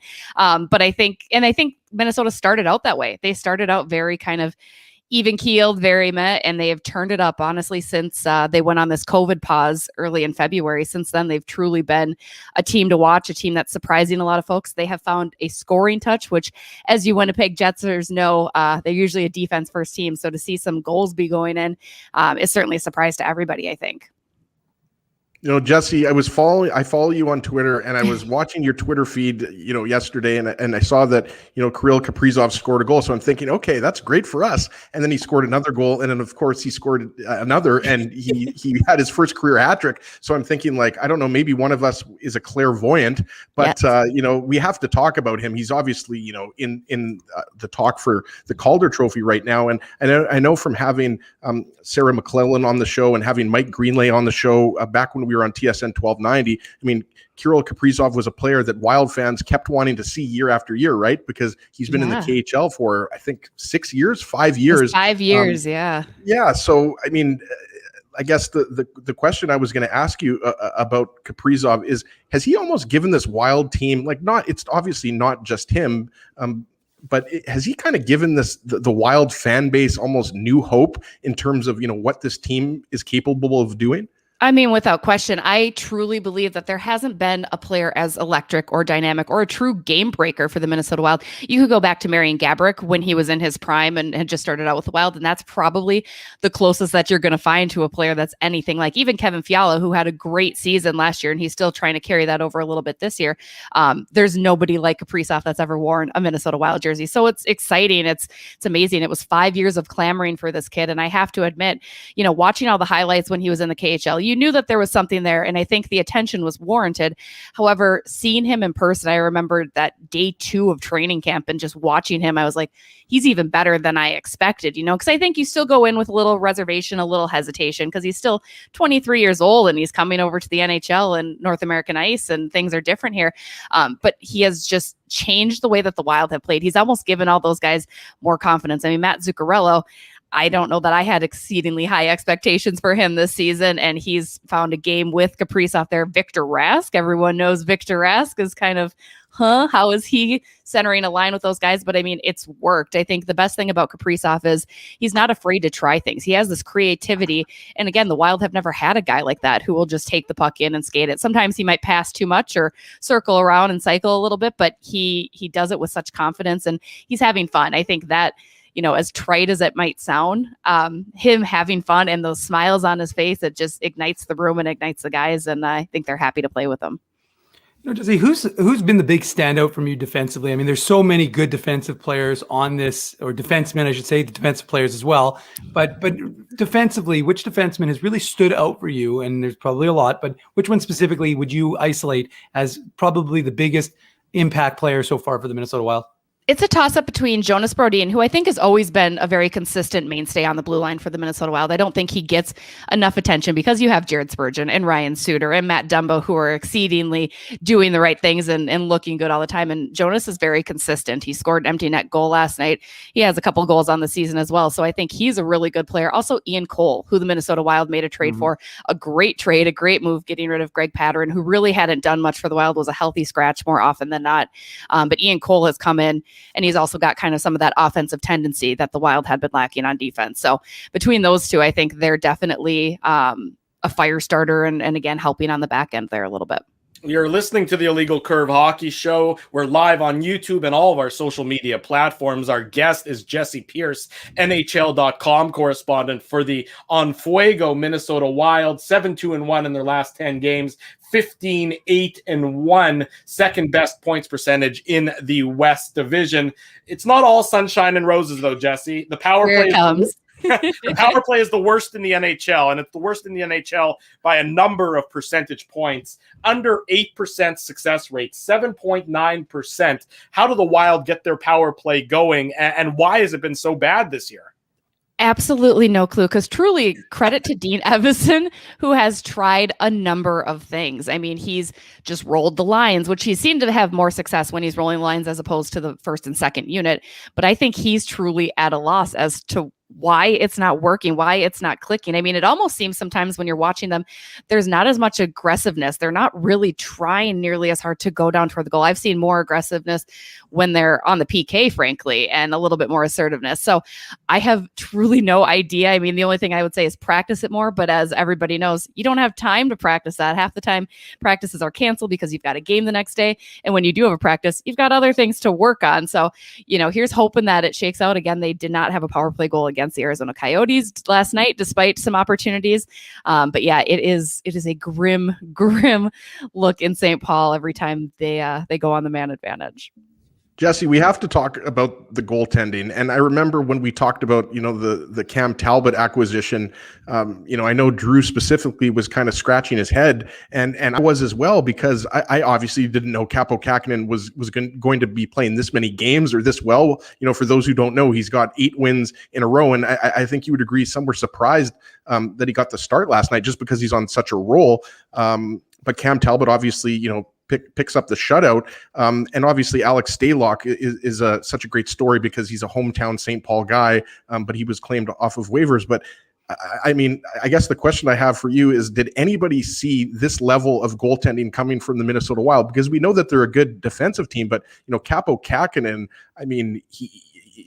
But I think Minnesota started out that way. They started out very kind of even-keeled, very meh, and they have turned it up, honestly, since they went on this COVID pause early in February. Since then, they've truly been a team to watch, a team that's surprising a lot of folks. They have found a scoring touch, which, as you Winnipeg Jetsers know, they're usually a defense-first team. So to see some goals be going in is certainly a surprise to everybody, I think. Jessi, I follow you on Twitter, and I was watching your Twitter feed, yesterday, and I saw that, Kirill Kaprizov scored a goal. So I'm thinking, okay, that's great for us. And then he scored another goal. And then of course he scored another, and he he had his first career hat trick. So I'm thinking, like, I don't know, maybe one of us is a clairvoyant, but yes. We have to talk about him. He's obviously, in the talk for the Calder Trophy right now. And I know from having Sarah McClellan on the show and having Mike Greenlay on the show back when we were on TSN 1290. I mean, Kirill Kaprizov was a player that Wild fans kept wanting to see year after year, right? Because he's been in the KHL for, I think, 5 years. 5 years, yeah. Yeah, so, I mean, I guess the question I was going to ask you about Kaprizov is, has he almost given this Wild team, it's obviously not just him, but has he kind of given the Wild fan base almost new hope in terms of, what this team is capable of doing? I mean, without question, I truly believe that there hasn't been a player as electric or dynamic or a true game breaker for the Minnesota Wild. You could go back to Marian Gaborik when he was in his prime and had just started out with the Wild, and that's probably the closest that you're going to find to a player that's anything like even Kevin Fiala, who had a great season last year, and he's still trying to carry that over a little bit this year. There's nobody like Kaprizov that's ever worn a Minnesota Wild jersey. So it's exciting. It's amazing. It was 5 years of clamoring for this kid, and I have to admit, watching all the highlights when he was in the KHL, you knew that there was something there, and I think the attention was warranted. However, seeing him in person, I remember that day 2 of training camp and just watching him, I was like, he's even better than I expected, because I think you still go in with a little reservation, a little hesitation, because he's still 23 years old and he's coming over to the NHL and North American ice, and things are different here. But he has just changed the way that the Wild have played. He's almost given all those guys more confidence. I mean, Matt Zuccarello, I don't know that I had exceedingly high expectations for him this season, and he's found a game with Kaprizov there. Victor Rask, everyone knows Victor Rask is kind of, how is he centering a line with those guys? But I mean, it's worked. I think the best thing about Kaprizov is he's not afraid to try things. He has this creativity. And again, the Wild have never had a guy like that who will just take the puck in and skate it. Sometimes he might pass too much or circle around and cycle a little bit, but he does it with such confidence, and he's having fun. I think that, as trite as it might sound, him having fun and those smiles on his face, it just ignites the room and ignites the guys. And I think they're happy to play with him. Jessi, who's been the big standout from you defensively? I mean, there's so many good defensive players on this, or defensemen, I should say, the defensive players as well. But defensively, which defenseman has really stood out for you? And there's probably a lot, but which one specifically would you isolate as probably the biggest impact player so far for the Minnesota Wild? It's a toss-up between Jonas Brodin, who I think has always been a very consistent mainstay on the blue line for the Minnesota Wild. I don't think he gets enough attention because you have Jared Spurgeon and Ryan Suter and Matt Dumbo, who are exceedingly doing the right things and looking good all the time. And Jonas is very consistent. He scored an empty net goal last night. He has a couple goals on the season as well. So I think he's a really good player. Also, Ian Cole, who the Minnesota Wild made a trade for, a great trade, a great move, getting rid of Greg Patterin, who really hadn't done much for the Wild, was a healthy scratch more often than not. But Ian Cole has come in, and he's also got kind of some of that offensive tendency that the Wild had been lacking on defense. So between those two, I think they're definitely a fire starter and again, helping on the back end there a little bit. You're listening to the Illegal Curve Hockey Show. We're live on YouTube and all of our social media platforms. Our guest is Jessi Pierce, NHL.com correspondent for the On Fuego Minnesota Wild. 7-2-1 in their last 10 games. 15-8-1, second best points percentage in the West Division. It's not all sunshine and roses, though, Jessi. The power play is the worst in the NHL, and it's the worst in the NHL by a number of percentage points. Under 8% success rate, 7.9%. How do the Wild get their power play going, and why has it been so bad this year? Absolutely no clue, because truly credit to Dean Evason, who has tried a number of things. I mean, he's just rolled the lines, which he seemed to have more success when he's rolling lines as opposed to the first and second unit. But I think he's truly at a loss as to why it's not working, why it's not clicking. I mean, it almost seems sometimes when you're watching them, there's not as much aggressiveness. They're not really trying nearly as hard to go down toward the goal. I've seen more aggressiveness when they're on the PK, frankly, and a little bit more assertiveness. So I have truly no idea. I mean, the only thing I would say is practice it more. But as everybody knows, you don't have time to practice that. Half the time practices are canceled because you've got a game the next day. And when you do have a practice, you've got other things to work on. So, here's hoping that it shakes out. Again, they did not have a power play goal against the Arizona Coyotes last night, despite some opportunities. But yeah, it is a grim look in St. Paul every time they go on the man advantage. Jessi, we have to talk about the goaltending. And I remember when we talked about, the Cam Talbot acquisition, I know Drew specifically was kind of scratching his head, and I was as well, because I obviously didn't know Kaapo Kähkönen was going to be playing this many games or this well. For those who don't know, he's got 8 wins in a row. And I think you would agree some were surprised that he got the start last night just because he's on such a roll. But Cam Talbot obviously, picks up the shutout. And obviously Alex Stalock is such a great story because he's a hometown St. Paul guy, but he was claimed off of waivers. But I mean, I guess the question I have for you is, did anybody see this level of goaltending coming from the Minnesota Wild? Because we know that they're a good defensive team, but Kaapo Kähkönen, I mean,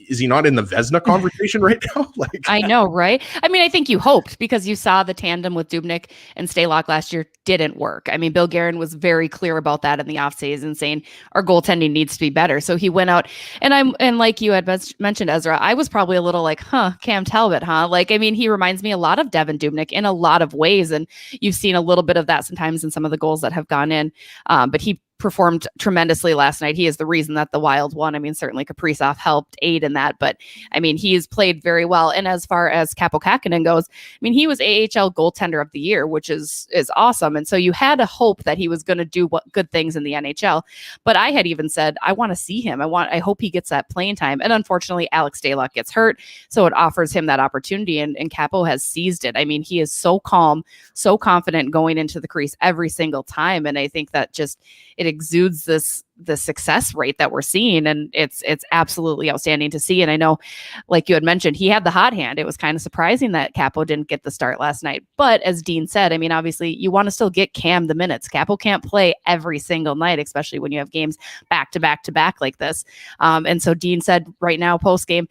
is he not in the Vezina conversation right now? Like, I know, right? I mean, I think you hoped, because you saw the tandem with Dubnyk and Stalock last year didn't work. I mean, Bill Guerin was very clear about that in the offseason, saying our goaltending needs to be better. So he went out, and like you had mentioned, Ezra, I was probably a little like, Cam Talbot, huh? Like, I mean, he reminds me a lot of Devin Dubnyk in a lot of ways, and you've seen a little bit of that sometimes in some of the goals that have gone in. But he performed tremendously last night. He is the reason that the Wild won. I mean, certainly Kaprizov helped aid in that, but I mean, he's played very well. And as far as Kaapo Kähkönen goes, I mean, he was AHL goaltender of the year, which is awesome. And so you had a hope that he was going to do good things in the NHL. But I had even said, I want to see him. I hope he gets that playing time. And unfortunately, Alex Stalock gets hurt. So it offers him that opportunity. And Kaapo has seized it. I mean, he is so calm, so confident going into the crease every single time. And I think that just, it exudes the success rate that we're seeing, and it's absolutely outstanding to see. And I know, like you had mentioned, he had the hot hand. It was kind of surprising that Kaapo didn't get the start last night. But as Dean said, I mean, obviously you want to still get Cam the minutes. Kaapo can't play every single night, especially when you have games back to back to back like this. And so Dean said right now, post game,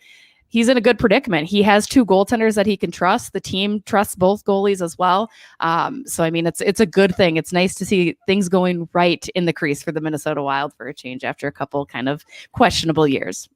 he's in a good predicament. He has two goaltenders that he can trust. The team trusts both goalies as well. So, I mean, it's a good thing. It's nice to see things going right in the crease for the Minnesota Wild for a change after a couple kind of questionable years.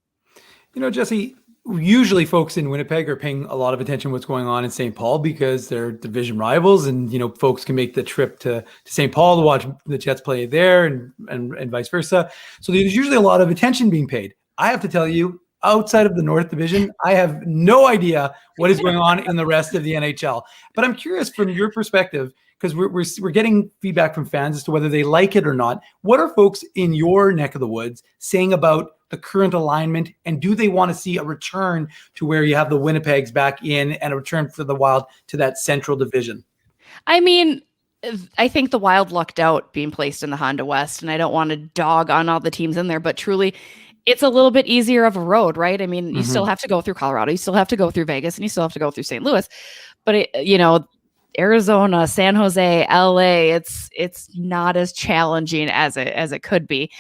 You know, Jessi, usually folks in Winnipeg are paying a lot of attention to what's going on in St. Paul because they're division rivals, and, you know, folks can make the trip to St. Paul to watch the Jets play there and vice versa. So there's usually a lot of attention being paid. I have to tell you, outside of the North Division, I have no idea what is going on in the rest of the NHL. But I'm curious from your perspective, because we're getting feedback from fans as to whether they like it or not. What are folks in your neck of the woods saying about the current alignment, and do they want to see a return to where you have the Winnipegs back in and a return for the Wild to that Central Division? I mean, I think the Wild lucked out being placed in the Honda West, and I don't want to dog on all the teams in there, but truly, it's a little bit easier of a road, right? I mean, you still have to go through Colorado, you still have to go through Vegas, and you still have to go through St. Louis. But Arizona, San Jose, LA, it's not as challenging as it could be.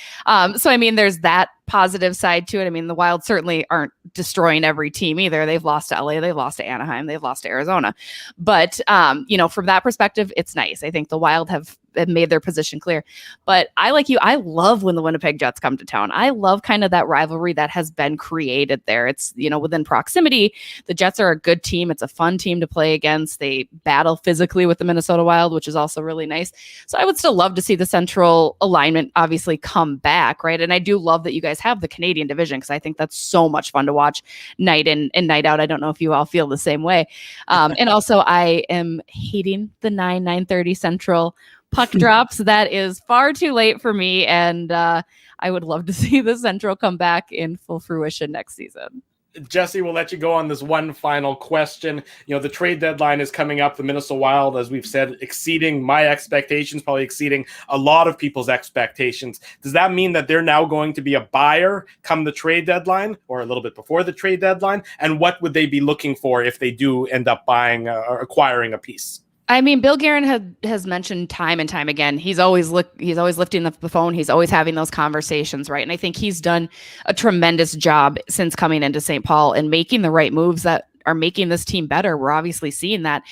So I mean, there's that positive side to it. I mean, the Wild certainly aren't destroying every team either. They've lost to LA, they've lost to Anaheim, they've lost to Arizona. But from that perspective, it's nice. I think the Wild have made their position clear. But I love when the Winnipeg Jets come to town. I love kind of that rivalry that has been created there. It's, within proximity, the Jets are a good team. It's a fun team to play against. They battle physically with the Minnesota Wild, which is also really nice. So I would still love to see the Central alignment obviously come back, right? And I do love that you guys have the Canadian division, because I think that's so much fun to watch night in and night out. I don't know if you all feel the same way. And also I am hating the 9:30 Central puck drops. That is far too late for me. And I would love to see the Central come back in full fruition next season. Jessi, we'll let you go on this one final question. The trade deadline is coming up. The Minnesota Wild, as we've said, exceeding my expectations, probably exceeding a lot of people's expectations. Does that mean that they're now going to be a buyer come the trade deadline, or a little bit before the trade deadline? And what would they be looking for if they do end up buying or acquiring a piece? I mean, Bill Guerin has mentioned time and time again, he's always lifting the phone. He's always having those conversations, right? And I think he's done a tremendous job since coming into St. Paul and making the right moves that are making this team better. We're obviously seeing that.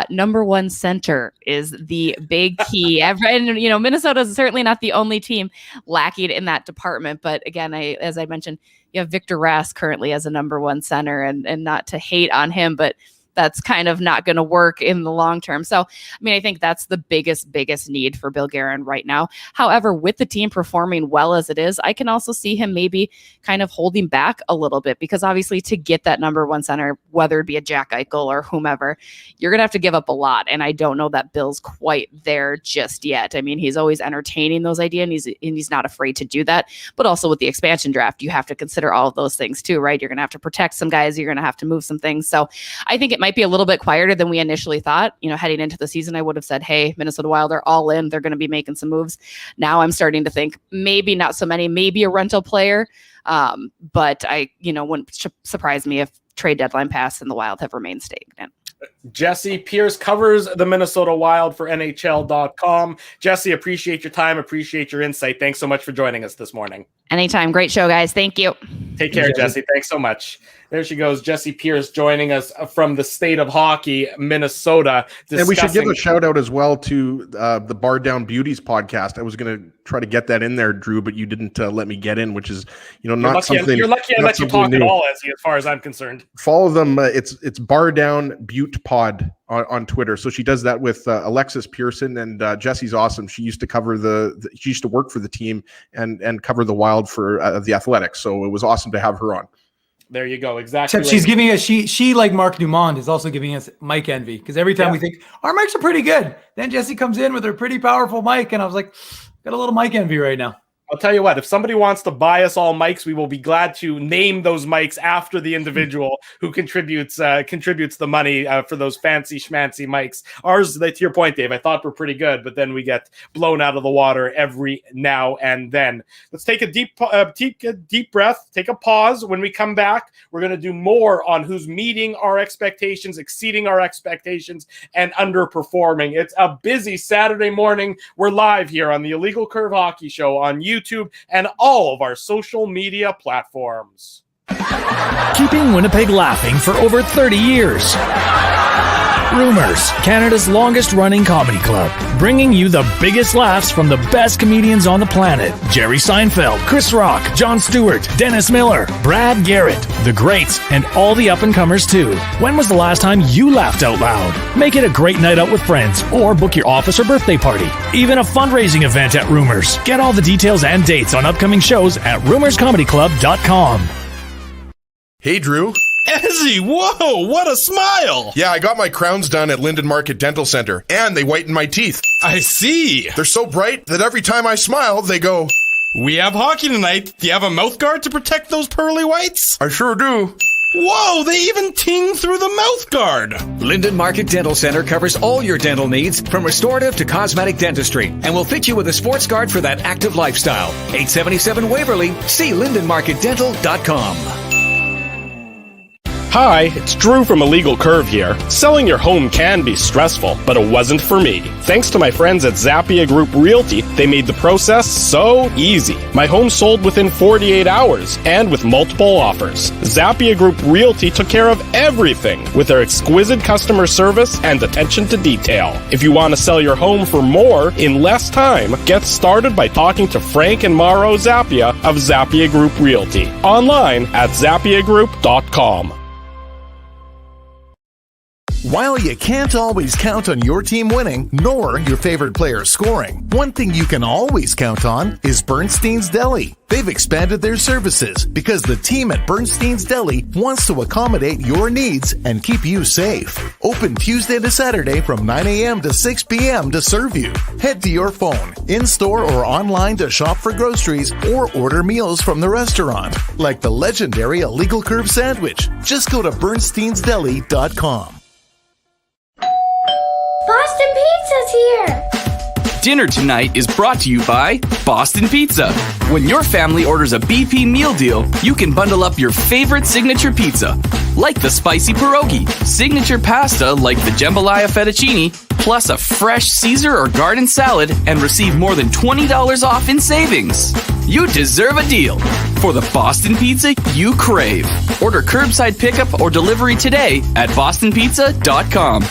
Number one center is the big key. And Minnesota is certainly not the only team lacking in that department. But again, as I mentioned, you have Victor Rask currently as a number one center, and not to hate on him, but that's kind of not going to work in the long term. So, I mean, I think that's the biggest need for Bill Guerin right now. However, with the team performing well as it is, I can also see him maybe kind of holding back a little bit, because obviously to get that number one center, whether it be a Jack Eichel or whomever, you're going to have to give up a lot. And I don't know that Bill's quite there just yet. I mean, he's always entertaining those ideas, and he's not afraid to do that. But also with the expansion draft, you have to consider all of those things too, right? You're going to have to protect some guys. You're going to have to move some things. So I think it might be a little bit quieter than we initially thought. Heading into the season, I would have said, hey, Minnesota Wild are all in. They're going to be making some moves. Now I'm starting to think maybe not so many, maybe a rental player. But I, wouldn't surprise me if trade deadline passed and the Wild have remained stagnant. Jessi Pierce covers the Minnesota Wild for NHL.com. Jessi, appreciate your time. Appreciate your insight. Thanks so much for joining us this morning. Anytime. Great show, guys. Thank you. Take care, Jessi. Thanks so much. There she goes, Jessi Pierce, joining us from the state of hockey, Minnesota. And we should give a shout out as well to the Bar Down Beauties podcast. I was going to try to get that in there, Drew, but you didn't let me get in, which is, not something. You're lucky I let you talk at all, as far as I'm concerned. Follow them. It's Bar Down Butte Pod on Twitter. So she does that with Alexis Pearson, and Jessi's awesome. She used to cover she used to work for the team and cover the Wild for the Athletics. So it was awesome to have her on. There you go. Exactly. Except she's giving us, she like Mark Dumont is also giving us mic envy, because every time we think our mics are pretty good, then Jessi comes in with her pretty powerful mic, and I was like, got a little mic envy right now. I'll tell you what, if somebody wants to buy us all mics, we will be glad to name those mics after the individual who contributes the money for those fancy schmancy mics. Ours, to your point, Dave, I thought were pretty good, but then we get blown out of the water every now and then. Let's take a deep breath, take a pause. When we come back, we're going to do more on who's meeting our expectations, exceeding our expectations, and underperforming. It's a busy Saturday morning. We're live here on the Illegal Curve Hockey Show on YouTube and all of our social media platforms. Keeping Winnipeg laughing for over 30 years. Rumors, Canada's longest running comedy club, bringing you the biggest laughs from the best comedians on the planet. Jerry Seinfeld, Chris Rock, Jon Stewart, Dennis Miller, Brad Garrett, the greats, and all the up-and-comers too. When was the last time you laughed out loud? Make it a great night out with friends, or book your office or birthday party. Even a fundraising event at Rumors. Get all the details and dates on upcoming shows at rumorscomedyclub.com. Hey, Drew. Ezzy, whoa, what a smile! Yeah, I got my crowns done at Linden Market Dental Center, and they whiten my teeth. I see. They're so bright that every time I smile, they go, "We have hockey tonight. Do you have a mouth guard to protect those pearly whites?" I sure do. Whoa, they even ting through the mouth guard. Linden Market Dental Center covers all your dental needs, from restorative to cosmetic dentistry, and will fit you with a sports guard for that active lifestyle. 877 Waverly. See lindenmarketdental.com. Hi, it's Drew from Illegal Curve here. Selling your home can be stressful, but it wasn't for me. Thanks to my friends at Zappia Group Realty, they made the process so easy. My home sold within 48 hours and with multiple offers. Zappia Group Realty took care of everything with their exquisite customer service and attention to detail. If you want to sell your home for more in less time, get started by talking to Frank and Mauro Zappia of Zappia Group Realty. Online at zappiagroup.com. While you can't always count on your team winning, nor your favorite player scoring, one thing you can always count on is Bernstein's Deli. They've expanded their services because the team at Bernstein's Deli wants to accommodate your needs and keep you safe. Open Tuesday to Saturday from 9 a.m. to 6 p.m. to serve you. Head to your phone, in-store or online to shop for groceries or order meals from the restaurant, like the legendary Illegal Curve sandwich. Just go to bernsteinsdeli.com. Boston Pizza's here! Dinner tonight is brought to you by Boston Pizza. When your family orders a BP meal deal, you can bundle up your favorite signature pizza, like the spicy pierogi, signature pasta like the jambalaya fettuccine, plus a fresh Caesar or garden salad, and receive more than $20 off in savings. You deserve a deal for the Boston Pizza you crave. Order curbside pickup or delivery today at bostonpizza.com.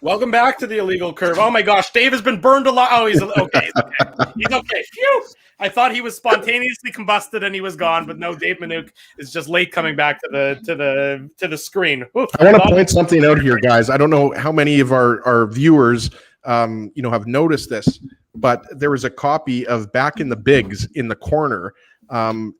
Welcome back to the Illegal Curve. Oh my gosh, Dave has been burned alive. Oh, he's okay. He's okay. Phew! I thought he was spontaneously combusted and he was gone, but no, Dave Minuk is just late coming back to the screen. Oof. I want to point something out here, guys. I don't know how many of our viewers have noticed this, but there was a copy of Back in the Bigs in the corner. And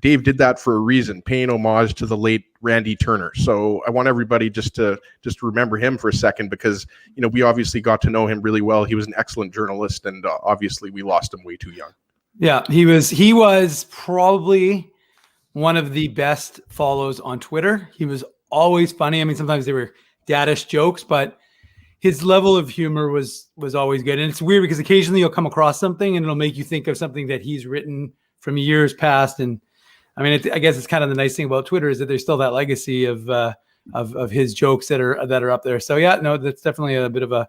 Dave did that for a reason, paying homage to the late Randy Turner. So I want everybody just to remember him for a second, because we obviously got to know him really well. He was an excellent journalist, and obviously we lost him way too young. Yeah, he was probably one of the best follows on Twitter. He was always funny. I mean, sometimes they were daddish jokes, but his level of humor was always good. And it's weird because occasionally you'll come across something and it'll make you think of something that he's written from years past. And I mean, I guess it's kind of the nice thing about Twitter is that there's still that legacy of of his jokes that are up there. So yeah, no, that's definitely a bit of a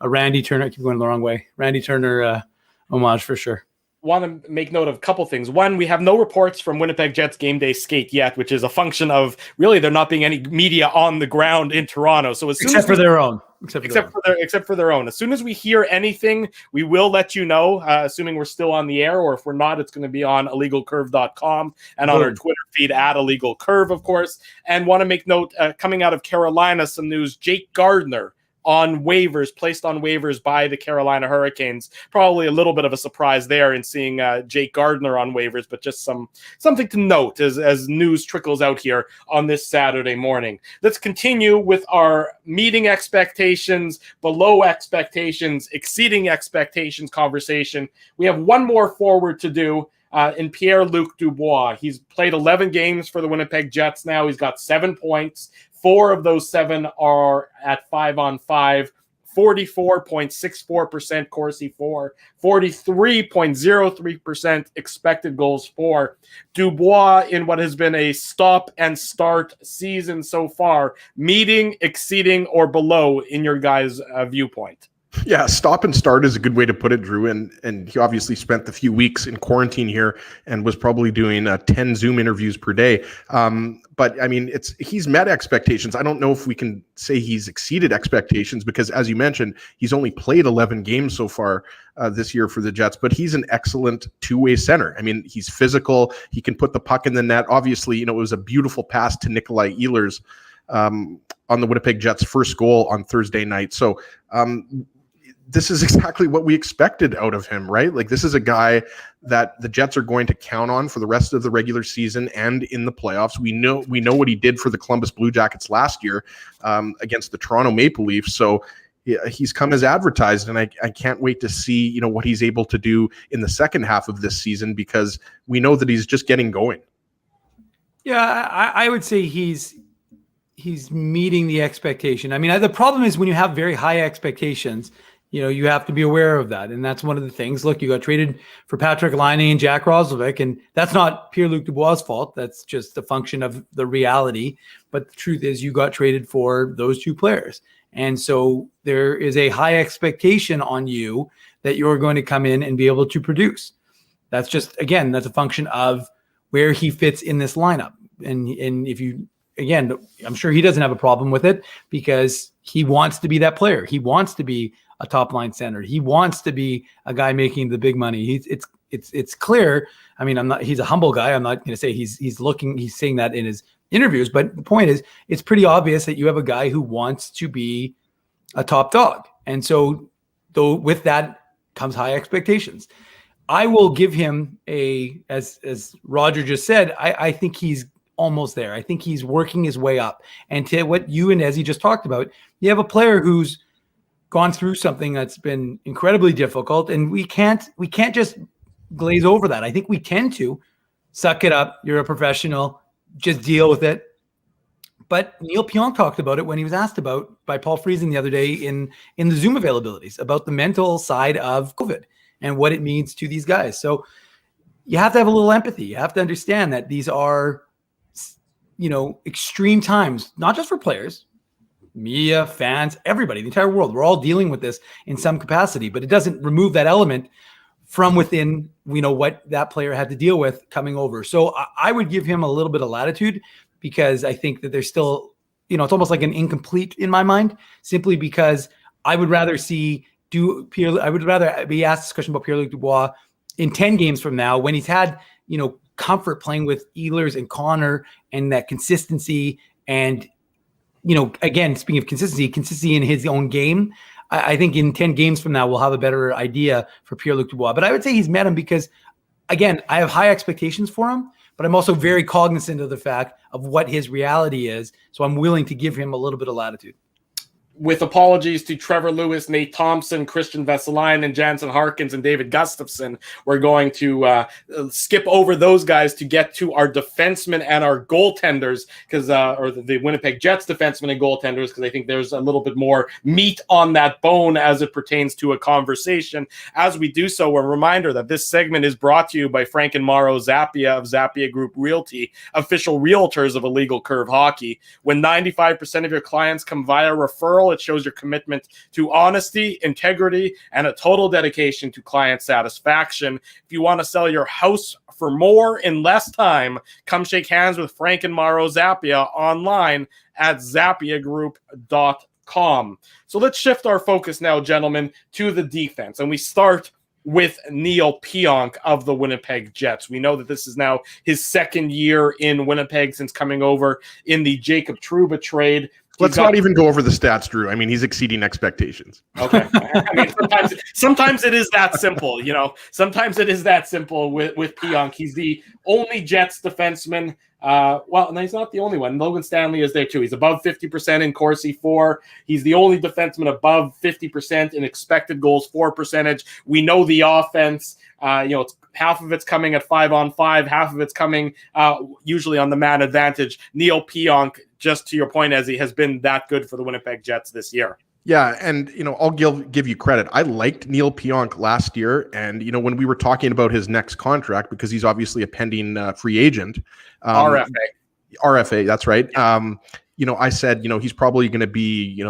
Randy Turner. I keep going the wrong way. Randy Turner homage for sure. Want to make note of a couple things. One, we have no reports from Winnipeg Jets game day skate yet, which is a function of really there not being any media on the ground in Toronto. So as soon except as for their own. Except for their own. As soon as we hear anything, we will let you know, assuming we're still on the air, or if we're not, it's going to be on illegalcurve.com and on our Twitter feed at illegalcurve, of course. And want to make note, coming out of Carolina, some news, Jake Gardiner placed on waivers by the Carolina Hurricanes. Probably a little bit of a surprise there in seeing Jake Gardiner on waivers, but just something to note as news trickles out here on this Saturday morning. Let's continue with our meeting expectations, below expectations, exceeding expectations conversation. We have one more forward to do. In Pierre-Luc Dubois. He's played 11 games for the Winnipeg Jets now. He's got 7 points. 4 of those 7 are at 5-on-5. 44.64% Corsi for, 43.03% expected goals for. Dubois, in what has been a stop and start season so far, meeting, exceeding, or below in your guys' viewpoint. Yeah, stop and start is a good way to put it, Drew. And he obviously spent the few weeks in quarantine here and was probably doing 10 Zoom interviews per day. But I mean, he's met expectations. I don't know if we can say he's exceeded expectations because, as you mentioned, he's only played 11 games so far this year for the Jets. But he's an excellent two-way center. I mean, he's physical. He can put the puck in the net. Obviously, it was a beautiful pass to Nikolaj Ehlers on the Winnipeg Jets' first goal on Thursday night. So this is exactly what we expected out of him, right? Like, this is a guy that the Jets are going to count on for the rest of the regular season and in the playoffs. We know what he did for the Columbus Blue Jackets last year against the Toronto Maple Leafs. So he's come as advertised, and I can't wait to see, what he's able to do in the second half of this season, because we know that he's just getting going. Yeah, I would say he's meeting the expectation. I mean, the problem is when you have very high expectations, you have to be aware of that. And that's one of the things. Look, you got traded for Patrick Laine and Jack Roslovic, and that's not Pierre-Luc Dubois' fault. That's just a function of the reality. But the truth is you got traded for those two players. And so there is a high expectation on you that you're going to come in and be able to produce. That's just, again, that's a function of where he fits in this lineup. And if you, again, I'm sure he doesn't have a problem with it because he wants to be that player. He wants to be a top line center. He wants to be a guy making the big money. It's clear. I mean, he's a humble guy. I'm not going to say he's saying that in his interviews, but the point is, it's pretty obvious that you have a guy who wants to be a top dog. And so though with that comes high expectations. I will give him as Roger just said, I think he's almost there. I think he's working his way up. And to what you and Ezzy just talked about, you have a player who's gone through something that's been incredibly difficult, and we can't just glaze over that. I think we tend to suck it up. You're a professional, just deal with it. But Neil Pionk talked about it when he was asked about by Paul Friesen the other day in the Zoom availabilities about the mental side of COVID and what it means to these guys. So you have to have a little empathy. You have to understand that these are, extreme times, not just for players, media, fans, everybody, the entire world. We're all dealing with this in some capacity, but it doesn't remove that element from within, what that player had to deal with coming over. So I would give him a little bit of latitude because I think that there's still, it's almost like an incomplete in my mind, simply because I would rather be asked this question about Pierre-Luc Dubois in 10 games from now when he's had, comfort playing with Ehlers and Connor and that consistency. And, again, speaking of consistency in his own game, I think in 10 games from now, we'll have a better idea for Pierre-Luc Dubois. But I would say he's met him because, again, I have high expectations for him, but I'm also very cognizant of the fact of what his reality is. So I'm willing to give him a little bit of latitude. with apologies to Trevor Lewis, Nate Thompson, Christian Vesalainen, and Jansen Harkins, and David Gustafsson, we're going to skip over those guys to get to our defensemen and our goaltenders, or the Winnipeg Jets defensemen and goaltenders, because I think there's a little bit more meat on that bone as it pertains to a conversation. As we do so, a reminder that this segment is brought to you by Frank and Mauro Zappia of Zappia Group Realty, official realtors of Illegal Curve Hockey. When 95% of your clients come via referral, it shows your commitment to honesty, integrity, and a total dedication to client satisfaction. If you want to sell your house for more in less time, come shake hands with Frank and Mauro Zappia online at zappiagroup.com. So let's shift our focus now, gentlemen, to the defense. And we start with Neil Pionk of the Winnipeg Jets. We know that this is now his second year in Winnipeg since coming over in the Jacob Trouba trade. Let's not even go over the stats, Drew. I mean, he's exceeding expectations. Okay. I mean, sometimes it is that simple, Sometimes it is that simple with Pionk. He's the only Jets defenseman. No, he's not the only one. Logan Stanley is there too. He's above 50% in Corsi 4. He's the only defenseman above 50% in expected goals for percentage. We know the offense. It's half of it's coming at 5-on-5, half of it's coming usually on the man advantage. Neil Pionk, just to your point, as he has been that good for the Winnipeg Jets this year. Yeah, and I'll give you credit. I liked Neil Pionk last year, and when we were talking about his next contract, because he's obviously a pending free agent. RFA, that's right. I said, he's probably going to be,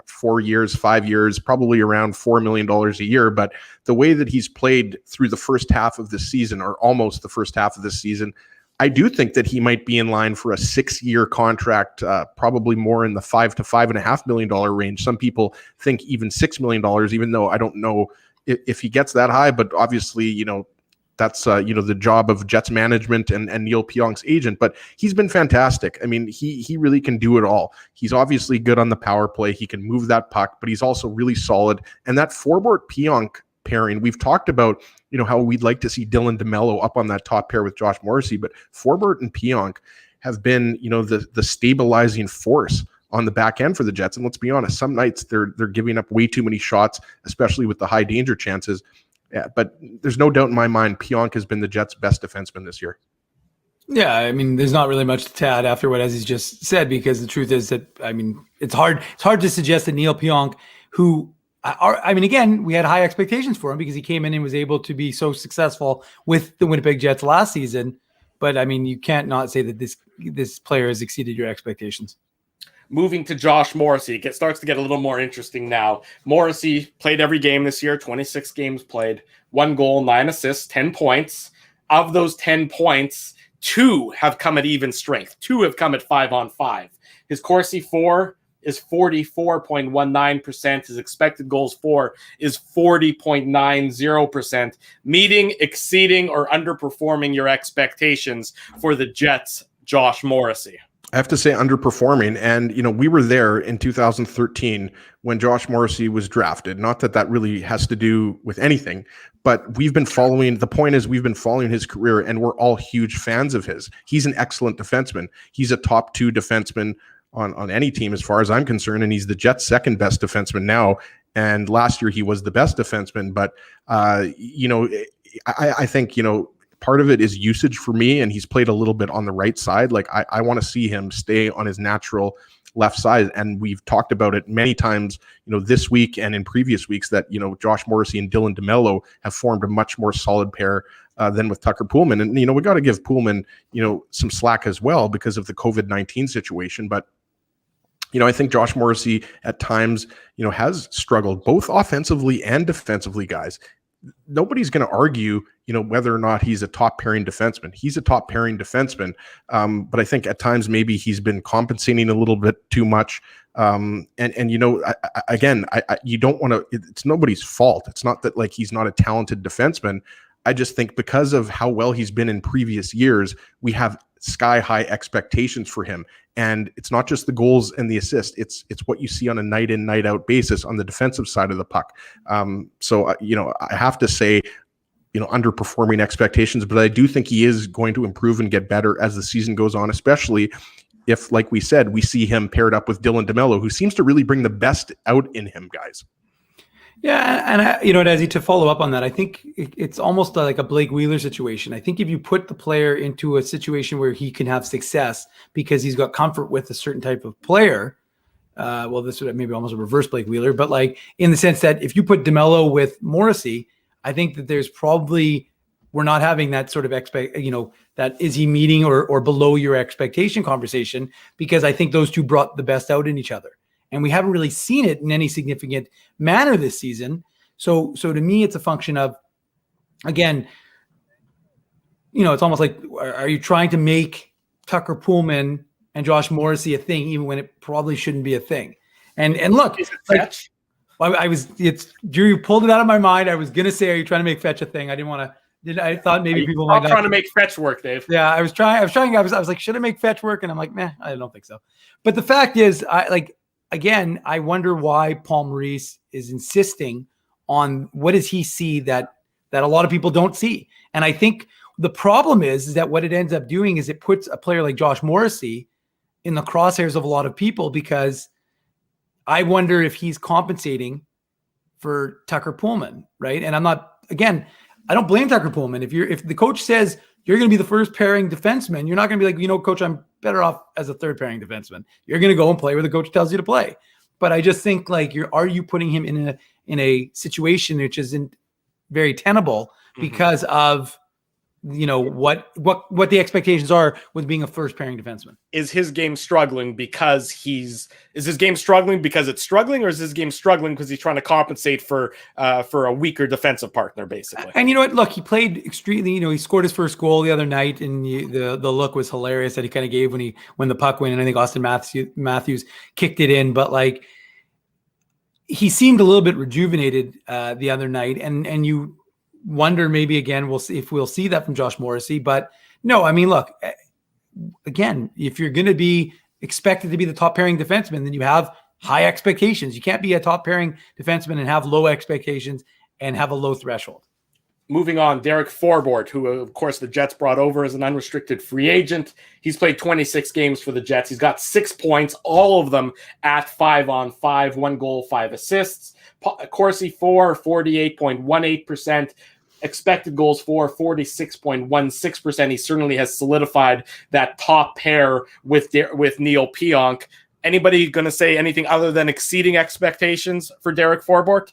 4 years, 5 years, probably around $4 million a year. But the way that he's played through the first half of the season, or almost the first half of the season, I do think that he might be in line for a 6-year contract, probably more in the $5 to $5.5 million range. Some people think even $6 million, even though I don't know if he gets that high. But obviously, that's the job of Jets management and Neil Pionk's agent. But he's been fantastic. I mean, he really can do it all. He's obviously good on the power play. He can move that puck, but he's also really solid. And that Forbort Pionk pairing, we've talked about, how we'd like to see Dylan DeMello up on that top pair with Josh Morrissey, but Forbort and Pionk have been, the stabilizing force on the back end for the Jets. And let's be honest, some nights they're giving up way too many shots, especially with the high danger chances. Yeah, but there's no doubt in my mind, Pionk has been the Jets' best defenseman this year. Yeah, I mean, there's not really much to add after what Ezzy's just said, because the truth is that, it's hard to suggest that Neil Pionk, who, again, we had high expectations for him because he came in and was able to be so successful with the Winnipeg Jets last season. But you can't not say that this player has exceeded your expectations. Moving to Josh Morrissey, it starts to get a little more interesting now. Morrissey played every game this year, 26 games played, 1 goal, 9 assists, 10 points. Of those 10 points, 2 have come at even strength. 2 have come at 5-on-5. His Corsi 4 is 44.19%. His expected goals for is 40.90%, meeting, exceeding, or underperforming your expectations for the Jets' Josh Morrissey. I have to say underperforming. And, we were there in 2013 when Josh Morrissey was drafted. Not that really has to do with anything, but we've been following his career, and we're all huge fans of his. He's an excellent defenseman. He's a top 2 defenseman on any team as far as I'm concerned, and he's the Jets' second best defenseman now. And last year he was the best defenseman. But, I think, part of it is usage for me, and he's played a little bit on the right side. Like I want to see him stay on his natural left side. And we've talked about it many times, this week and in previous weeks that, Josh Morrissey and Dylan DeMello have formed a much more solid pair than with Tucker Poolman. And, we got to give Poolman, some slack as well because of the COVID-19 situation. But, I think Josh Morrissey at times, has struggled both offensively and defensively, guys. Nobody's going to argue, whether or not he's a top pairing defenseman. He's a top pairing defenseman. But I think at times maybe he's been compensating a little bit too much. You don't want to, it's nobody's fault. It's not that like he's not a talented defenseman. I just think because of how well he's been in previous years, we have sky high expectations for him. And it's not just the goals and the assists. It's what you see on a night in, night out basis on the defensive side of the puck. So I have to say, underperforming expectations, but I do think he is going to improve and get better as the season goes on, especially if, like we said, we see him paired up with Dylan DeMello, who seems to really bring the best out in him, guys. Yeah, and Desi, to follow up on that, I think it's almost like a Blake Wheeler situation. I think if you put the player into a situation where he can have success because he's got comfort with a certain type of player, this would maybe almost a reverse Blake Wheeler, but like in the sense that if you put DeMello with Morrissey, I think that there's probably, we're not having that sort of that is he meeting or below your expectation conversation, because I think those two brought the best out in each other. And we haven't really seen it in any significant manner this season. So to me, it's a function of, again, it's almost like, are you trying to make Tucker Poolman and Josh Morrissey a thing, even when it probably shouldn't be a thing? And look, it's Drew, you pulled it out of my mind. I was going to say, are you trying to make fetch a thing? I didn't want to. I thought maybe people might not. Trying to make fetch work, Dave. Yeah, I was like, should I make fetch work? And I'm like, I don't think so. But the fact is, Again, I wonder why Paul Maurice is insisting on what does he see that a lot of people don't see. And I think the problem is that what it ends up doing is it puts a player like Josh Morrissey in the crosshairs of a lot of people, because I wonder if he's compensating for Tucker Poolman, right? And I don't blame Tucker Poolman. If the coach says you're going to be the first pairing defenseman, you're not going to be like, coach, I'm better off as a third pairing defenseman. You're going to go and play where the coach tells you to play. But I just think like, are you putting him in a situation which isn't very tenable because of what the expectations are with being a first pairing defenseman? Is his game struggling because it's struggling, or is his game struggling because he's trying to compensate for a weaker defensive partner, basically? And you know what? Look, he played extremely. He scored his first goal the other night, and the look was hilarious that he kind of gave when the puck went, and I think Auston Matthews kicked it in. But like, he seemed a little bit rejuvenated the other night, and you wonder maybe again we'll see that from Josh Morrissey. But no, I mean, look, again, if you're going to be expected to be the top pairing defenseman, then you have high expectations. You can't be a top pairing defenseman and have low expectations and have a low threshold. Moving on, Derek Forbort, who of course the Jets brought over as an unrestricted free agent. He's played 26 games for the Jets. He's got 6 points, all of them at 5-on-5, 1 goal, 5 assists. Corsi 4, 48.18%. Expected goals for 46.16%. He certainly has solidified that top pair with Neil Pionk. Anybody going to say anything other than exceeding expectations for Derek Forbort?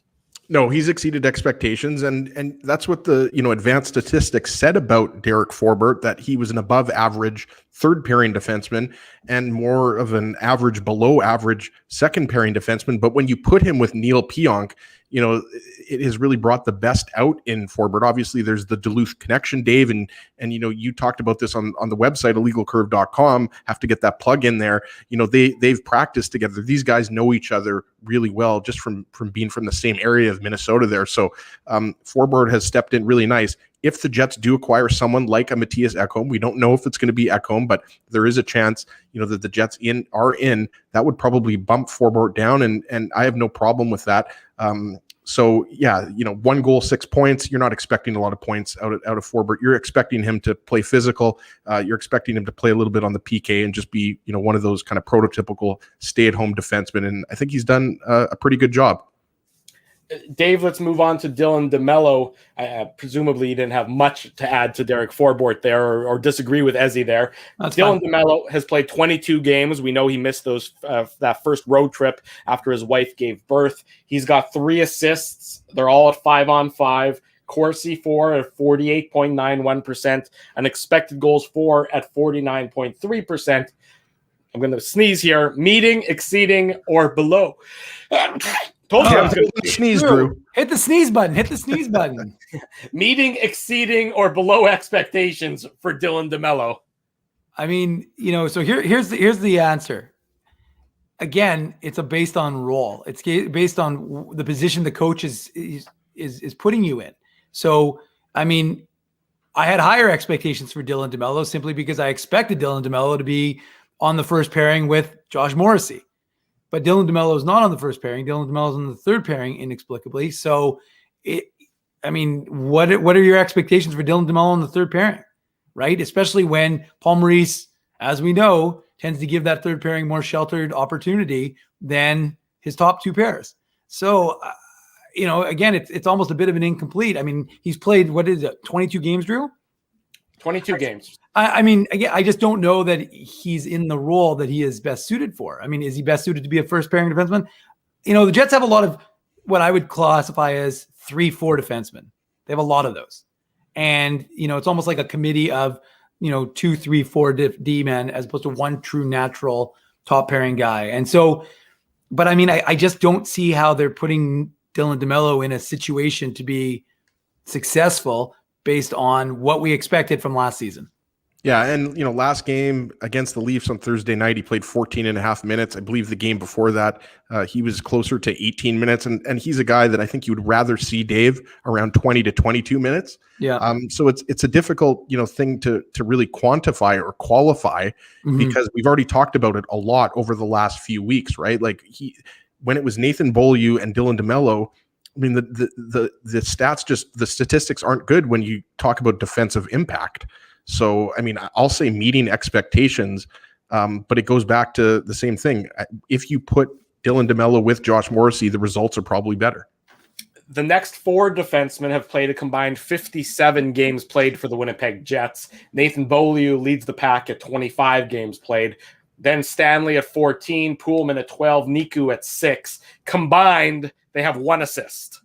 No, he's exceeded expectations, and that's what the advanced statistics said about Derek Forbort, that he was an above average third pairing defenseman and more of an average below average second pairing defenseman. But when you put him with Neil Pionk, it has really brought the best out in Forbort. Obviously, there's the Duluth connection, Dave, and you talked about this on the website, illegalcurve.com. Have to get that plug in there. They've practiced together. These guys know each other really well, just from being from the same area of Minnesota there. So Forbort has stepped in really nice. If the Jets do acquire someone like a Matthias Ekholm, we don't know if it's going to be Ekholm, but there is a chance, that the Jets are in. That would probably bump Forbort down, and I have no problem with that. So yeah, 1 goal, 6 points. You're not expecting a lot of points out of Forbort. You're expecting him to play physical. You're expecting him to play a little bit on the PK and just be, one of those kind of prototypical stay-at-home defensemen. And I think he's done a pretty good job. Dave, let's move on to Dylan DeMello. Presumably, you didn't have much to add to Derek Forbort there, or disagree with Ezzy there. Dylan DeMello has played 22 games. We know he missed that first road trip after his wife gave birth. He's got 3 assists. They're all at 5-on-5. Corsi 4 at 48.91%, and expected goals 4 at 49.3%. I'm going to sneeze here. Meeting, exceeding, or below. Told you I was going to sneeze, Drew. Hit the sneeze button. Hit the sneeze button. Meeting, exceeding, or below expectations for Dylan DeMello. I mean, so here's the answer. Again, it's based on role. It's based on the position the coach is putting you in. So, I mean, I had higher expectations for Dylan DeMello simply because I expected Dylan DeMello to be on the first pairing with Josh Morrissey. But Dylan DeMello is not on the first pairing. Dylan DeMello is on the third pairing inexplicably. So, what are your expectations for Dylan DeMello on the third pairing, right? Especially when Paul Maurice, as we know, tends to give that third pairing more sheltered opportunity than his top two pairs. So, again, it's almost a bit of an incomplete. I mean, he's played, 22 games, Drew? 22 games. I mean, again, I just don't know that he's in the role that he is best suited for. I mean, is he best suited to be a first pairing defenseman? The Jets have a lot of what I would classify as 3-4 defensemen. They have a lot of those. And, it's almost like a committee of, 2, 3, 4 D men as opposed to one true natural top pairing guy. And so, but I mean, I just don't see how they're putting Dylan DeMello in a situation to be successful based on what we expected from last season. Yeah, and last game against the Leafs on Thursday night, he played 14 and a half minutes. I believe the game before that, he was closer to 18 minutes, and he's a guy that I think you would rather see, Dave, around 20 to 22 minutes. Yeah. So it's a difficult thing to really quantify or qualify because we've already talked about it a lot over the last few weeks, right? Like when it was Nathan Beaulieu and Dylan DeMello, I mean the stats the statistics aren't good when you talk about defensive impact. So, I mean, I'll say meeting expectations, but it goes back to the same thing. If you put Dylan DeMello with Josh Morrissey, the results are probably better. The next 4 defensemen have played a combined 57 games played for the Winnipeg Jets. Nathan Beaulieu leads the pack at 25 games played. Then Stanley at 14, Poolman at 12, Niku at 6. Combined, they have 1 assist.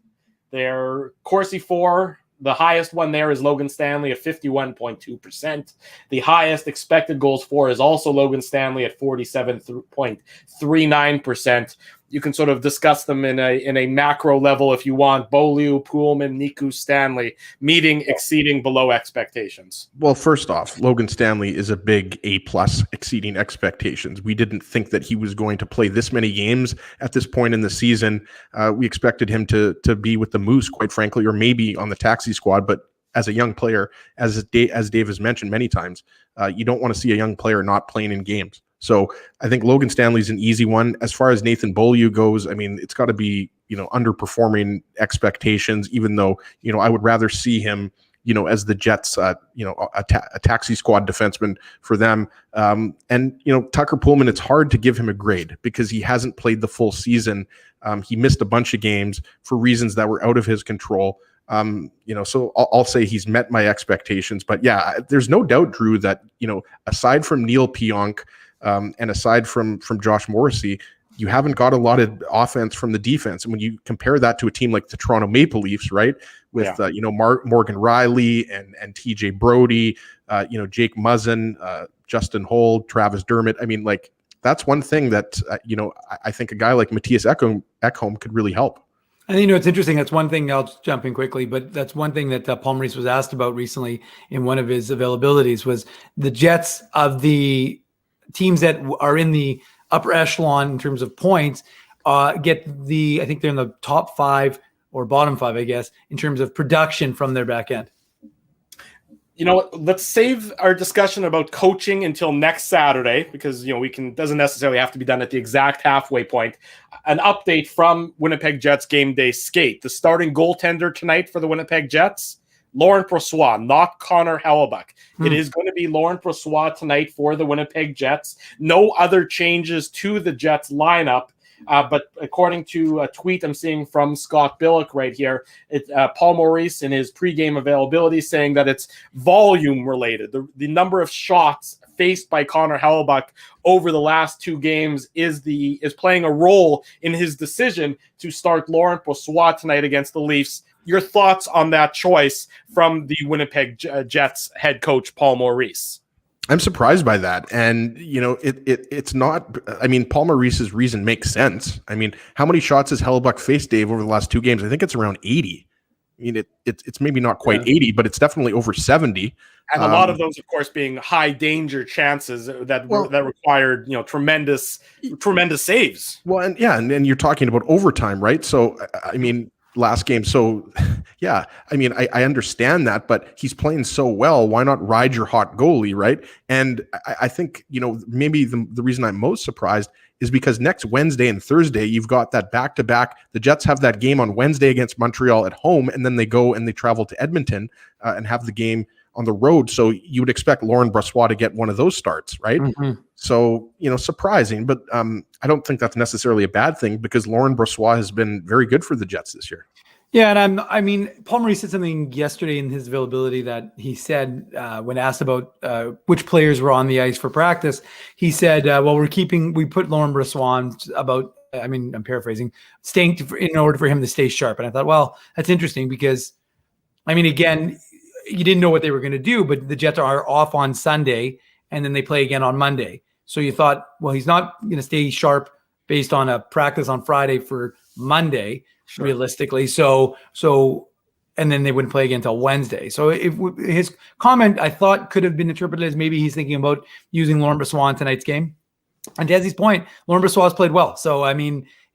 They're Corsi 4. The highest one there is Logan Stanley at 51.2%. The highest expected goals for is also Logan Stanley at 47.39%. You can sort of discuss them in a macro level if you want. Beaulieu, Poolman, Niku, Stanley, meeting, exceeding, below expectations. Well, first off, Logan Stanley is a big A+, exceeding expectations. We didn't think that he was going to play this many games at this point in the season. We expected him to be with the Moose, quite frankly, or maybe on the taxi squad. But as a young player, as Dave has mentioned many times, you don't want to see a young player not playing in games. So I think Logan Stanley's an easy one. As far as Nathan Beaulieu goes, I mean, it's got to be, underperforming expectations, even though, I would rather see him, as the Jets, a taxi squad defenseman for them. And Tucker Poolman, it's hard to give him a grade because he hasn't played the full season. He missed a bunch of games for reasons that were out of his control. So I'll say he's met my expectations. But yeah, there's no doubt, Drew, that, aside from Neil Pionk, and aside from Josh Morrissey, you haven't got a lot of offense from the defense. And when you compare that to a team like the Toronto Maple Leafs, right, with Morgan Riley and TJ Brody, Jake Muzzin, Justin Holl, Travis Dermott. I mean, like that's one thing that I think a guy like Matthias Ekholm could really help. And it's interesting. That's one thing. I'll jump in quickly, but that's one thing that Paul Maurice was asked about recently in one of his availabilities was the Jets of the teams that are in the upper echelon in terms of points I think they're in the top 5 or bottom 5, I guess, in terms of production from their back end. Let's save our discussion about coaching until next Saturday because, doesn't necessarily have to be done at the exact halfway point. An update from Winnipeg Jets game day skate. The starting goaltender tonight for the Winnipeg Jets, Laurent Brossoit, not Connor Hellebuyck. It is going to be Laurent Brossoit tonight for the Winnipeg Jets. No other changes to the Jets lineup. But according to a tweet I'm seeing from Scott Billick right here, Paul Maurice in his pregame availability saying that it's volume related. The number of shots faced by Connor Hellebuyck over the last 2 games is playing a role in his decision to start Laurent Brossoit tonight against the Leafs. Your thoughts on that choice from the Winnipeg Jets head coach, Paul Maurice? I'm surprised by that. And, it's not, I mean, Paul Maurice's reason makes sense. I mean, how many shots has Hellebuyck faced, Dave, over the last 2 games? I think it's around 80. I mean, it's maybe not quite 80, but it's definitely over 70. And a lot of those, of course, being high danger chances that required, tremendous saves. Well, and you're talking about overtime, right? So, I mean, last game. So, yeah, I mean, I understand that, but he's playing so well. Why not ride your hot goalie, right? And I think, maybe the reason I'm most surprised is because next Wednesday and Thursday, you've got that back-to-back. The Jets have that game on Wednesday against Montreal at home, and then they go and they travel to Edmonton and have the game on the road. So you would expect Laurent Brossoit to get one of those starts, right? Mm-hmm. So, surprising, but I don't think that's necessarily a bad thing because Laurent Brossoit has been very good for the Jets this year. Yeah, and Paul Maurice said something yesterday in his availability that he said when asked about which players were on the ice for practice, he said, we put Laurent Brossoit about, I'm paraphrasing, staying in order for him to stay sharp. And I thought, well, that's interesting because, again, you didn't know what they were going to do, but the Jets are off on Sunday and then they play again on Monday. So you thought, well, he's not going to stay sharp based on a practice on Friday for Monday. Sure. Realistically. So, and then they wouldn't play again until Wednesday. So his comment, I thought, could have been interpreted as maybe he's thinking about using Laurent Brossoit in tonight's game. And to Jesse's point, Laurent Brossoit has played well. So,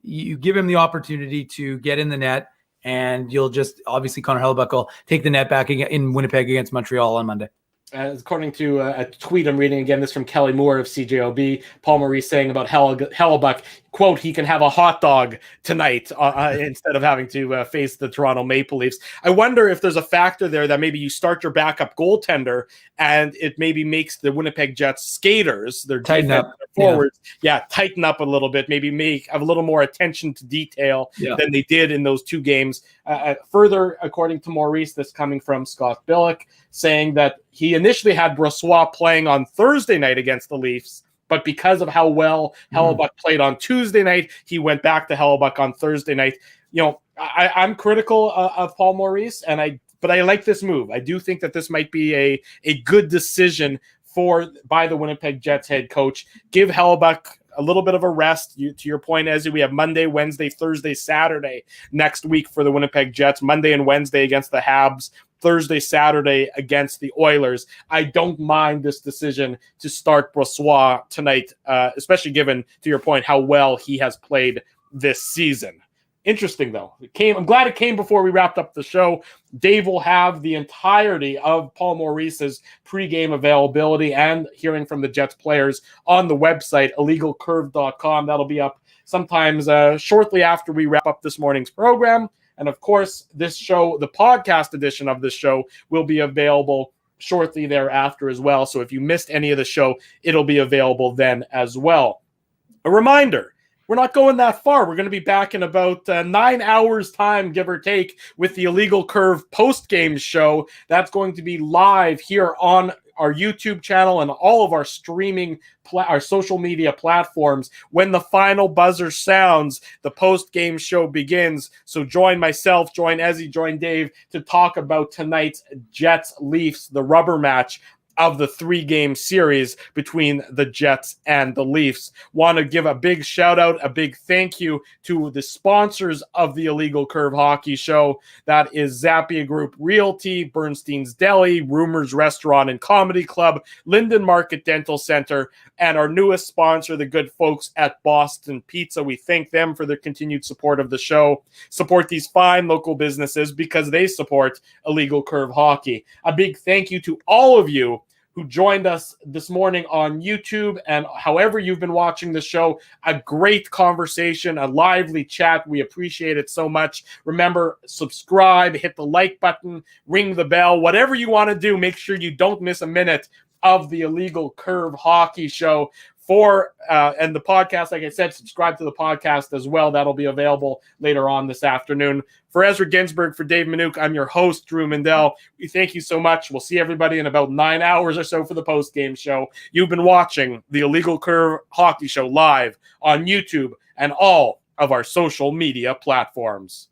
you give him the opportunity to get in the net and you'll just, obviously Connor Hellebuyck will take the net back in Winnipeg against Montreal on Monday. According to a tweet I'm reading again, this from Kelly Moore of CJOB, Paul Maurice saying about Hellebuyck, quote, he can have a hot dog tonight instead of having to face the Toronto Maple Leafs. I wonder if there's a factor there that maybe you start your backup goaltender and it maybe makes the Winnipeg Jets skaters, their tighten up, forwards, tighten up a little bit, maybe have a little more attention to detail than they did in those two games. Further, according to Maurice, this coming from Scott Billick, saying that he initially had Brossoit playing on Thursday night against the Leafs, but because of how well Hellebuyck played on Tuesday night, he went back to Hellebuyck on Thursday night. I'm critical of Paul Maurice, but I like this move. I do think that this might be a good decision by the Winnipeg Jets head coach. Give Hellebuyck a little bit of a rest. To your point, Ezzy, we have Monday, Wednesday, Thursday, Saturday next week for the Winnipeg Jets. Monday and Wednesday against the Habs. Thursday, Saturday against the Oilers. I don't mind this decision to start Brossoit tonight, especially given, to your point, how well he has played this season. Interesting, though. I'm glad it came before we wrapped up the show. Dave will have the entirety of Paul Maurice's pregame availability and hearing from the Jets players on the website, illegalcurve.com. That'll be up sometimes shortly after we wrap up this morning's program. And of course, this show, the podcast edition of this show, will be available shortly thereafter as well. So if you missed any of the show, it'll be available then as well. A reminder, we're not going that far. We're going to be back in about 9 hours' time, give or take, with the Illegal Curve post-game show. That's going to be live here on our YouTube channel and all of our streaming, our social media platforms. When the final buzzer sounds, the post-game show begins. So join myself, join Ezzy, join Dave to talk about tonight's Jets-Leafs, the rubber match of the 3-game series between the Jets and the Leafs. Want to give a big shout out, a big thank you to the sponsors of the Illegal Curve Hockey Show. That is Zappia Group Realty, Bernstein's Deli, Rumors Restaurant and Comedy Club, Linden Market Dental Center, and our newest sponsor, the good folks at Boston Pizza. We thank them for their continued support of the show. Support these fine local businesses because they support Illegal Curve Hockey. A big thank you to all of you who joined us this morning on YouTube and however you've been watching the show. A great conversation, a lively chat. We appreciate it so much. Remember, subscribe, hit the like button, ring the bell, whatever you want to do. Make sure you don't miss a minute of the Illegal Curve Hockey Show. And the podcast, like I said, subscribe to the podcast as well. That'll be available later on this afternoon. For Ezra Ginsburg, for Dave Minuk, I'm your host, Drew Mindell. We thank you so much. We'll see everybody in about 9 hours or so for the post-game show. You've been watching the Illegal Curve Hockey Show live on YouTube and all of our social media platforms.